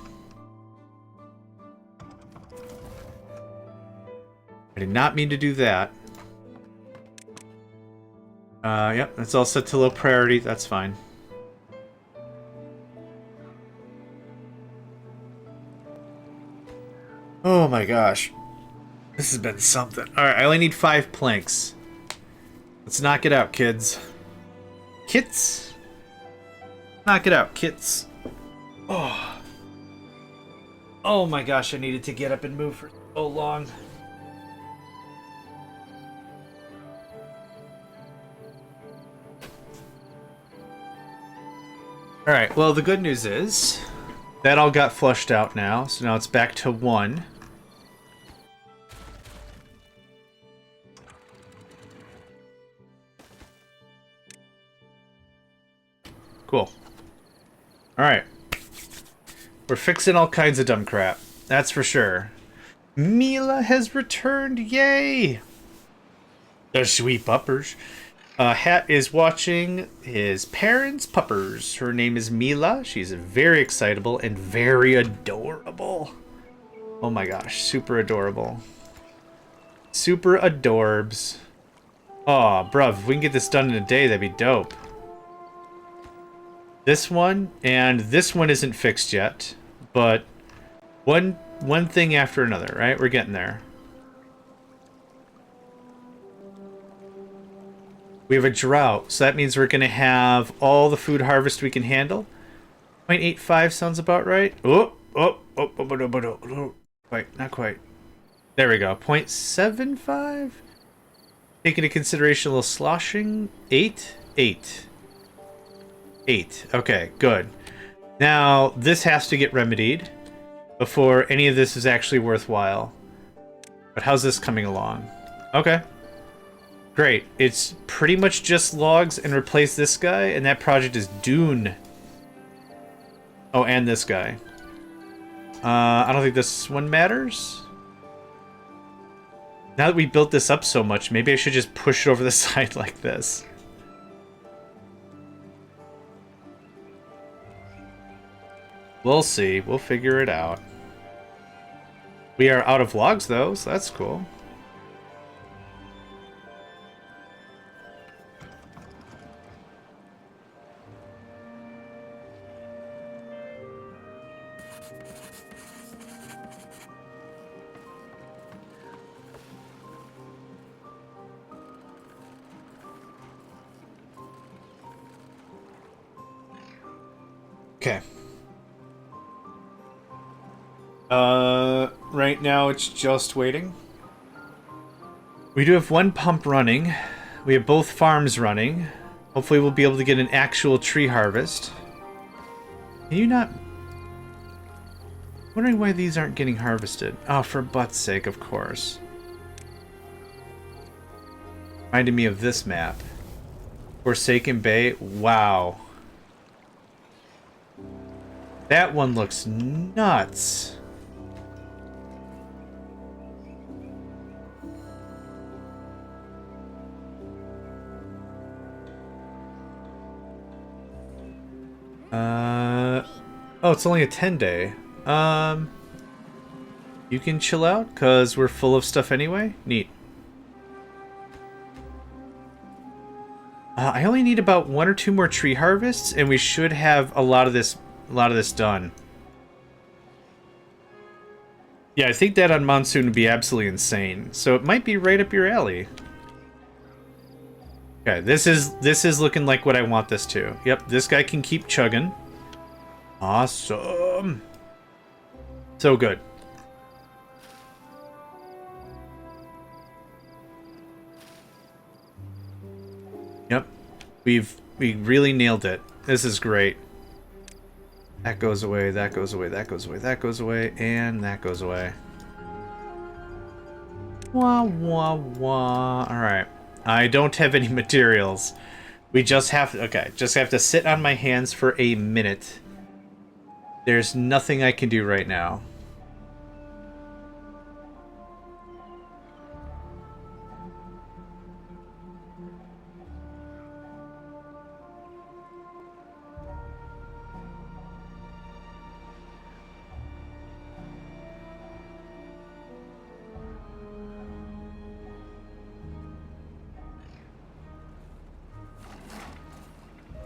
I did not mean to do that. Yep, that's all set to low priority. That's fine. Oh my gosh. This has been something. Alright, I only need 5 planks. Let's knock it out, kids. Kits? Knock it out, kits. Oh. Oh my gosh, I needed to get up and move for so long. Alright, well the good news is that all got flushed out now, so now it's back to 1. cool. Alright. We're fixing all kinds of dumb crap. That's for sure. Mila has returned, yay! The sweet puppers. Hat is watching his parents' puppers. Her name is Mila. She's very excitable and very adorable. Oh my gosh, super adorable. Super adorbs. Aw, bruv, if we can get this done in a day, that'd be dope. This one, and this one isn't fixed yet, but one thing after another, right? We're getting there. We have a drought, so that means we're going to have all the food harvest we can handle. 0.85 sounds about right. Oh, wait, not quite. There we go. 0.75? Take into consideration a little sloshing. 8? 8. 8. Okay, good. Now, this has to get remedied before any of this is actually worthwhile. But how's this coming along? Okay. Great. It's pretty much just logs and replace this guy, and that project is done. Oh, and this guy. I don't think this one matters. Now that we built this up so much, maybe I should just push it over the side like this. We'll see. We'll figure it out. We are out of logs, though, so that's cool. Okay. Right now it's just waiting. We do have one pump running. We have both farms running. Hopefully we'll be able to get an actual tree harvest. Can you not... Wondering why these aren't getting harvested. Oh, for butt's sake, of course. Reminded me of this map. Forsaken Bay. Wow. That one looks nuts. Oh, it's only a 10-day. You can chill out, because we're full of stuff anyway? Neat. I only need about 1 or 2 more tree harvests, and we should have a lot of this done. Yeah, I think that on Monsoon would be absolutely insane. So it might be right up your alley. Okay, this is looking like what I want this to. Yep, this guy can keep chugging. Awesome. So good. Yep. We really nailed it. This is great. That goes away, that goes away, that goes away, that goes away, and that goes away. Wah, wah, wah. Alright. I don't have any materials. We just have to... Okay, just have to sit on my hands for a minute. There's nothing I can do right now.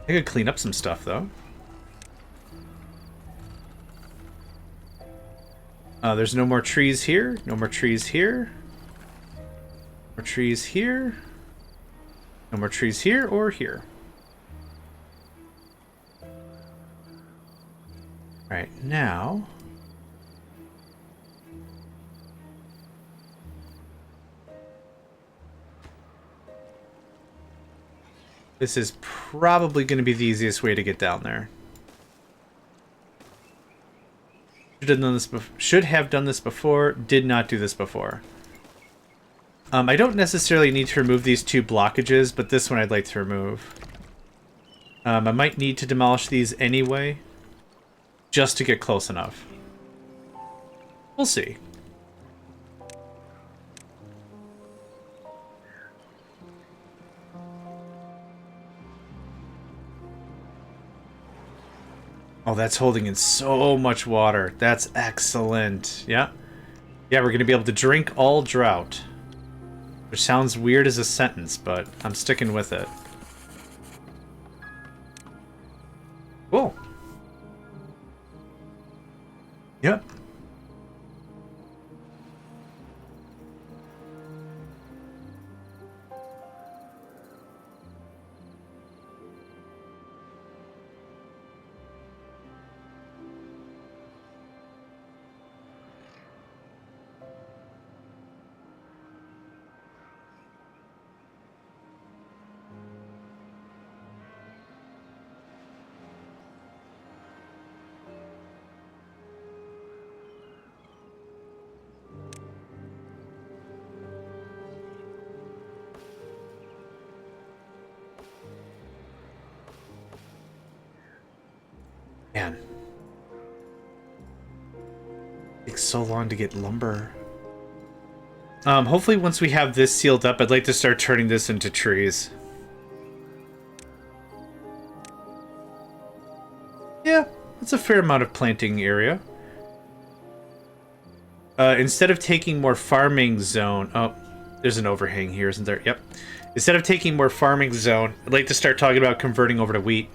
I could clean up some stuff, though. There's no more trees here. No more trees here. More trees here. No more trees here or here. Right, now... This is probably going to be the easiest way to get down there. Should have done this before. Did not do this before. I don't necessarily need to remove these 2 blockages, but this one I'd like to remove. I might need to demolish these anyway, just to get close enough. We'll see. Oh, that's holding in so much water. That's excellent. Yeah. Yeah, we're going to be able to drink all drought. Which sounds weird as a sentence, but I'm sticking with it. Cool. Yep. Man. It takes so long to get lumber. Hopefully once we have this sealed up, I'd like to start turning this into trees. Yeah, that's a fair amount of planting area. Instead of taking more farming zone... Oh, there's an overhang here, isn't there? Yep. Instead of taking more farming zone, I'd like to start talking about converting over to wheat.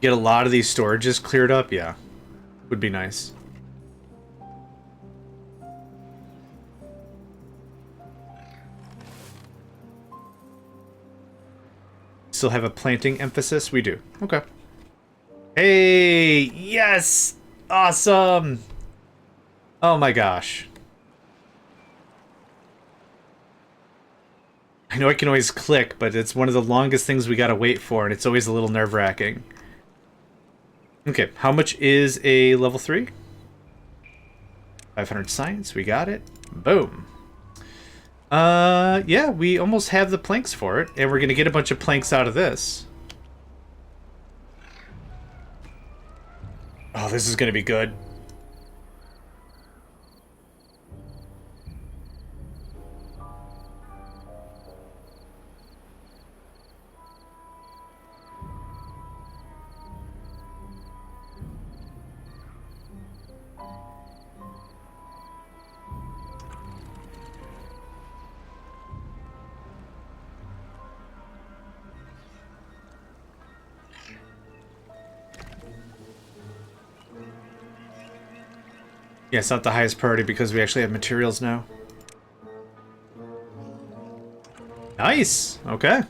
Get a lot of these storages cleared up, yeah. Would be nice. Still have a planting emphasis? We do. Okay. Hey! Yes! Awesome! Oh my gosh. I know I can always click, but it's one of the longest things we gotta wait for, and it's always a little nerve-wracking. Okay, how much is a level 3? 500 science, we got it. Boom. Yeah, we almost have the planks for it, and we're gonna get a bunch of planks out of this. Oh, this is gonna be good. Yeah, it's not the highest priority because we actually have materials now. Nice! Okay.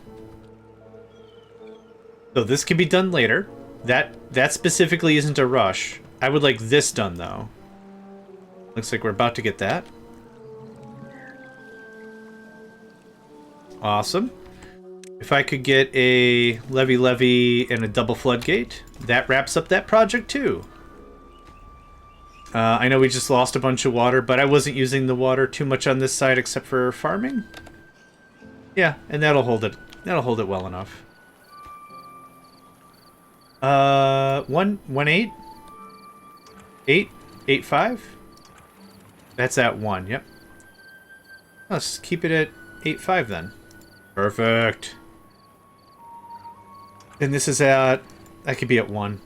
So this can be done later. That specifically isn't a rush. I would like this done, though. Looks like we're about to get that. Awesome. If I could get a levy and a double floodgate, that wraps up that project, too. I know we just lost a bunch of water, but I wasn't using the water too much on this side except for farming. Yeah, and that'll hold it. That'll hold it well enough. 1-8? 8-5? That's at 1, yep. Let's keep it at 8-5 then. Perfect. And this is at... That could be at 1.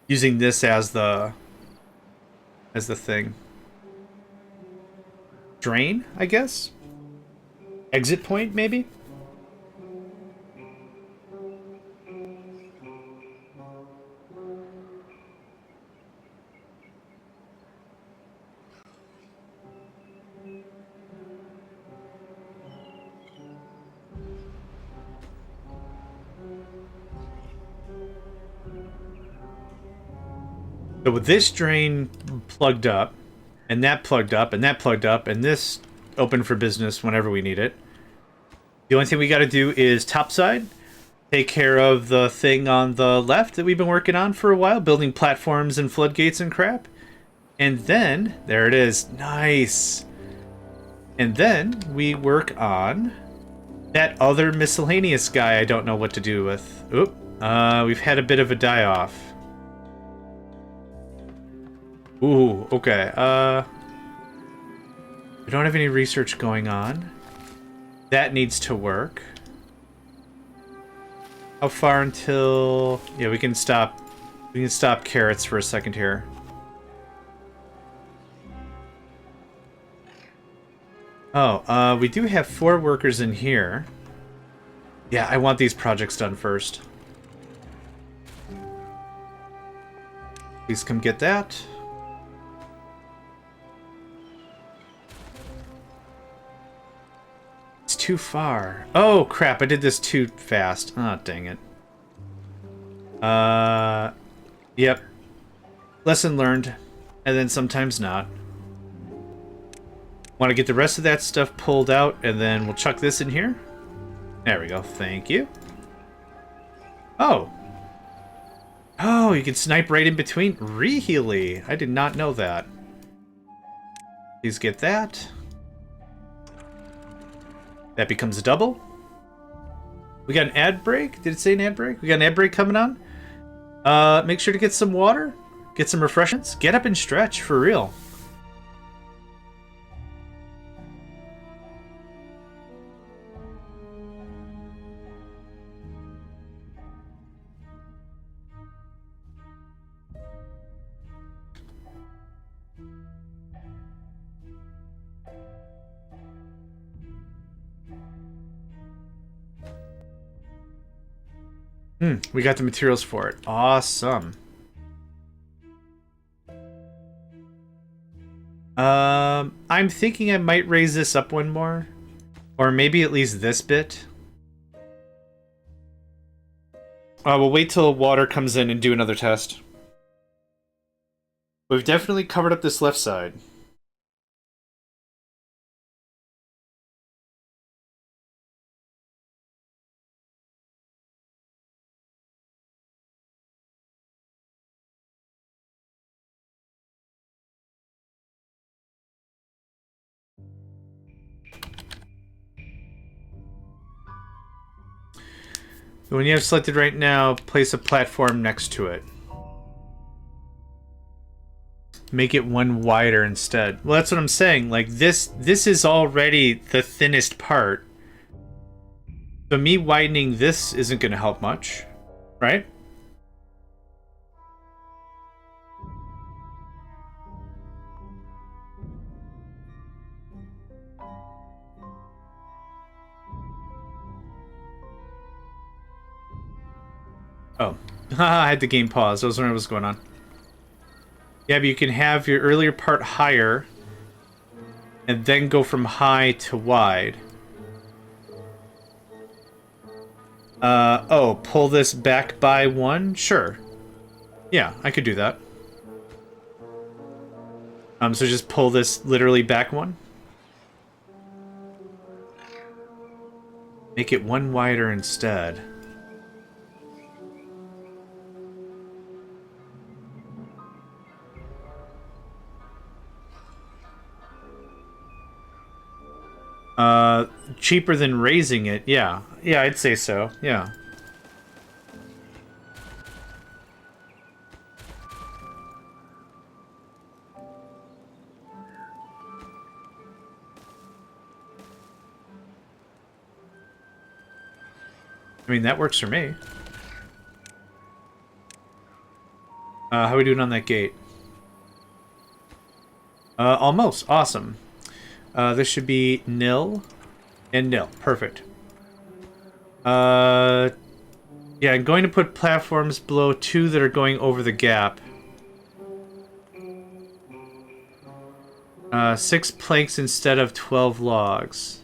Using this as the thing. Drain, I guess? Exit point, maybe? So with this drain plugged up, and that plugged up, and that plugged up, and this open for business whenever we need it, the only thing we got to do is topside, take care of the thing on the left that we've been working on for a while, building platforms and floodgates and crap. And then, there it is. Nice. And then we work on That other miscellaneous guy I don't know what to do with. Oop. We've had a bit of a die-off. Ooh, okay. We don't have any research going on. That needs to work. How far until... Yeah, we can stop carrots for a second here. Oh, we do have 4 workers in here. Yeah, I want these projects done first. Please come get that. It's too far. Oh, crap, I did this too fast. Oh, dang it. Yep. Lesson learned. And then sometimes not. Want to get the rest of that stuff pulled out, and then we'll chuck this in here. There we go. Thank you. Oh. Oh, you can snipe right in between? Really? I did not know that. Please get that. That becomes a double. We got an ad break? Did it say an ad break? We got an ad break coming on? Make sure to get some water. Get some refreshments. Get up and stretch, for real. We got the materials for it. Awesome. I'm thinking I might raise this up one more. Or maybe at least this bit. We'll wait till water comes in and do another test. We've definitely covered up this left side. When you have selected right now, place a platform next to it. Make it one wider instead. Well, that's what I'm saying. Like, this is already the thinnest part. So me widening this isn't going to help much, right? Oh, I had the game paused. I was wondering what was going on. Yeah, but you can have your earlier part higher and then go from high to wide. Oh, pull this back by 1? Sure. Yeah, I could do that. So just pull this literally back 1. Make it 1 wider instead. Cheaper than raising it, yeah. Yeah, I'd say so, yeah. I mean, that works for me. How are we doing on that gate? Almost. Awesome. This should be nil and nil. Perfect. Yeah, I'm going to put platforms below 2 that are going over the gap. 6 planks instead of 12 logs.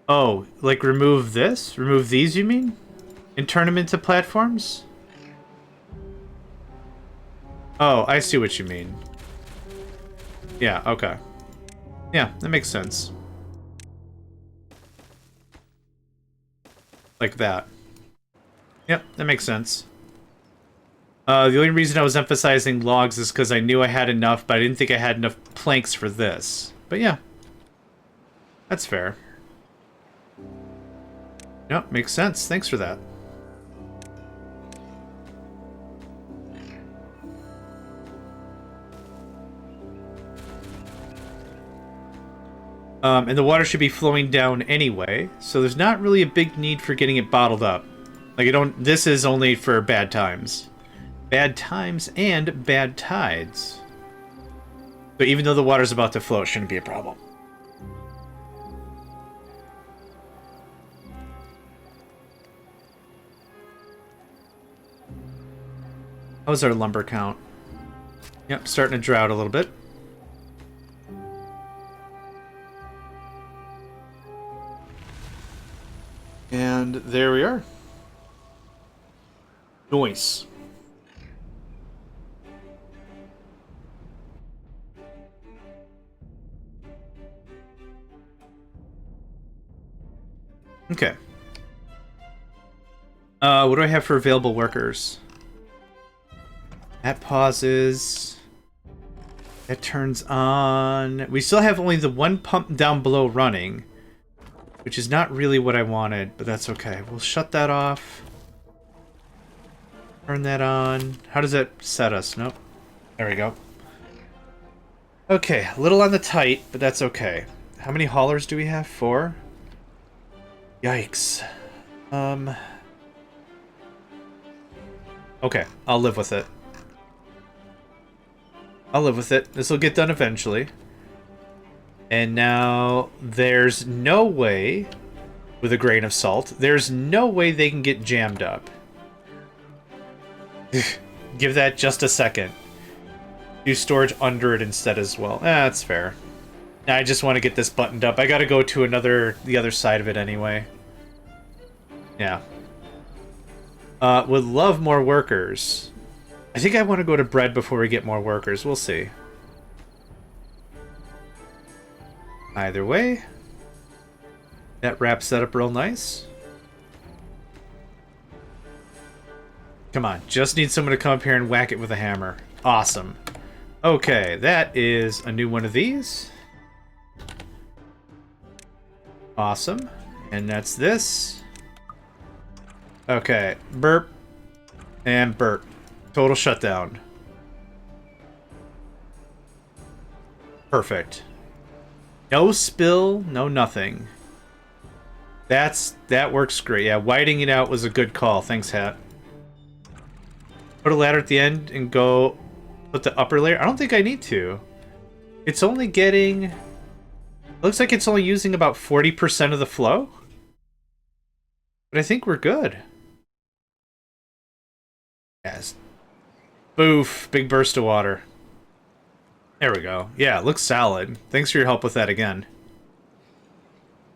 Oh, like remove this? Remove these, you mean? And turn them into platforms? Oh, I see what you mean. Yeah, okay. Yeah, that makes sense. Like that. Yep, that makes sense. The only reason I was emphasizing logs is because I knew I had enough, but I didn't think I had enough planks for this. But yeah. That's fair. Yep, makes sense. Thanks for that. And the water should be flowing down anyway, so there's not really a big need for getting it bottled up. Like, this is only for bad times. Bad times and bad tides. So even though the water's about to flow, it shouldn't be a problem. How's our lumber count? Yep, starting to drought a little bit. And there we are. Nice. Okay. What do I have for available workers? That pauses. That turns on. We still have only the one pump down below running, which is not really what I wanted, but that's okay. We'll shut that off. Turn that on. How does that set us? Nope. There we go. Okay, a little on the tight, but that's okay. How many haulers do we have? 4? Yikes. Okay, I'll live with it. I'll live with it. This will get done eventually. And now there's no way, with a grain of salt, there's no way they can get jammed up. Give that just a second. Do storage under it instead as well. That's fair. I just want to get this buttoned up. I gotta go to the other side of it anyway. Yeah. Would love more workers. I think I want to go to bread before we get more workers. We'll see. Either way, that wraps that up real nice. Come on, just need someone to come up here and whack it with a hammer. Awesome. Okay, that is a new one of these. Awesome. And that's this. Okay, burp. And burp. Total shutdown. Perfect. No spill, no nothing. That works great. Yeah, whiting it out was a good call. Thanks, Hat. Put a ladder at the end and go put the upper layer. I don't think I need to. It's only getting... Looks like it's only using about 40% of the flow. But I think we're good. Yes. Boof. Big burst of water. There we go. Yeah, it looks solid. Thanks for your help with that again.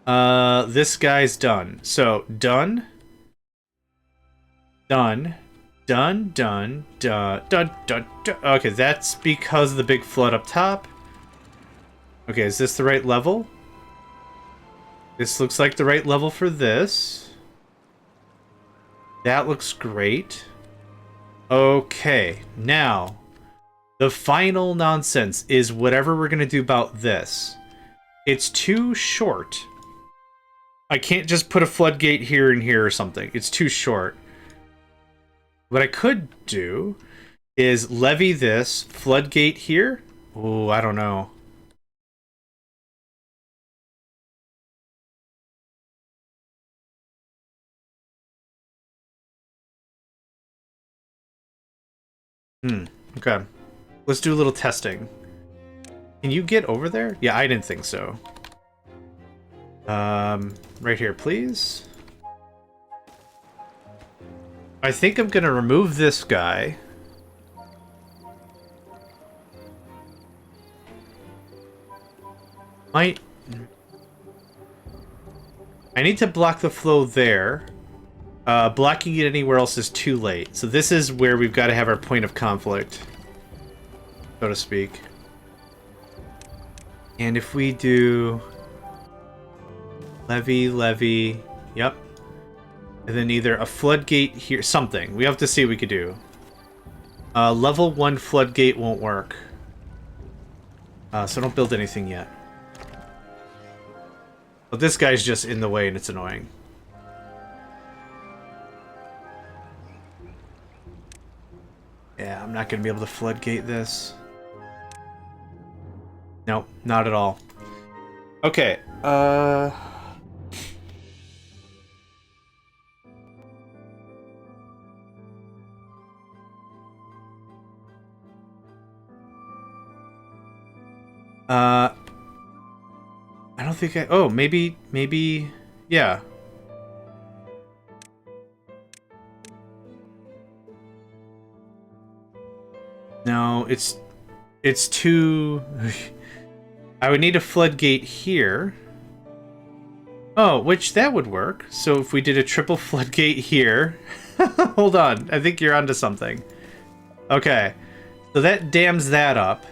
This guy's done. So, done. Done. Done, done, done, done, done, done. Okay, that's because of the big flood up top. Okay, is this the right level? This looks like the right level for this. That looks great. Okay, now, the final nonsense is whatever we're going to do about this. It's too short. I can't just put a floodgate here and here or something. It's too short. What I could do is levy this floodgate here. Oh, I don't know. Okay. Let's do a little testing. Can you get over there? Yeah, I didn't think so. Right here, please. I think I'm gonna remove this guy. I need to block the flow there. Blocking it anywhere else is too late. So this is where we've got to have our point of conflict, so to speak. And if we do... Levy, yep. And then either a floodgate here, something. We have to see what we could do. Level 1 floodgate won't work. So don't build anything yet. But this guy's just in the way and it's annoying. Yeah, I'm not going to be able to floodgate this. Nope, not at all. Okay, I don't think I... Oh, maybe... Yeah. No, it's too... I would need a floodgate here. Oh, which that would work. So if we did a triple floodgate here... Hold on, I think you're onto something. Okay, so that dams that up.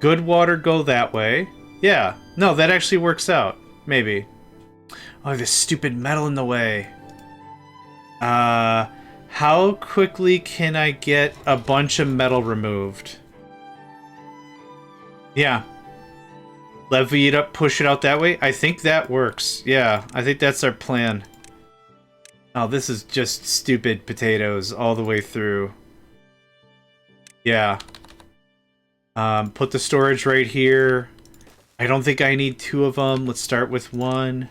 Good water go that way. Yeah, no, that actually works out. Maybe. Oh, this stupid metal in the way. How quickly can I get a bunch of metal removed? Yeah. Levy it up, push it out that way. I think that works. Yeah, I think that's our plan. Oh, this is just stupid potatoes all the way through. Yeah. Put the storage right here. I don't think I need 2 of them. Let's start with 1.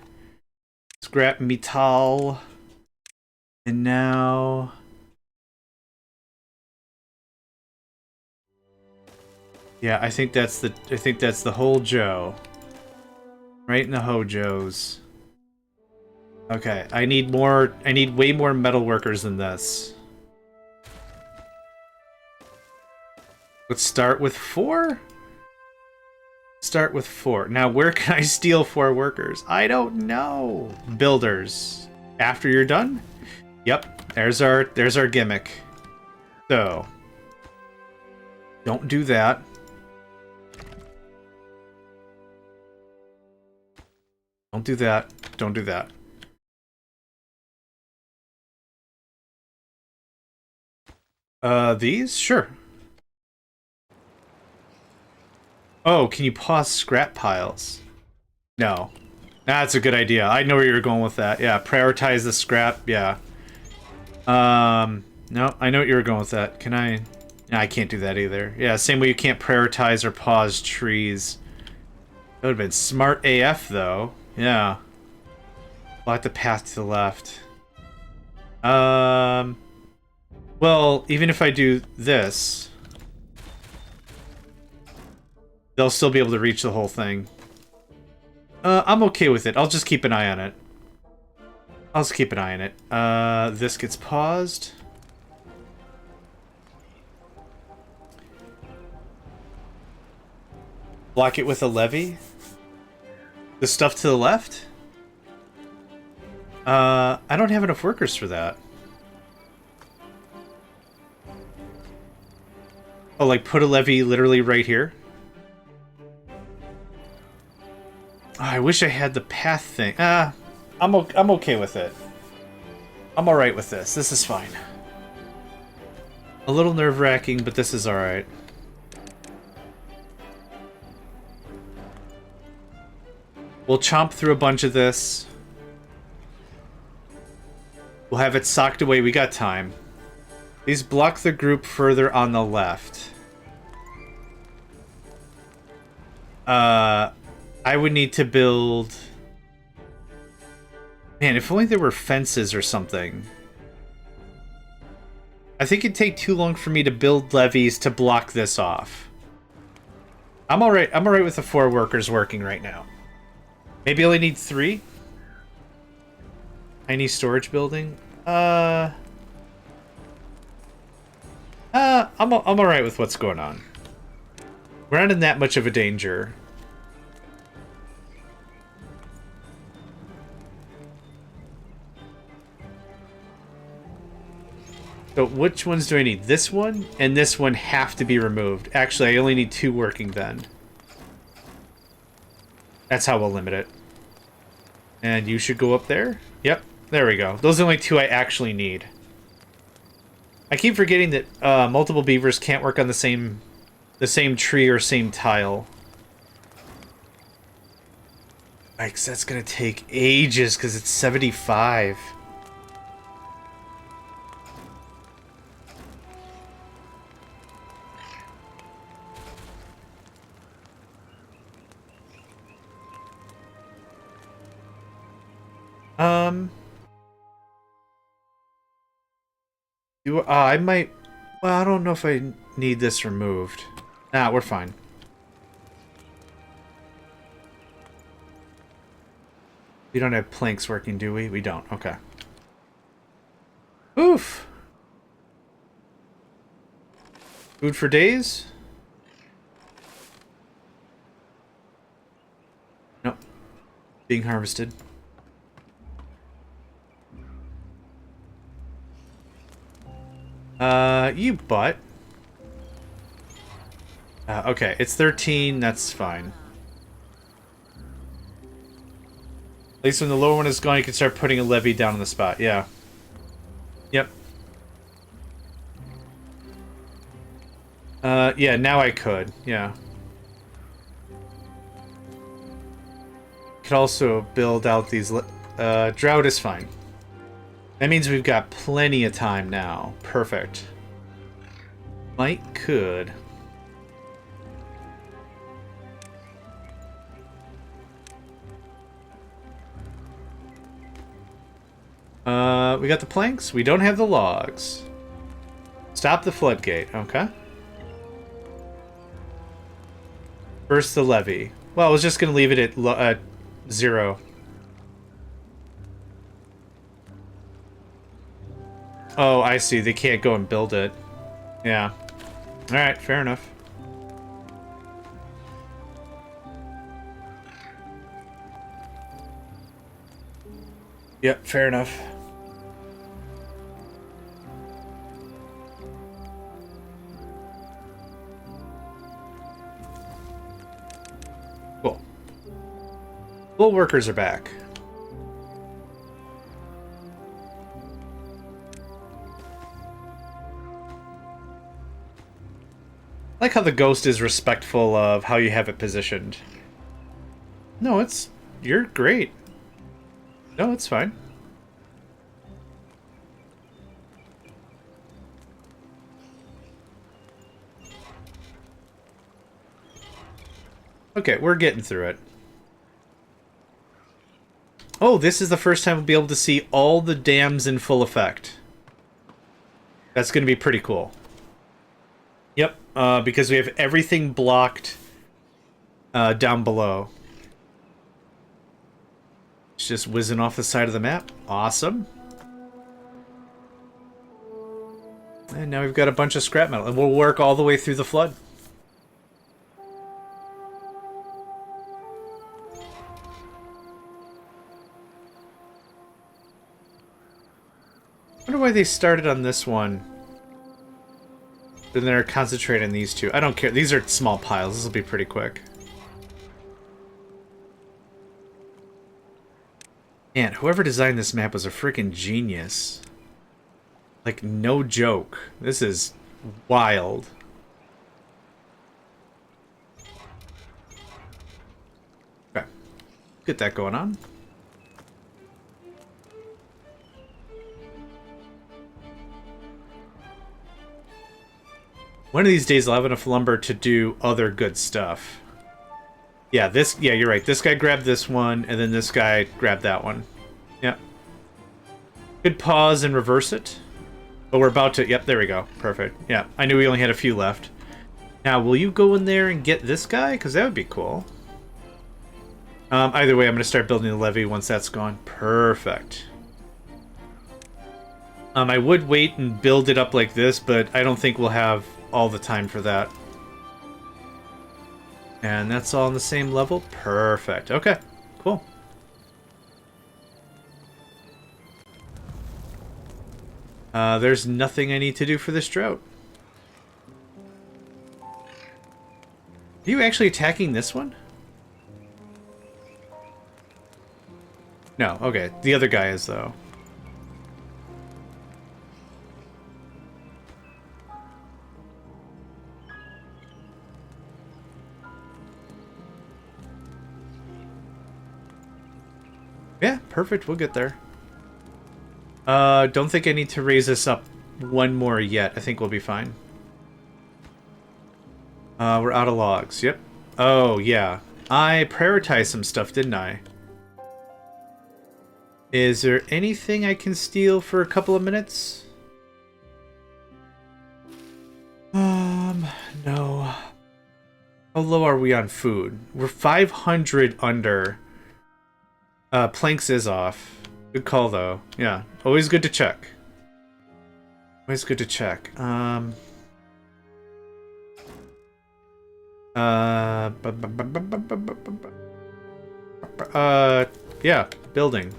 Scrap metal. And now... Yeah, I think that's the whole Joe. Right in the Hojos. Okay, I need way more metal workers than this. Let's start with 4? Start with 4. Now, where can I steal 4 workers? I don't know. Builders. After you're done? Yep, there's our gimmick. So, don't do that. Don't do that. Don't do that. These? Sure. Oh, can you pause scrap piles? No. That's a good idea. I know where you're going with that. Yeah, prioritize the scrap. Yeah. No, I know what you were going with that. Can I... No, I can't do that either. Yeah, same way you can't prioritize or pause trees. That would have been smart AF, though. Yeah. Block the path to the left. Well, even if I do this... they'll still be able to reach the whole thing. I'm okay with it. I'll just keep an eye on it. I'll just keep an eye on it. This gets paused. Block it with a levy. The stuff to the left? I don't have enough workers for that. Oh, like put a levy literally right here? Oh, I wish I had the path thing. I'm okay with it. I'm alright with this. This is fine. A little nerve-wracking, but this is alright. We'll chomp through a bunch of this. We'll have it socked away. We got time. These block the group further on the left. I would need to build... Man, if only there were fences or something. I think it'd take too long for me to build levees to block this off. I'm alright with the 4 workers working right now. Maybe I only need 3? I need storage building? I'm alright with what's going on. We're not in that much of a danger. So which ones do I need? This one and this one have to be removed. Actually, I only need 2 working then. That's how we'll limit it. And you should go up there. Yep, there we go. Those are the only 2 I actually need. I keep forgetting that multiple beavers can't work on the same tree or same tile. Right, 'cause that's gonna take ages because it's 75. Um, I might. Well, I don't know if I need this removed. Nah, we're fine. We don't have planks working, do we? We don't. Okay. Oof. Food for days? Nope. Being harvested. You butt. Okay, it's 13, that's fine. At least when the lower one is gone, you can start putting a levee down on the spot, yeah. Yep. Yeah, now I could, yeah. Could also build out these, drought is fine. That means we've got plenty of time now. Perfect. Could. We got the planks. We don't have the logs. Stop the floodgate. Okay. Burst the levee. Well, I was just going to leave it at 0. Oh, I see. They can't go and build it. Yeah. Alright, fair enough. Yep, fair enough. Cool. Full workers are back. I like how the ghost is respectful of how you have it positioned. No, you're great. No, it's fine. Okay, we're getting through it. Oh, this is the first time we'll be able to see all the dams in full effect. That's going to be pretty cool. Yep, because we have everything blocked down below. It's just whizzing off the side of the map. Awesome. And now we've got a bunch of scrap metal. And we'll work all the way through the flood. I wonder why they started on this one. Then they're concentrating on these two. I don't care. These are small piles. This will be pretty quick. Man, whoever designed this map was a freaking genius. Like, no joke. This is wild. Okay. Get that going on. One of these days I'll have enough lumber to do other good stuff. Yeah, you're right. This guy grabbed this one, and then this guy grabbed that one. Yep. Could pause and reverse it. But we're about to... Yep, there we go. Perfect. Yeah, I knew we only had a few left. Now, will you go in there and get this guy? Because that would be cool. Either way, I'm going to start building the levee once that's gone. Perfect. I would wait and build it up like this, but I don't think we'll have all the time for that. And that's all on the same level? Perfect. Okay, cool. There's nothing I need to do for this drought. Are you actually attacking this one? No, okay. The other guy is, though. Yeah, perfect. We'll get there. Don't think I need to raise this up one more yet. I think we'll be fine. We're out of logs. Yep. Oh, yeah. I prioritized some stuff, didn't I? Is there anything I can steal for a couple of minutes? No. How low are we on food? We're 500 under. Planks is off. Good call, though. Yeah, always good to check. Always good to check. Yeah, building.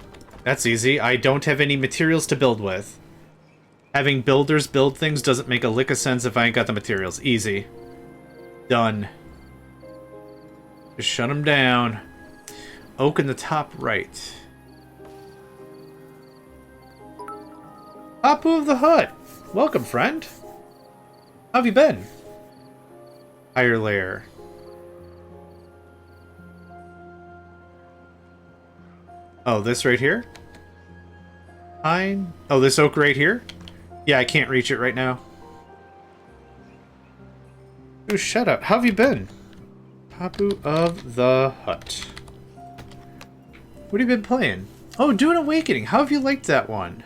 That's easy. I don't have any materials to build with. Having builders build things doesn't make a lick of sense if I ain't got the materials. Easy. Done. Just shut them down. Oak in the top right. Apu of the Hut! Welcome, friend. How have you been? Higher layer. Oh, this right here? Pine? Oh, this oak right here? Yeah, I can't reach it right now. Oh, shut up. How have you been? Papu of the Hut. What have you been playing? Oh, Dune Awakening. How have you liked that one?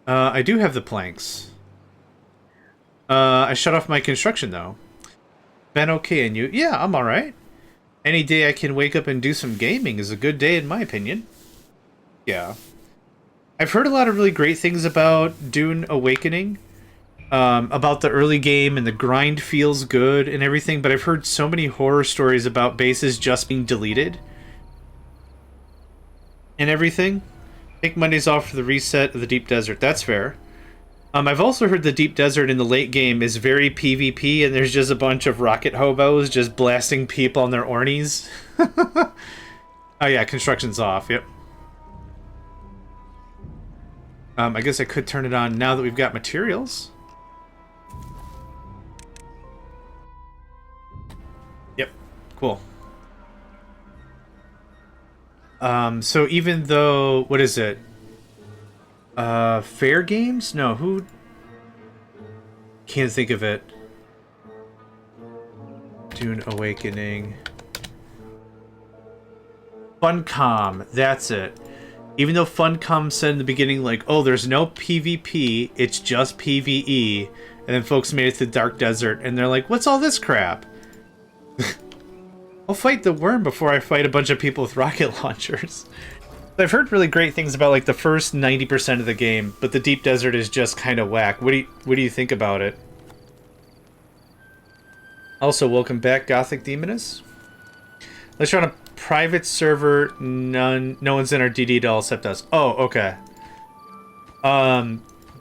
I do have the planks. I shut off my construction, though. Been okay, and you? Yeah, I'm alright. Any day I can wake up and do some gaming is a good day, in my opinion. Yeah. I've heard a lot of really great things about Dune Awakening. About the early game, and the grind feels good and everything, but I've heard so many horror stories about bases just being deleted. And everything. Take Mondays off for the reset of the Deep Desert. That's fair. I've also heard the Deep Desert in the late game is very PvP, and there's just a bunch of rocket hobos just blasting people on their ornies. Oh yeah, construction's off, yep. I guess I could turn it on now that we've got materials. Yep, cool. So even though, what is it? Fair Games? No, who? Can't think of it. Dune Awakening. Funcom, that's it. Even though Funcom said in the beginning, like, oh, there's no PvP, it's just PvE, and then folks made it to Dark Desert, and they're like, what's all this crap? I'll fight the worm before I fight a bunch of people with rocket launchers. I've heard really great things about like the first 90% of the game, but the Deep Desert is just kind of whack. What do you think about it? Also, welcome back, Gothic Demoness. Let's try on a private server. No one's in our DD at all except us. Oh, okay.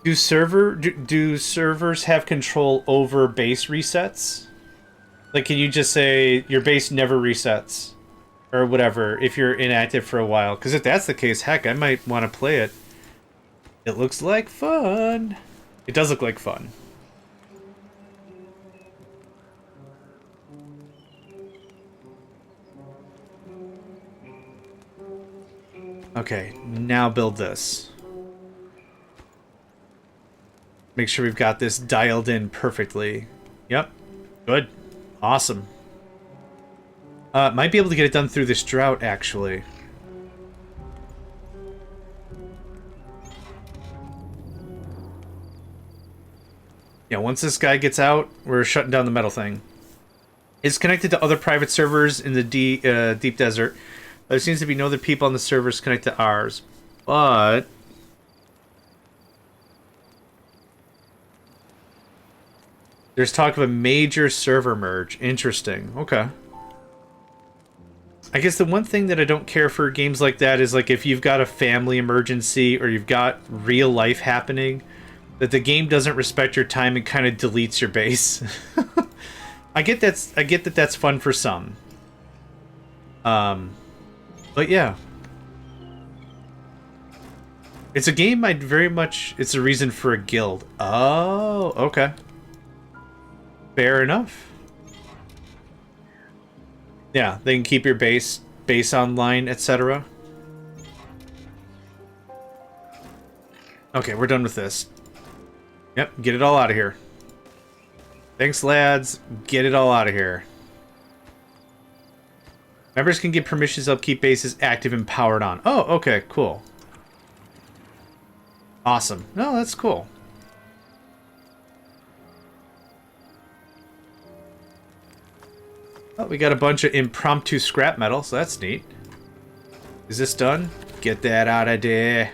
Do servers have control over base resets? Like, can you just say your base never resets? Or whatever, if you're inactive for a while. Because if that's the case, heck, I might want to play it. It looks like fun. It does look like fun. Okay, now build this. Make sure we've got this dialed in perfectly. Yep, good. Awesome. Might be able to get it done through this drought, actually. Yeah, once this guy gets out, we're shutting down the metal thing. It's connected to other private servers in the Deep Desert. There seems to be no other people on the servers connected to ours. But there's talk of a major server merge. Interesting. Okay. I guess the one thing that I don't care for games like that is like if you've got a family emergency or you've got real life happening, that the game doesn't respect your time and kind of deletes your base. I get that that's fun for some. But yeah. It's a game I'd very much... It's a reason for a guild. Oh, okay. Fair enough. Yeah, they can keep your base online, etc. Okay, we're done with this. Yep, get it all out of here. Thanks, lads. Get it all out of here. Members can give permissions to upkeep bases active and powered on. Oh, okay, cool. Awesome. No, that's cool. Oh, we got a bunch of impromptu scrap metal, so that's neat. Is this done? Get that out of there.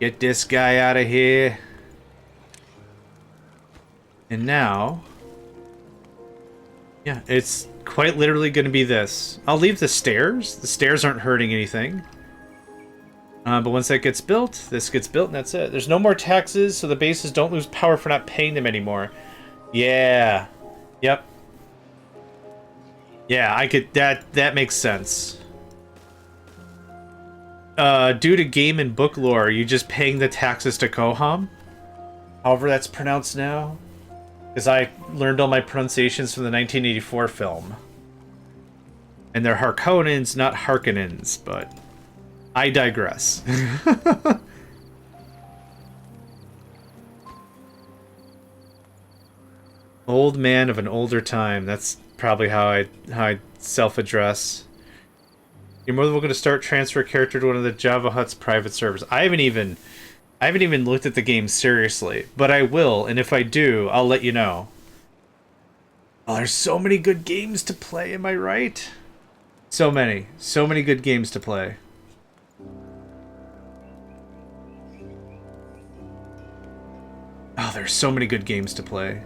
Get this guy out of here. And now... yeah, it's quite literally going to be this. I'll leave the stairs. The stairs aren't hurting anything. But once that gets built, this gets built, and that's it. There's no more taxes, so the bases don't lose power for not paying them anymore. Yeah. Yep. Yeah, I could... That makes sense. Due to game and book lore, are you just paying the taxes to Koham? However that's pronounced now. Because I learned all my pronunciations from the 1984 film. And they're Harkonnens, not Harkonnens, but... I digress. Old man of an older time. That's probably how I self-address. You're more than welcome to start transfer a character to one of the Java Hut's private servers. I haven't even looked at the game seriously, but I will, and if I do, I'll let you know. Oh, there's so many good games to play, am I right? So many good games to play. Oh, there's so many good games to play.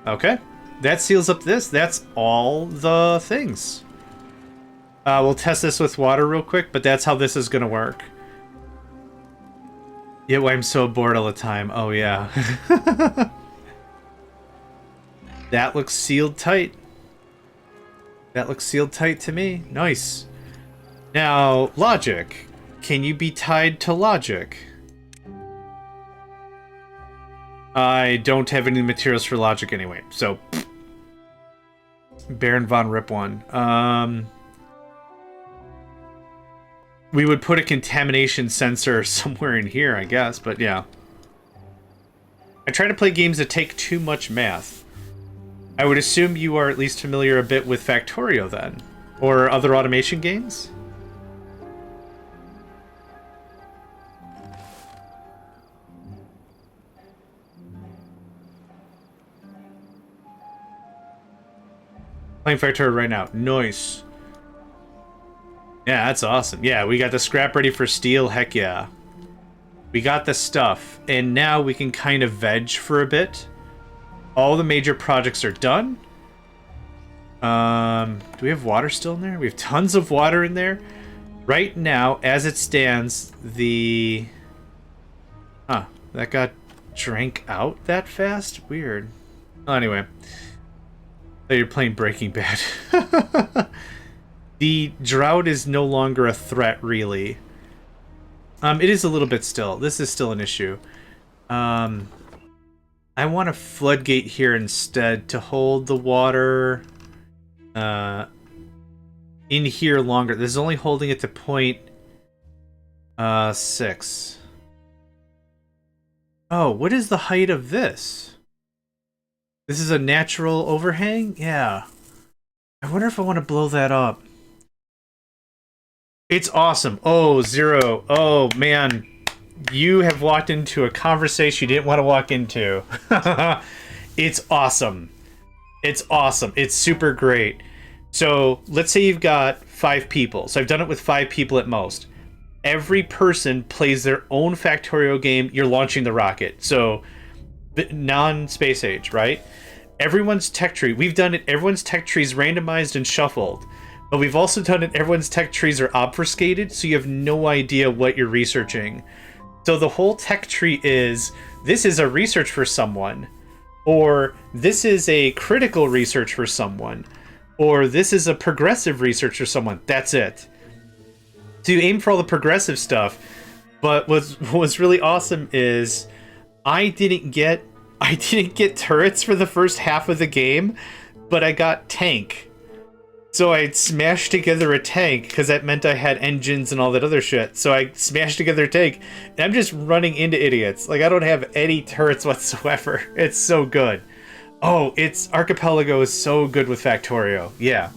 Okay, that seals up this. That's all the things. We'll test this with water real quick, but that's how this is going to work. Yeah, well, I'm so bored all the time. Oh, yeah. That looks sealed tight. That looks sealed tight to me. Nice. Now, logic. Can you be tied to logic? I don't have any materials for logic anyway, so... Baron von Rip one. We would put a contamination sensor somewhere in here, I guess, but yeah. I try to play games that take too much math. I would assume you are at least familiar a bit with Factorio, then? Or other automation games? Playing Factorio right now. Nice. Yeah, that's awesome. Yeah, we got the scrap ready for steel. Heck yeah. We got the stuff. And now we can kind of veg for a bit. All the major projects are done. Do we have water still in there? We have tons of water in there. Right now, as it stands, the... Huh, that got drank out that fast? Weird. Well, anyway. Oh, you're playing Breaking Bad. The drought is no longer a threat, really. It is a little bit still. This is still an issue. I want a floodgate here instead to hold the water in here longer. This is only holding it to point 6. Oh, what is the height of this? This is a natural overhang? Yeah. I wonder if I want to blow that up. It's awesome. Oh, Zero. Oh, man. You have walked into a conversation you didn't want to walk into. It's awesome. It's awesome. It's super great. So let's say you've got 5 people. So I've done it with 5 people at most. Every person plays their own Factorio game. You're launching the rocket. So non-space age, right? Everyone's tech tree. We've done it. Everyone's tech tree is randomized and shuffled. But we've also done it. Everyone's tech trees are obfuscated, so you have no idea what you're researching. So the whole tech tree is, this is a research for someone, or this is a critical research for someone, or this is a progressive research for someone. That's it. So you aim for all the progressive stuff, but what's really awesome is I didn't get turrets for the first half of the game, but I got tank. So I smashed together a tank because that meant I had engines and all that other shit. So I smashed together a tank, and I'm just running into idiots. Like, I don't have any turrets whatsoever. It's so good. Oh, Archipelago is so good with Factorio. Yeah,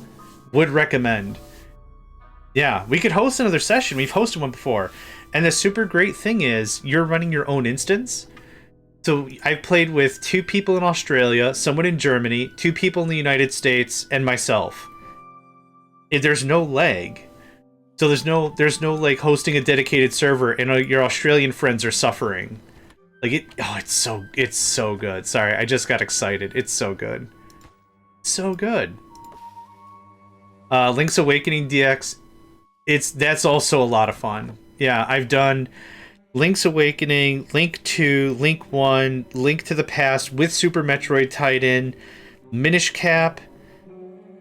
would recommend. Yeah, we could host another session. We've hosted one before. And the super great thing is you're running your own instance. So I've played with 2 people in Australia, someone in Germany, 2 people in the United States, and myself. There's no lag. So there's no like hosting a dedicated server and your Australian friends are suffering. Like it's so good. Sorry, I just got excited. It's so good. So good. Link's Awakening DX, that's also a lot of fun. Yeah, I've done Link's Awakening, Link 2, Link 1, Link to the Past with Super Metroid tied in, Minish Cap.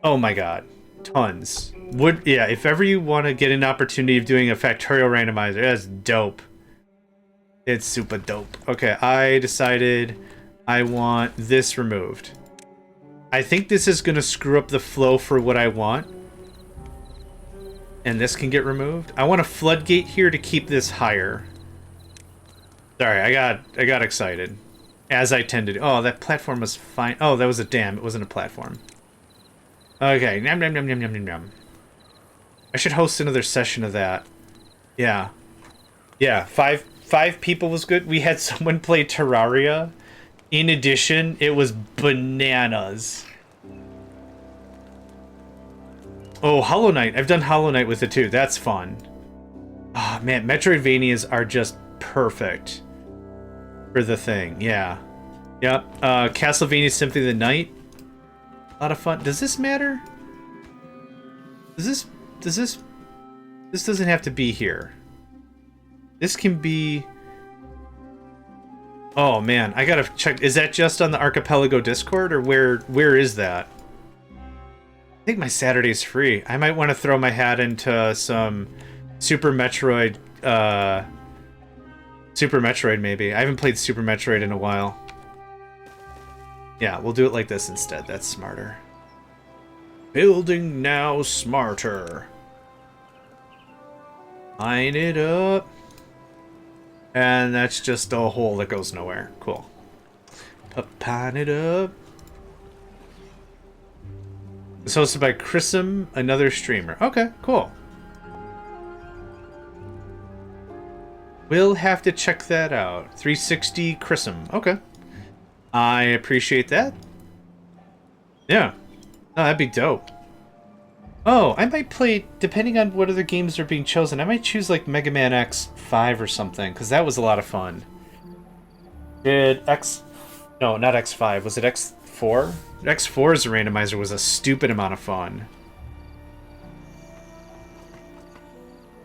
Oh my god. Tons. If ever you want to get an opportunity of doing a Factorial randomizer, that's dope. It's super dope. Okay, I decided I want this removed. I think this is going to screw up the flow for what I want. And this can get removed. I want a floodgate here to keep this higher. Sorry, I got excited. As I tend to do. Oh, that platform was fine. Oh, that was a dam. It wasn't a platform. Okay, yum yum yum yum yum yum yum. I should host another session of that. Yeah. Yeah, five people was good. We had someone play Terraria. In addition, it was bananas. Oh, Hollow Knight. I've done Hollow Knight with it too. That's fun. Oh, man, Metroidvanias are just perfect for the thing. Yeah. Yep. Castlevania Symphony of the Night. A lot of fun. Does this matter? This doesn't have to be here. This can be... Oh man, I gotta check. Is that just on the Archipelago Discord, or where is that? I think my Saturday's free. I might want to throw my hat into some Super Metroid maybe. I haven't played Super Metroid in a while. Yeah, we'll do it like this instead. That's smarter. Building now smarter. Line it up. And that's just a hole that goes nowhere. Cool. Pine it up. It's hosted by Chrism, another streamer. Okay, cool. We'll have to check that out. 360 Chrism. Okay. I appreciate that. Yeah. Oh, that'd be dope. Oh, I might play, depending on what other games are being chosen, I might choose like Mega Man X5 or something, because that was a lot of fun. No, not X5. Was it X4? X4's randomizer was a stupid amount of fun.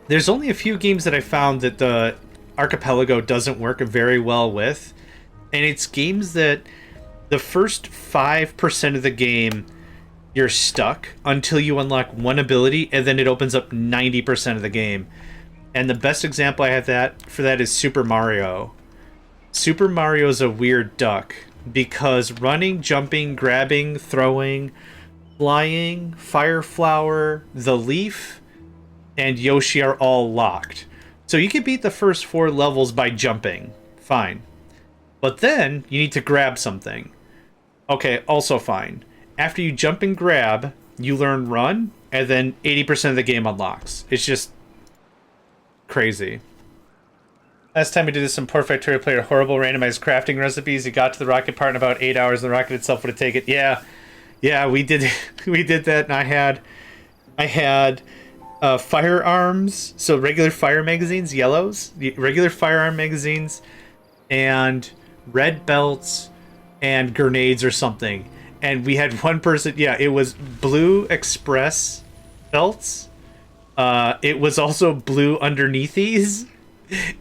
There's only a few games that I found that the Archipelago doesn't work very well with, and it's games that the first 5% of the game you're stuck until you unlock one ability, and then it opens up 90% of the game. And the best example I have for that is Super Mario. Super Mario's a weird duck because running, jumping, grabbing, throwing, flying, Fire Flower, the Leaf, and Yoshi are all locked. So you can beat the first 4 levels by jumping. Fine. But then you need to grab something. Okay, also fine. After you jump and grab, you learn run, and then 80% of the game unlocks. It's just crazy. Last time we did this in Poor Factorio played horrible randomized crafting recipes. He got to the rocket part in about 8 hours, and the rocket itself would have taken... Yeah, we did we did that, and I had firearms, so regular fire magazines, yellows, regular firearm magazines, and red belts, and grenades or something. And we had one person, it was blue express belts. It was also blue underneath these.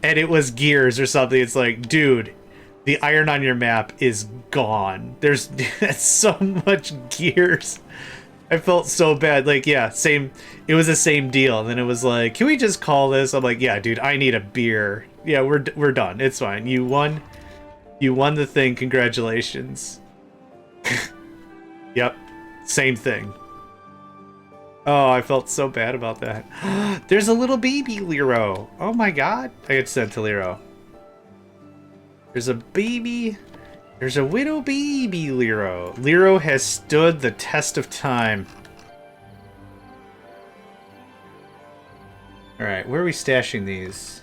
And it was gears or something. It's like, dude, the iron on your map is gone. There's so much gears. I felt so bad. Like, yeah, same. It was the same deal. And then it was like, can we just call this? I'm like, yeah, dude, I need a beer. Yeah, we're done. It's fine. You won the thing. Congratulations. Yep, same thing. Oh, I felt so bad about that. There's a little baby Lero. Oh my god. I had said to Lero. There's a baby. There's a widow baby Lero. Lero has stood the test of time. Alright, where are we stashing these?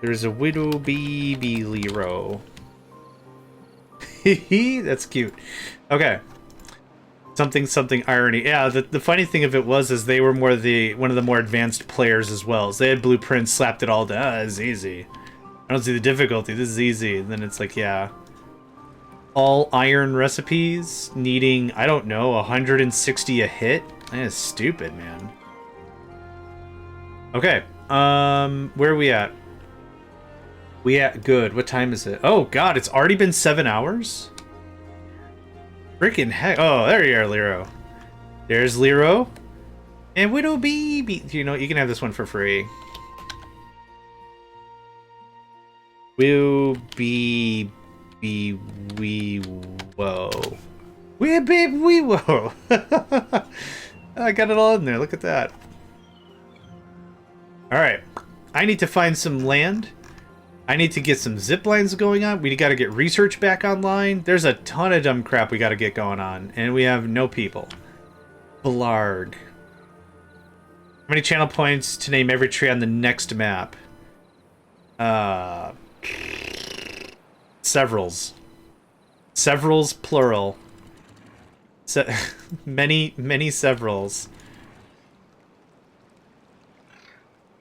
There's a widow baby Lero. That's cute. Okay. Something irony. Yeah, the funny thing of it is they were one of the more advanced players as well. So they had blueprints, slapped it all down. It's easy. I don't see the difficulty. This is easy. And then it's like, yeah. All iron recipes needing, I don't know, 160 a hit? That is stupid, man. Okay. Where are we at? We at good. What time is it? Oh god, it's already been 7 hours? Freaking heck. Oh, there you are, Lero. There's Lero. And Widow Baby. You know, you can have this one for free. Will be wee whoa. Wee babe wee whoa. I got it all in there. Look at that. Alright. I need to find some land. I need to get some zip lines going on. We got to get research back online. There's a ton of dumb crap we got to get going on. And we have no people. Blarg. How many channel points to name every tree on the next map? Severals. Severals, plural. Many severals.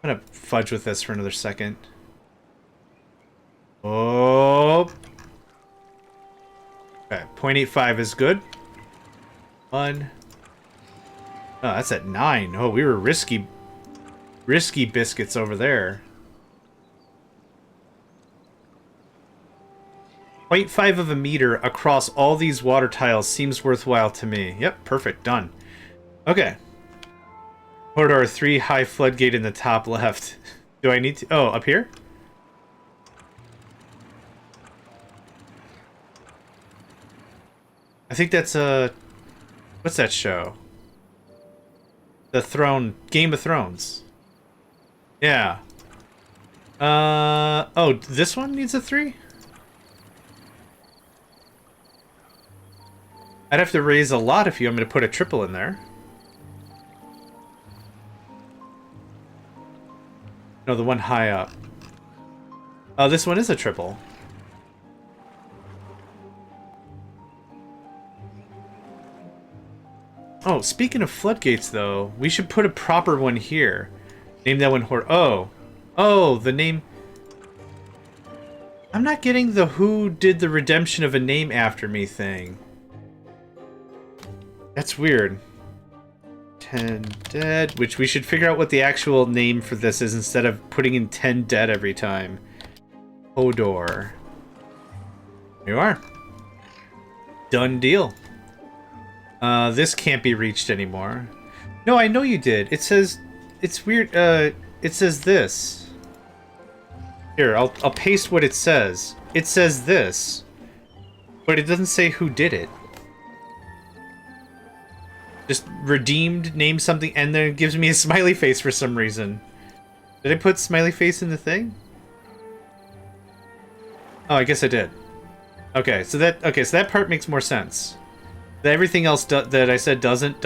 I'm gonna fudge with this for another second. Oh. Okay, 0.85 is good. 1. Oh, that's at 9. Oh, we were risky biscuits over there. 0.5 of a meter across all these water tiles seems worthwhile to me. Yep, perfect, done. Okay. Corridor 3, high floodgate in the top left. Do I need to... Oh, up here? I think that's a... What's that show? The Throne... Game of Thrones. Yeah. Oh, this one needs a 3? I'd have to raise a lot if you want me to put a triple in there. No, the one high up. Oh, this one is a triple. Oh, speaking of floodgates, though, we should put a proper one here. Name that one Horde. Oh. Oh, the name... I'm not getting the who did the redemption of a name after me thing. That's weird. 10 dead, which we should figure out what the actual name for this is instead of putting in 10 dead every time. Hodor. There you are. Done deal. This can't be reached anymore. No, I know you did. It says... It's weird. It says this. Here, I'll paste what it says. It says this. But it doesn't say who did it. Just redeemed, name something, and then it gives me a smiley face for some reason. Did I put smiley face in the thing? Oh, I guess I did. Okay, so that part makes more sense. Everything else that I said doesn't.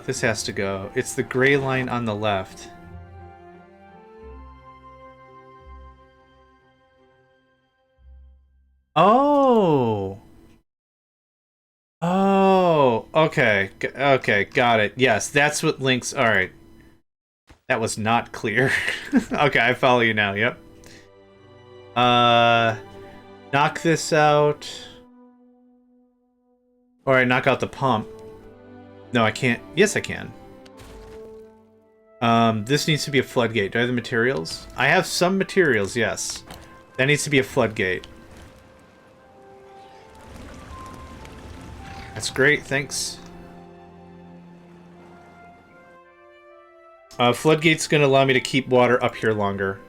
This has to go. It's the gray line on the left. Oh. Oh, okay. Okay, got it. Yes, that's what links... Alright. That was not clear. Okay, I follow you now, yep. Knock this out. Alright, knock out the pump. No, I can't. Yes, I can. This needs to be a floodgate. Do I have the materials? I have some materials, yes. That needs to be a floodgate. That's great, thanks. Floodgate's going to allow me to keep water up here longer.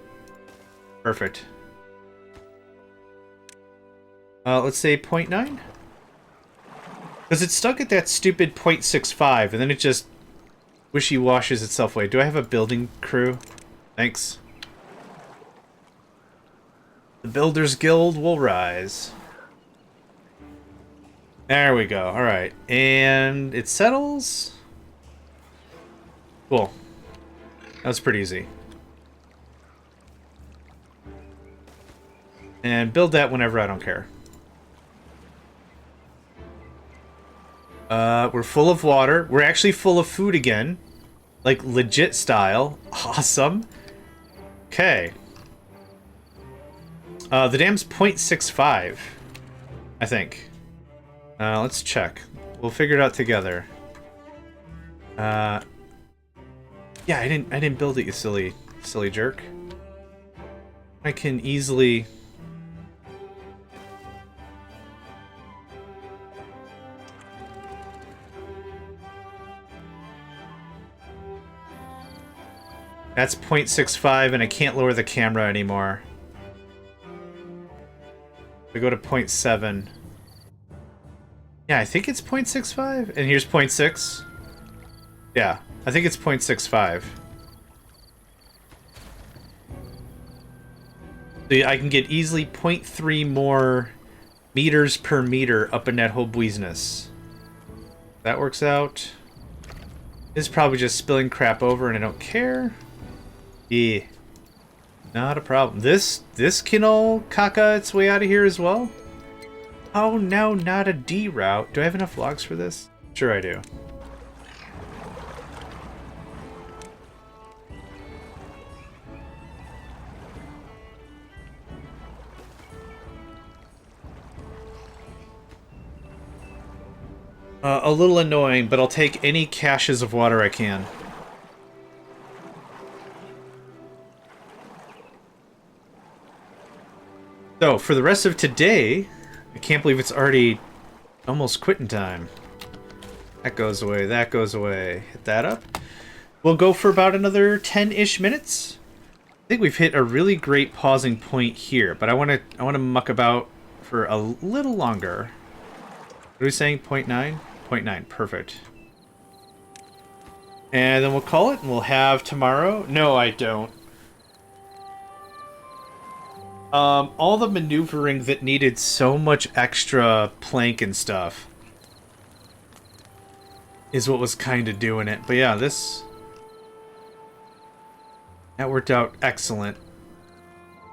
Perfect. Let's say 0.9. Because it's stuck at that stupid 0.65, and then it just wishy-washes itself away. Do I have a building crew? Thanks. The Builders Guild will rise. There we go. Alright. And it settles. Cool. That was pretty easy. And build that whenever, I don't care. We're full of water. We're actually full of food again. Like, legit style. Awesome. Okay. The dam's 0.65, I think. Let's check. We'll figure it out together. Yeah, I didn't build it, you silly jerk. I can easily... That's 0.65, and I can't lower the camera anymore. I go to 0.7. Yeah, I think it's 0.65, and here's 0.6. Yeah, I think it's 0.65. So I can get easily 0.3 more meters per meter up in that whole business. That works out. This is probably just spilling crap over, and I don't care. Yeah. Not a problem. This can all caca its way out of here as well? Oh no, not a D route. Do I have enough logs for this? Sure I do. A little annoying, but I'll take any caches of water I can. So, for the rest of today, I can't believe it's already almost quitting time. That goes away, that goes away. Hit that up. We'll go for about another 10-ish minutes. I think we've hit a really great pausing point here, but I want to muck about for a little longer. What are we saying? 0.9? 0.9, perfect. And then we'll call it, and we'll have tomorrow. No, I don't. All the maneuvering that needed so much extra plank and stuff is what was kind of doing it. But yeah, that worked out excellent.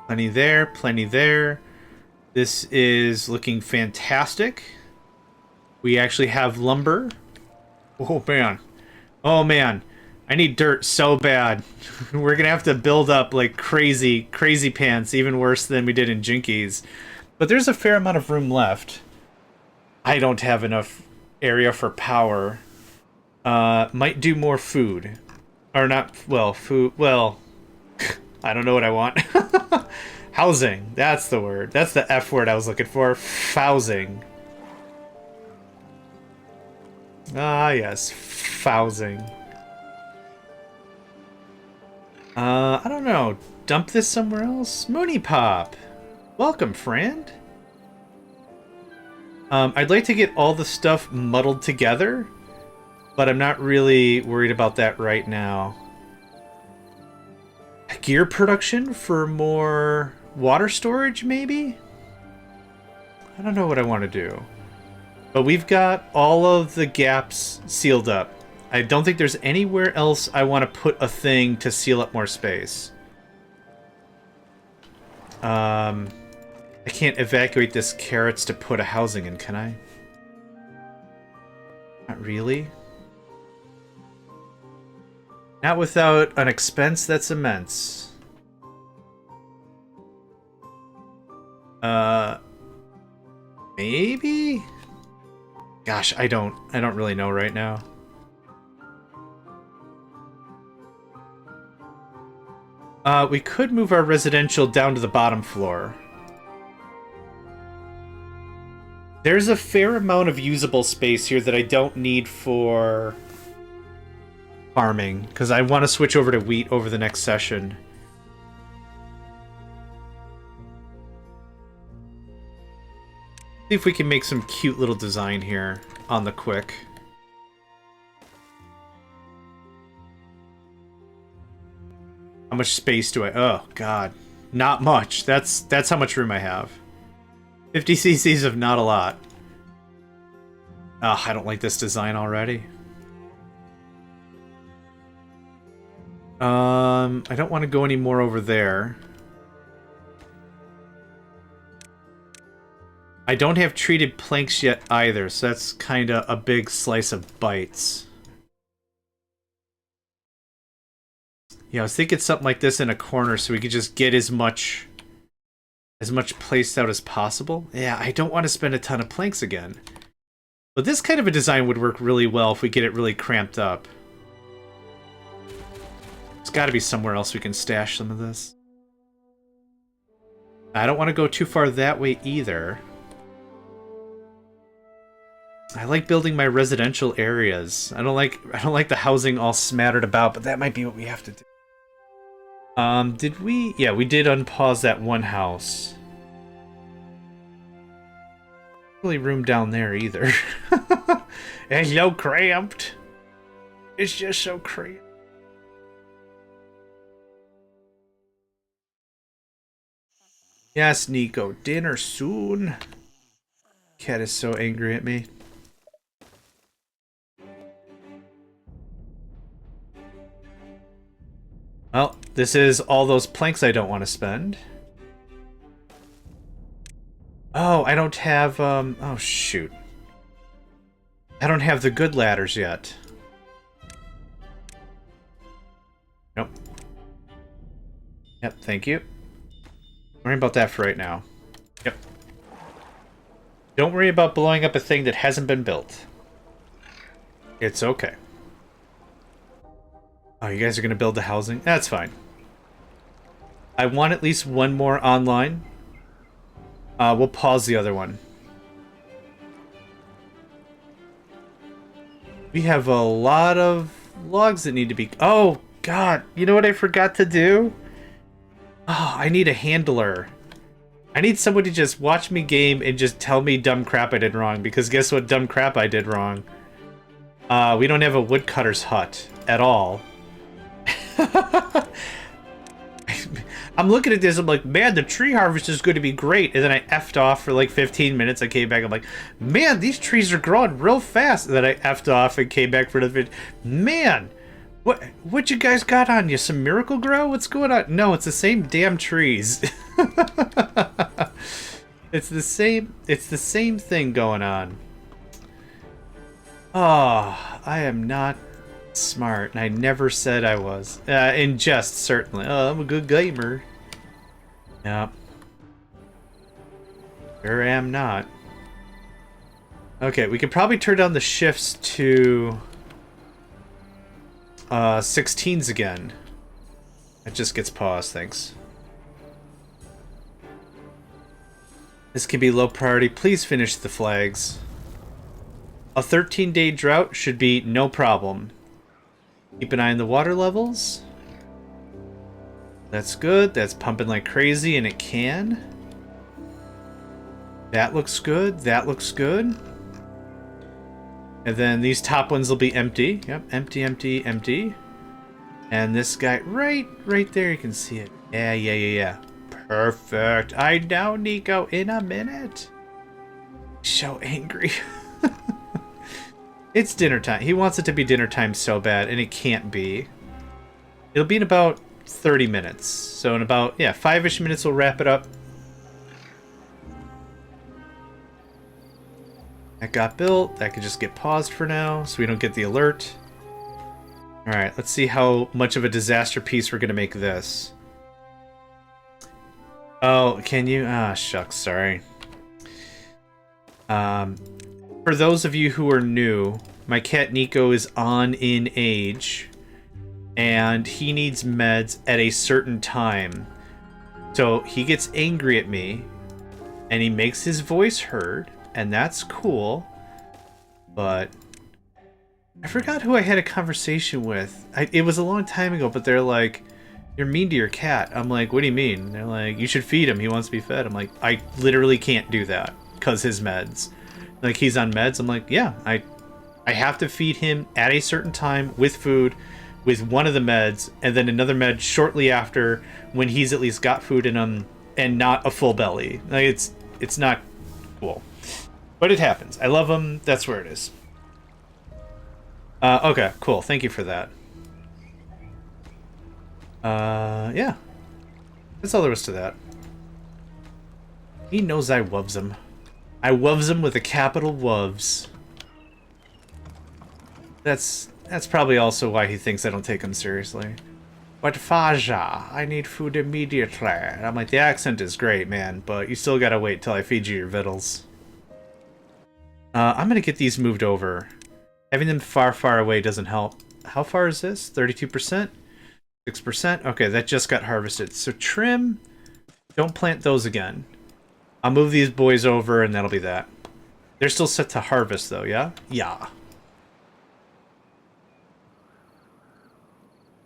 Plenty there, plenty there. This is looking fantastic. We actually have lumber. Oh man. Oh man. I need dirt so bad. We're gonna have to build up like crazy pants, even worse than we did in Jinkies. But there's a fair amount of room left. I don't have enough area for power. Might do more food. Or not, well, food, well, I don't know what I want. Housing, that's the word. That's the F word I was looking for. Fousing. Ah, yes, fousing. I don't know. Dump this somewhere else? Mooney Pop! Welcome, friend! I'd like to get all the stuff muddled together, but I'm not really worried about that right now. Gear production for more water storage, maybe? I don't know what I want to do. But we've got all of the gaps sealed up. I don't think there's anywhere else I want to put a thing to seal up more space. I can't evacuate this carrots to put a housing in, can I? Not really. Not without an expense that's immense. Maybe? Gosh, I don't really know right now. We could move our residential down to the bottom floor. There's a fair amount of usable space here that I don't need for farming, because I want to switch over to wheat over the next session. See if we can make some cute little design here on the quick. How much space do I... Oh, God. Not much. That's how much room I have. 50 cc's of not a lot. I don't like this design already. I don't want to go any more over there. I don't have treated planks yet either, so that's kind of a big slice of bites. Yeah, I was thinking something like this in a corner so we could just get as much placed out as possible. Yeah, I don't want to spend a ton of planks again. But this kind of a design would work really well if we get it really cramped up. There's got to be somewhere else we can stash some of this. I don't want to go too far that way either. I like building my residential areas. I don't like the housing all smattered about, but that might be what we have to do. Did we? Yeah, we did unpause that one house. Really room down there either. It's so cramped. It's just so cramped. Yes, Nico, dinner soon. Cat is so angry at me. Well, this is all those planks I don't want to spend. Oh, I don't have, oh shoot. I don't have the good ladders yet. Nope. Yep, thank you. Don't worry about that for right now. Yep. Don't worry about blowing up a thing that hasn't been built. It's okay. Oh, you guys are going to build the housing? That's fine. I want at least one more online. We'll pause the other one. We have a lot of logs that need to be... Oh, God. You know what I forgot to do? Oh, I need a handler. I need someone to just watch me game and just tell me dumb crap I did wrong. Because guess what dumb crap I did wrong? We don't have a woodcutter's hut at all. I'm looking at this, I'm like, man, the tree harvest is going to be great. And then I effed off for like 15 minutes. I came back, I'm like, man, these trees are growing real fast. And then I effed off and came back for the video. Man, what you guys got on you? Some Miracle Grow? What's going on? No, it's the same damn trees. It's the same thing going on. Oh, I am not smart, and I never said I was. In jest, certainly. Oh, I'm a good gamer. Yep. Sure am not. Okay, we could probably turn down the shifts to 16s again. It just gets paused, thanks. This can be low priority. Please finish the flags. A 13-day drought should be no problem. Keep an eye on the water levels. That's good. That's pumping like crazy, and it can. That looks good. That looks good. And then these top ones will be empty. Yep, empty, empty, empty. And this guy right there, you can see it. Yeah. Perfect. I know, Nico, in a minute. So angry. It's dinner time. He wants it to be dinner time so bad, and it can't be. It'll be in about 30 minutes. So in about, 5-ish minutes we'll wrap it up. That got built. That could just get paused for now, so we don't get the alert. Alright, let's see how much of a disaster piece we're going to make this. Oh, can you? Ah, shucks, sorry. For those of you who are new, my cat Nico is in age, and he needs meds at a certain time. So he gets angry at me, and he makes his voice heard, and that's cool, but I forgot who I had a conversation with. It was a long time ago, but they're like, "You're mean to your cat." I'm like, "What do you mean?" They're like, "You should feed him. He wants to be fed." I'm like, "I literally can't do that because his meds. Like, he's on meds." I'm like, "Yeah, I have to feed him at a certain time with food, with one of the meds, and then another med shortly after when he's at least got food in him and not a full belly." Like, it's not cool, but it happens. I love him. That's where it is. Okay, cool. Thank you for that. Yeah. That's all there was to that. He knows I woves him. I woves him with a capital woves. That's probably also why he thinks I don't take him seriously. But Faja, I need food immediately. And I'm like, the accent is great, man, but you still gotta wait till I feed you your victuals. I'm gonna get these moved over. Having them far, far away doesn't help. How far is this? 32%? 6%? Okay, that just got harvested. So trim. Don't plant those again. I'll move these boys over and that'll be that. They're still set to harvest though, yeah? Yeah.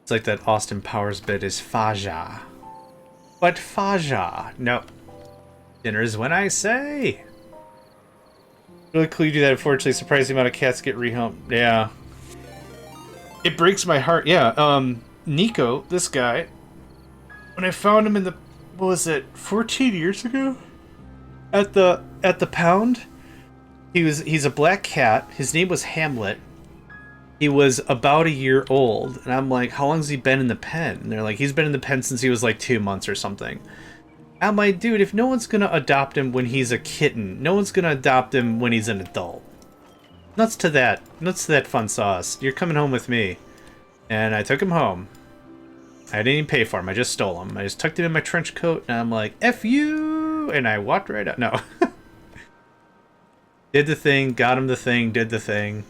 It's like that Austin Powers bit is Faja. But Faja. No. Dinner is when I say. Really cool you do that. Unfortunately, surprising amount of cats get rehumped. Yeah. It breaks my heart. Yeah, Nico, this guy, when I found him in the, what was it, 14 years ago? At the pound? He's a black cat. His name was Hamlet. He was about a year old. And I'm like, how long has he been in the pen? And they're like, he's been in the pen since he was like 2 months or something. I'm like, dude, if no one's gonna adopt him when he's a kitten, no one's gonna adopt him when he's an adult. Nuts to that. Nuts to that fun sauce. You're coming home with me. And I took him home. I didn't even pay for him. I just stole him. I just tucked it in my trench coat, and I'm like, F you! And I walked right out. No. Did the thing, got him the thing, did the thing.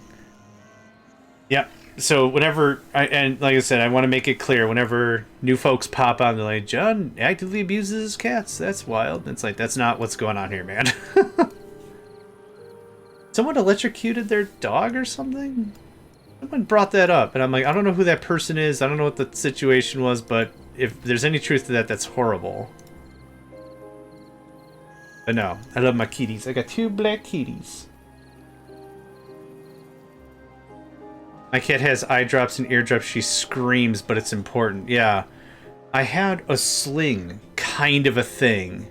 Yep. So whenever, and like I said, I want to make it clear, whenever new folks pop on, they're like, John actively abuses his cats. That's wild. It's like, that's not what's going on here, man. Someone electrocuted their dog or something? Someone brought that up, and I'm like, I don't know who that person is. I don't know what the situation was, but if there's any truth to that, that's horrible. But no, I love my kitties. I got 2 black kitties. My cat has eye drops and eardrops. She screams, but it's important. Yeah. I had a sling kind of a thing.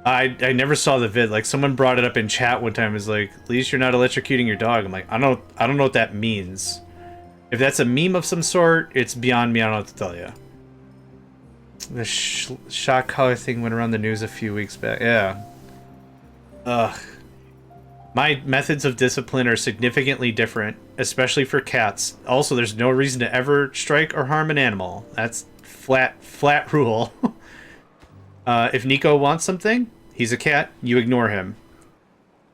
I never saw the vid. Like, someone brought it up in chat one time. It was like, at least you're not electrocuting your dog. I'm like, I don't know what that means. If that's a meme of some sort, it's beyond me. I don't know what to tell you. The shock collar thing went around the news a few weeks back. Yeah. Ugh. My methods of discipline are significantly different, especially for cats. Also, there's no reason to ever strike or harm an animal. That's flat rule. If Nico wants something, he's a cat, you ignore him.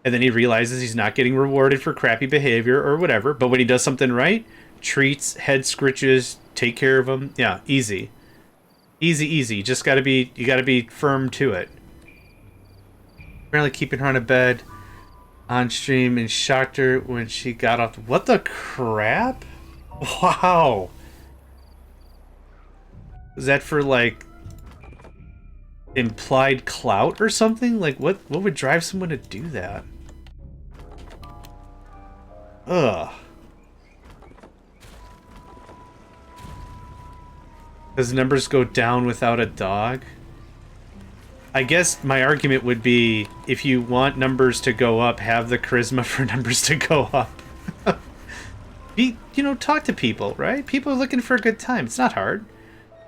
And then he realizes he's not getting rewarded for crappy behavior or whatever, but when he does something right, treats, head scritches, take care of him. Yeah, easy. Easy, easy. You gotta be firm to it. Apparently keeping her on a bed on stream and shocked her when she got off. What the crap? Wow. Is that for, like, implied clout or something? Like, what would drive someone to do that? Ugh. Does numbers go down without a dog? I guess my argument would be, if you want numbers to go up, have the charisma for numbers to go up. Talk to people, right? People are looking for a good time. It's not hard.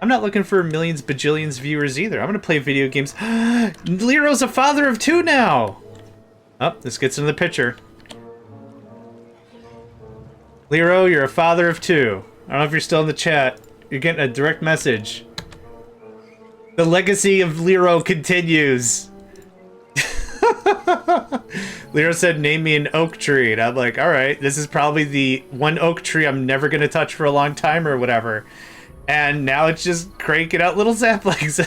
I'm not looking for millions, bajillions viewers either. I'm going to play video games. Lero's a father of 2 now! Oh, this gets into the picture. Lero, you're a father of 2. I don't know if you're still in the chat. You're getting a direct message. The legacy of Lero continues. Lero said, name me an oak tree. And I'm like, alright, this is probably the one oak tree I'm never going to touch for a long time or whatever. And now it's just cranking out little saplings.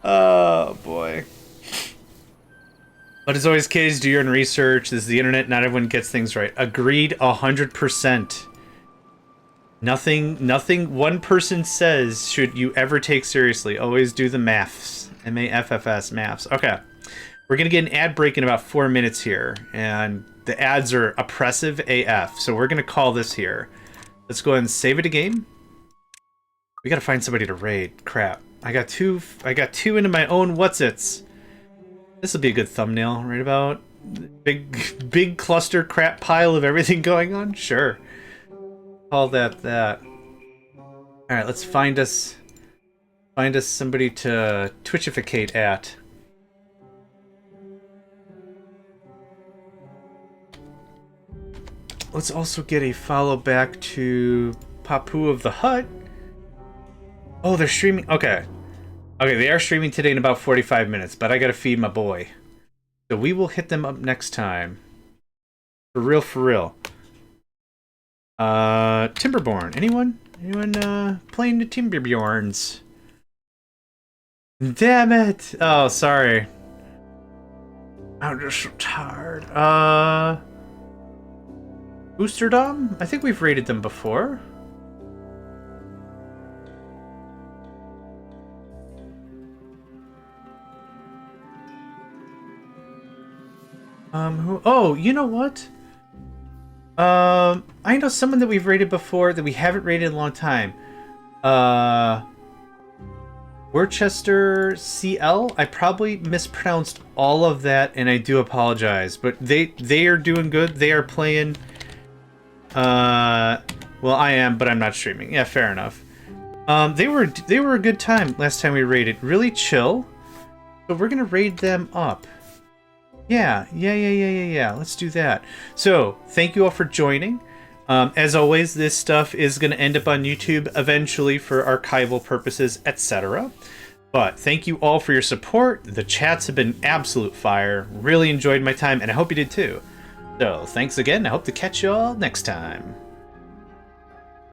Oh, boy. But as always, kids, do your own research. This is the internet. Not everyone gets things right. Agreed 100%. Nothing one person says should you ever take seriously. Always do the maths. M-A-F-F-S, maths. Okay. We're going to get an ad break in about 4 minutes here. And the ads are oppressive AF. So we're going to call this here. Let's go ahead and save it a game. We got to find somebody to raid. Crap. I got two into my own what's-its. This will be a good thumbnail, right about big cluster crap pile of everything going on. Sure, call that. All right, let's find us somebody to Twitchificate at. Let's also get a follow back to Papu of the Hut. Oh, they're streaming. Okay. Okay, they are streaming today in about 45 minutes, but I gotta feed my boy. So we will hit them up next time. For real, for real. Timberborn. Anyone? Anyone playing the Timberborns? Damn it! Oh, sorry. I'm just so tired. Boosterdom? I think we've rated them before. Oh, you know what? I know someone that we've rated before that we haven't rated in a long time. Worcester CL? I probably mispronounced all of that, and I do apologize. But they are doing good. They are playing. Well, I am, but I'm not streaming. Yeah, fair enough. They were a good time last time we raided. Really chill. So we're gonna raid them up. Yeah. Let's do that. So, thank you all for joining. As always, this stuff is going to end up on YouTube eventually for archival purposes, etc. But thank you all for your support. The chats have been absolute fire. Really enjoyed my time, and I hope you did too. So, thanks again. I hope to catch you all next time.